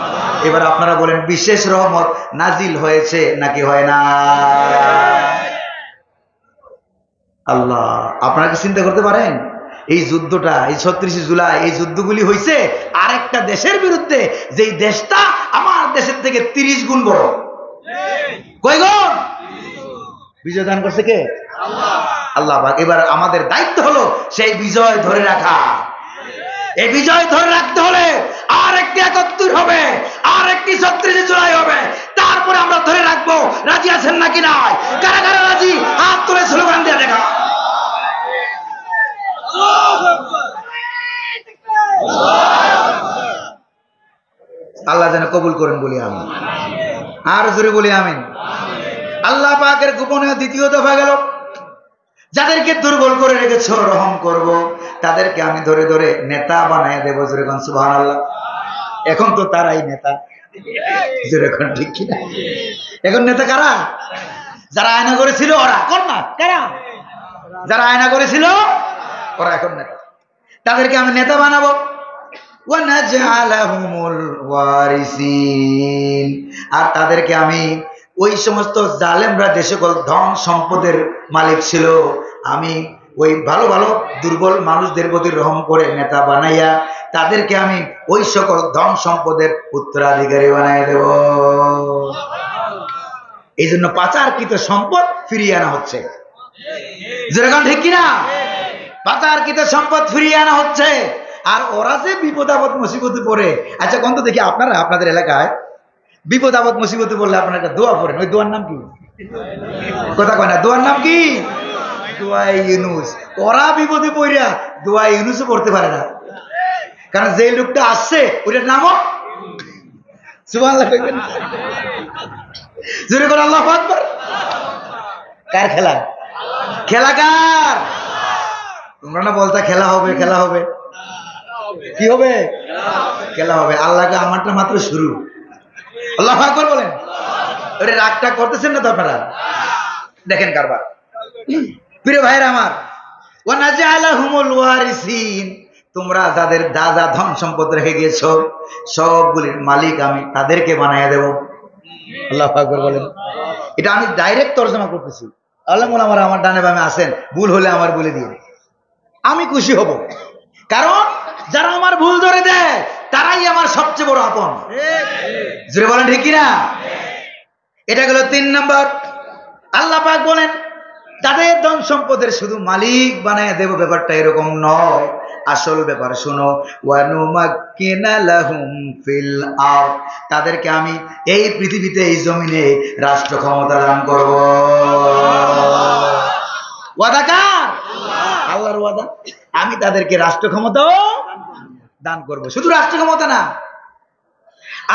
এবার আপনারা বলেন বিশেষ রহমত নাজিল হয়েছে নাকি হয় না? আল্লাহ, আপনারা কি চিন্তা করতে পারেন এই যুদ্ধটা, এই 36 জুলাই এই যুদ্ধগুলি হয়েছে আরেকটা দেশের বিরুদ্ধে, যেই দেশটা আমার দেশের থেকে 30 গুণ বড়। কয় গুণ? বিজয় দান করছে কে? আল্লাহ পাক। এবার আমাদের দায়িত্ব হলো সেই বিজয় ধরে রাখা। এই বিজয় ধরে রাখতে হলে আর একটি 71 হবে, আর একটি 36 জুলাই হবে, তারপরে আমরা ধরে রাখবো। রাজি আছেন নাকি নাই? কারা কারা রাজি? হাত তুলে স্লোগান দিয়ে দেখা। আল্লাহ যেন কবুল করেন, বলি আমিন। আর জোরে বলি আমিন। আল্লাহ পাকের গোপনে দ্বিতীয় দফা গেল, যাদেরকে দুর্বল করে রেখেছো রহম করব, তাদেরকে আমি ধরে ধরে নেতা বানায় দেবো। যেরকম সুবহানাল্লাহ। এখন তো তারাই নেতা। যেরকম ঠিক কিনা? এখন নেতা কারা? যারা আয়না করেছিল ওরা। কোন না? কারা? যারা আয়না করেছিল ওরা এখন নেতা। তাদেরকে আমি নেতা বানাবো। ওয়ানাজআলাহুমুল ওয়ারিসিন, আর তাদেরকে আমি ওই সমস্ত জালেমরা যে সকল ধন সম্পদের মালিক ছিল, আমি ওই ভালো ভালো দুর্বল মানুষদের প্রতি রহম করে নেতা বানাইয়া তাদেরকে আমি ওই সকল ধন সম্পদের উত্তরাধিকারী বানাই দেব। এই জন্য পাচারকৃত সম্পদ ফিরিয়ে আনা হচ্ছে। যেরকম ঠিক কিনা? পাচারকৃত সম্পদ ফিরিয়ে আনা হচ্ছে। আর ওরা যে বিপদ আপদ মুসিবতে পড়ে, আচ্ছা কোন তো দেখি আপনারা আপনাদের এলাকায় বিপদ আপদ মুসিবতে পড়লে আপনারা একটা দোয়া পড়েন, ওই দোয়ার নাম কি? কথা কয় না, দোয়ার নাম কি? দোয়া ইউনুস। ওরা বিপদে পড়িয়া দোয়া ইউনুসও পড়তে পারে না, কারণ যে লোকটা আসছে ওইটার নামও সুবহানাল্লাহ কইবেন। জোরে করে আল্লাহু আকবার। কার খেলা? খেলা কার? তোমরা না বলতা খেলা হবে, খেলা হবে। কি হবে? খেলা হবে। আল্লাহকে আমারটা মাত্র শুরু। আল্লাহু আকবার বলেন। ওরে রাগটা করতেছেন না তো আপনারা? দেখেন কারবার। প্রিয় ভাইরা আমার, ওয়ানাজআলাহুমুল ওয়ারিসিন, তোমরা যাদের যা যা ধন সম্পদ রেখে গিয়েছো সবগুলির মালিক আমি তাদেরকে বানাইয়া দেব। আল্লাহু আকবার বলেন। এটা আমি ডাইরেক্ট তরজমা করতেছি। আল্লাহ আমার ডানে বামে আছেন, ভুল হলে আমার বলে দিয়ে আমি খুশি হব, কারণ যারা আমার ভুল ধরে দেয় তারাই আমার সবচেয়ে বড় আপন। জোরে বলেন ঠিক কিনা? এটা গেল 3 নাম্বার। আল্লাহ পাক বলেন তাদের ধন সম্পদের শুধু মালিক বানায় দেব, ব্যাপারটা এরকম নয়। আসল ব্যাপার শুনো, ওয়ানুমাক্কিনা লাহুম ফিল আরদ, তাদেরকে আমি এই পৃথিবীতে এই জমিনে রাষ্ট্র ক্ষমতা দান করব। ওয়াদা কার? আল্লাহর ওয়াদা। আমি তাদেরকে রাষ্ট্র ক্ষমতাও দান করব। শুধু রাষ্ট্র ক্ষমতা না,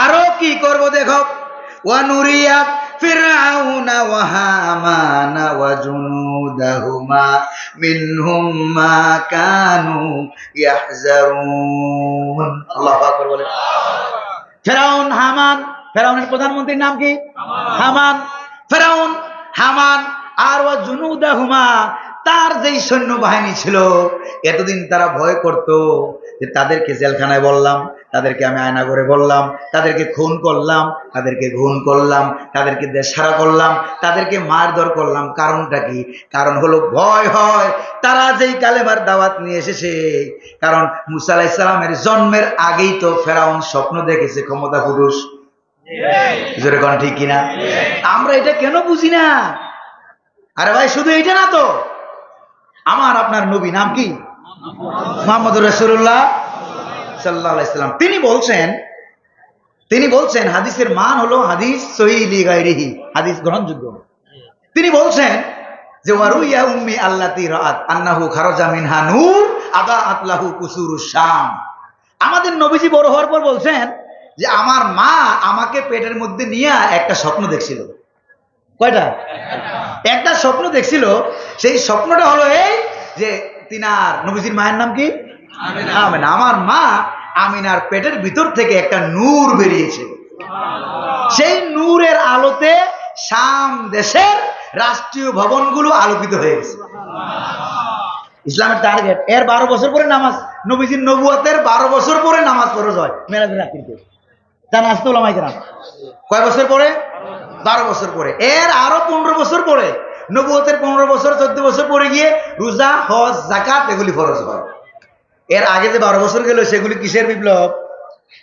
আরো কি করব দেখো। ওয়ানুরিয়া ফিরআউনা ওয়া হামানা ওয়া জুনুদাহুমা মিনহুম মা কানু ইয়াহজারুন। আল্লাহু আকবার বলেন। ফিরআউন, হামান, ফিরআউনের প্রধানমন্ত্রীর নাম কি? হামান। ফিরআউন, হামান আর ওয়া জুনুদাহুমা, তার যেই সৈন্য বাহিনী ছিল, এতদিন তারা ভয় করত যে তাদেরকে জেলখানায় বললাম, তাদেরকে আমি আয়না করে বললাম, তাদেরকে খুন করলাম, তাদেরকে খুন করলাম, তাদেরকে দেশহারা করলাম, তাদেরকে মারধর করলাম। কারণটা কি? কারণ হলো ভয় হয় তারা যেই কালেমার দাওয়াত নিয়ে এসেছে। কারণ মুসা আলাইহিস সালামের জন্মের আগেই তো ফেরাউন স্বপ্ন দেখেছে ক্ষমতা পুরুষ। জোরে কোন ঠিক কিনা? আমরা এটা কেন বুঝি না? আরে ভাই শুধু এটা না তো, আমার আপনার নবী নাম কি? মুহাম্মদুর রাসূলুল্লাহ সাল্লাল্লাহু আলাইহি সাল্লাম। তিনি বলছেন হাদিসের মান হলো হাদিস সহিহ লি গায়রিহি, হাদিস গ্রহণযোগ্য। তিনি বলছেন যে ওয়ারুইয়া উম্মি আল্লাতী রাআত আন্নাহু খারাজা মিনহা নূর আদাআত লাহু কুসুরুশ শাম। আমাদের নবীজি বড় হওয়ার পর বলছেন যে আমার মা আমাকে পেটের মধ্যে নিয়ে একটা স্বপ্ন দেখছিল। কয়টা? একটা স্বপ্ন দেখছিল। সেই স্বপ্নটা হলো এই যে তিনার নবীজির মায়ের নাম কি? আমিনা। আমার মা আমিনার পেটের ভিতর থেকে একটা নূর বেরিয়েছে। সেই নূরের আলোতে শাম দেশের রাষ্ট্রীয় ভবনগুলো আলোকিত হয়ে গেছে। ইসলামের টার্গেট, এর 12 বছর পরে নামাজ, নবীজির নবুয়তের 12 বছর পরে নামাজ ফরজ হয় মেরাজের রাত্রিতে। জানা আসতে ওলামায়ে কেরাম কয় বছর পরে? 12 বছর পরে। এর আরো 15 বছর পরে, নবুয়তের 15 বছর 14 বছর পরে গিয়ে রোজা, হজ, যাকাত এগুলি ফরজ হয়। এর আগে যে 12 বছর গেল সেগুলি কিসের বিপ্লব?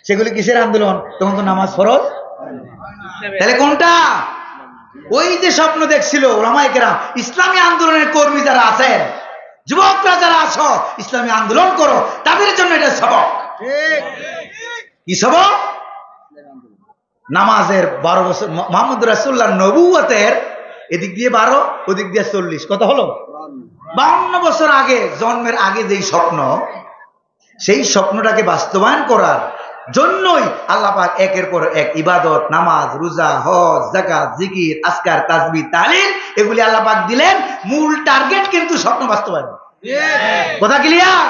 সেগুলি কিসের আন্দোলন? তখন তো নামাজ ফরজ। তাহলে কোনটা? ওই যে স্বপ্ন দেখছিল ওলামায়ে কেরাম, ইসলামী আন্দোলনের কর্মী যারা আছেন, যুবকরা যারা আছো, ইসলামী আন্দোলন করো, তাদের জন্য এটা সবক। কি সবক? নামাজের 12 বছর, মুহাম্মদুর রাসূলুল্লাহর নবুয়তের এদিক দিয়ে 12, ওদিক দিয়ে 40, কত হলো? 52 বছর আগে, জন্মের আগে যেই স্বপ্ন, সেই স্বপ্নটাকে বাস্তবায়ন করার জন্যই আল্লাহ পাক একের পর এক ইবাদত, নামাজ, রোজা, হজ, যাকাত, জিকির, আজকার, তাসবিহ, তাহলিল এগুলি আল্লাহ পাক দিলেন। মূল টার্গেট কিন্তু স্বপ্ন বাস্তবায়ন। কথা ক্লিয়ার?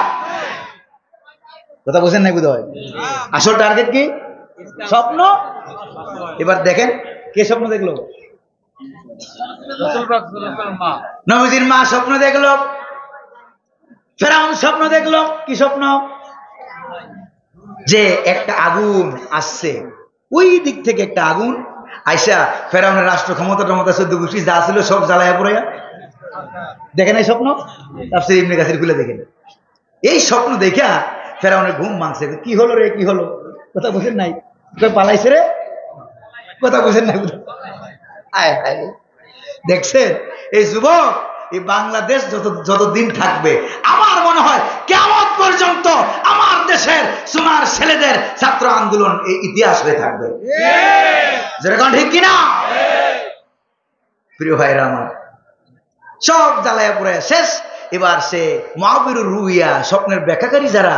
কথা বুঝেন নাই বোধহয়? আসল টার্গেট কি? স্বপ্ন। এবার দেখেন কে স্বপ্ন দেখলো? নবীজির মা স্বপ্ন দেখলো, ফেরাউন স্বপ্ন দেখলো। কি স্বপ্ন? যে একটা আগুন আসছে, ওই দিক থেকে একটা আগুন আইসা ফেরাউনের রাষ্ট্র ক্ষমতা 14 গোষ্ঠী যা ছিল সব জ্বালায়া পুরাইয়া। দেখেন এই স্বপ্ন, তাফসীর ইবনে কাসির খুলে দেখেন। এই স্বপ্ন দেখা ফেরাউনের ঘুম ভাঙছে। কি হলো রে, কি হলো? কথা বুঝেন নাই? পালাইছে রে, কথা বুঝেন নাই? দেখছেন এই যুবক, এই বাংলাদেশ যতদিন থাকবে, আমার মনে হয় কিয়ামত পর্যন্ত আমার দেশের সোনার ছেলেদের ছাত্র আন্দোলন এই ইতিহাস হয়ে থাকবে। যেরকম ঠিক কিনা? প্রিয় ভাইরা আমার, সব জ্বালায়া পুরায়া শেষ। এবার সে মুআবিরুর রুইয়া, স্বপ্নের ব্যাখ্যাকারী যারা,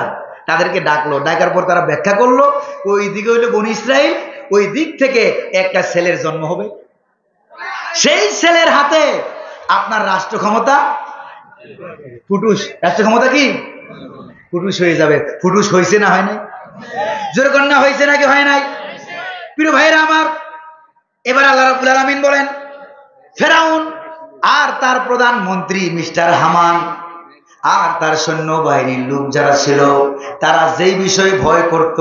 তাদেরকে ডাকলো। ডাকার পর তারা ব্যাখ্যা করলো, ওই দিকে হইলো বনি ইসরাইল, ওই দিক থেকে একটা ছেলের জন্ম হবে। সেই ছেলের হাতে আপনার রাষ্ট্র ক্ষমতা ফুটুস। রাষ্ট্র ক্ষমতা কি? ফুটুস হয়ে যাবে। ফুটুস হয়েছে না হয় নাই? জোরে কন্যা হয়েছে নাকি হয় নাই? প্রিয় ভাইরা আমার, আল্লাহ রাব্বুল আলামিন বলেন, ফেরাউন আর তার প্রধানমন্ত্রী মিস্টার হামান আর তার সৈন্যবাহিনীর লোক যারা ছিল, তারা যেই বিষয়ে ভয় করত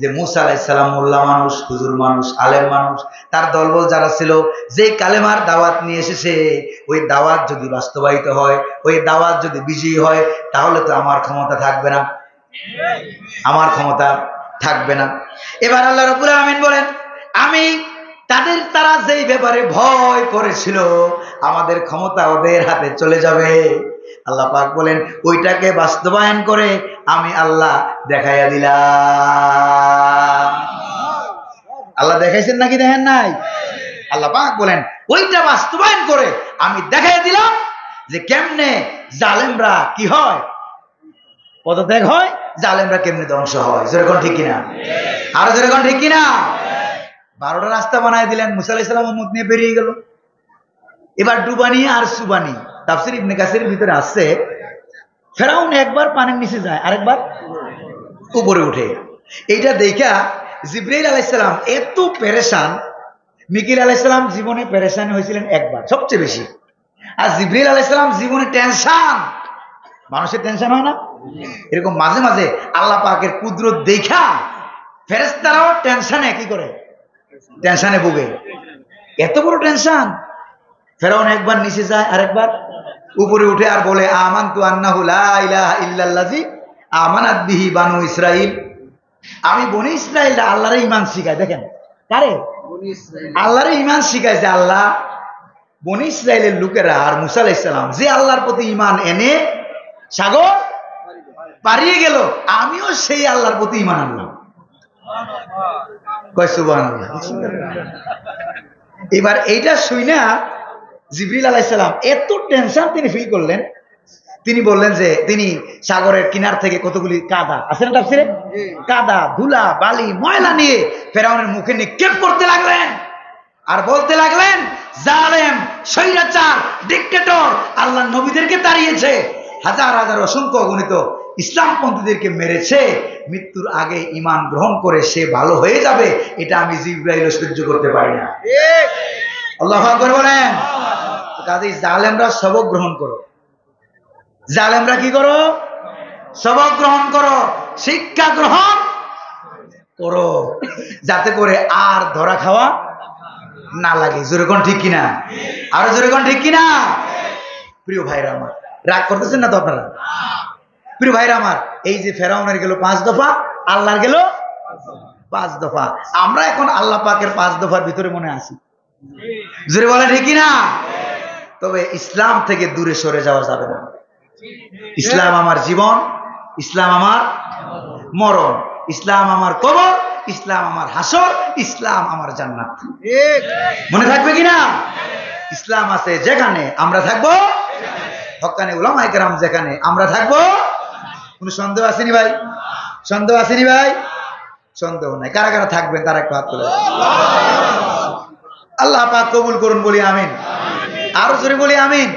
যে মুসা আলাইহিস সালাম মোল্লা মানুষ, হুজুর মানুষ, আলেম মানুষ, তার দলবল যারা ছিল, যে কালেমার দাওয়াত নিয়ে এসেছে, ওই দাওয়াত যদি বাস্তবায়িত হয়, ওই দাওয়াত যদি বিজয়ী হয়, তাহলে তো আমার ক্ষমতা থাকবে না, আমার ক্ষমতা থাকবে না। এবার আল্লাহ রাব্বুল আলামিন বলেন, আমি তারা যেই ব্যাপারে ভয় করেছিল আমাদের ক্ষমতা ওদের হাতে চলে যাবে, আল্লাহ পাক বলেন ওইটাকে বাস্তবায়ন করে আমি আল্লাহ দেখাইয়া দিলাম। আল্লাহ দেখাইছেন নাকি দেখেন নাই? আল্লাহ পাক বলেন ওইটা বাস্তবায়ন করে আমি দেখাইয়া দিলাম যে কেমনে জালেমরা কি হয়, পদত্যাগ হয়, জালেমরা কেমনে ধ্বংস হয়। যেরকম ঠিক কিনা? আরো যেরকম ঠিক কিনা? 12টা রাস্তা বানায় দিলেন, মুসা আলাইহিস সালাম উম্মত নিয়ে বেরিয়ে গেল। এবার ডুবানি আর সুবানি, তাফসীর ইবনে কাসিরের ভিতরে আসছে, ফেরাউন একবার পানির নিচে যায়, আরেকবার উপরে উঠে। এইটা দেখা জিবরাইল আলাইহিস সালাম এত পেরেশান, মিকাইল আলাইহিস সালাম জীবনে পেরেশান হয়েছিলেন একবার, সবচেয়ে বেশি। আর জিবরাইল আলাইহিস সালাম জীবনে টেনশন, মানুষের টেনশন হয় না এরকম মাঝে মাঝে আল্লাহ পাকের কুদরত দেখা ফেরেশতারাও টেনশনে কি করে, টেনশনে ভুগে। এত বড় টেনশন, ফেরাউন একবার নিচে যায় আরেকবার উপরে উঠে আর বলে আমানতু আন্নাহু লা ইলাহা ইল্লাল্লাযী আমানাত বিহি বানু ইসরাঈল। আমি বনি ইসরাঈলরা আল্লাহর ঈমান শিখাই। দেখেন কারে? আল্লাহর ঈমান শিখাইছে আল্লাহ। বনি ইসরাঈলের লোকেরা আর মুসা আলাইহিস সালাম যে আল্লাহর প্রতি ঈমান এনে সাগর পারিয়ে গেল, আমিও সেই আল্লাহর প্রতি ঈমান আনলাম। কয় সুবহানাল্লাহ। এবার এইটা শুইনা জিবরিল আলাইহিস সালাম এত টেনশন তিনি ফিল করলেন, তিনি বললেন যে তিনি সাগরের কিনার থেকে কতগুলি কাদা আছে না তাফসীরে, কাদা, ধুলা, বালি, ময়লা নিয়ে ফেরাউনের মুখে নিক্ষেপ করতে লাগলেন আর বলতে লাগলেন, জালেম, স্বৈরাচার, ডিক্টেটর, আল্লাহর নবীদেরকে তাড়িয়েছে, হাজার হাজার অসংখ্য অগণিত ইসলামপন্থীদেরকে মেরেছে, মৃত্যুর আগে ঈমান গ্রহণ করে সে ভালো হয়ে যাবে, এটা আমি জিবরাইল সহ্য করতে পারি না। আল্লাহু আকবার বলেন। কাজেই জালেমরা সবক গ্রহণ করো, জালেমরা কি করো? সবক গ্রহণ করো, শিক্ষা গ্রহণ করো, যাতে করে আর ধরা খাওয়া না লাগে। যেরকম ঠিক কিনা? আরো যেরকম ঠিক কিনা? প্রিয় ভাইরা আমার, রাগ করতেছেন না তো আপনারা? প্রিয় ভাইরা আমার, এই যে ফেরাউনের গেল 5 দফা, আল্লাহর গেল 5 দফা। আমরা এখন আল্লাহ পাকের 5 দফার ভিতরে মনে আছি। জোরে বলে ঠিক কিনা? তবে ইসলাম থেকে দূরে সরে যাওয়া যাবে না। ইসলাম আমার জীবন, ইসলাম আমার মরণ, ইসলাম আমার কবর, ইসলাম আমার হাসর, ইসলাম আমার জান্নাত। মনে থাকবে কিনা? ইসলাম আছে যেখানে আমরা থাকবো, হক্কানি উলামায়ে কেরাম যেখানে আমরা থাকবো। কোন সন্দেহ আসেনি ভাই? সন্দেহ আসেনি ভাই? সন্দেহ নাই। কারা কারা থাকবেন তারা একটু হাত তুলে। আল্লাহ পাক কবুল করুন, বলি আমিন। আরো জোরে বলি আমিন।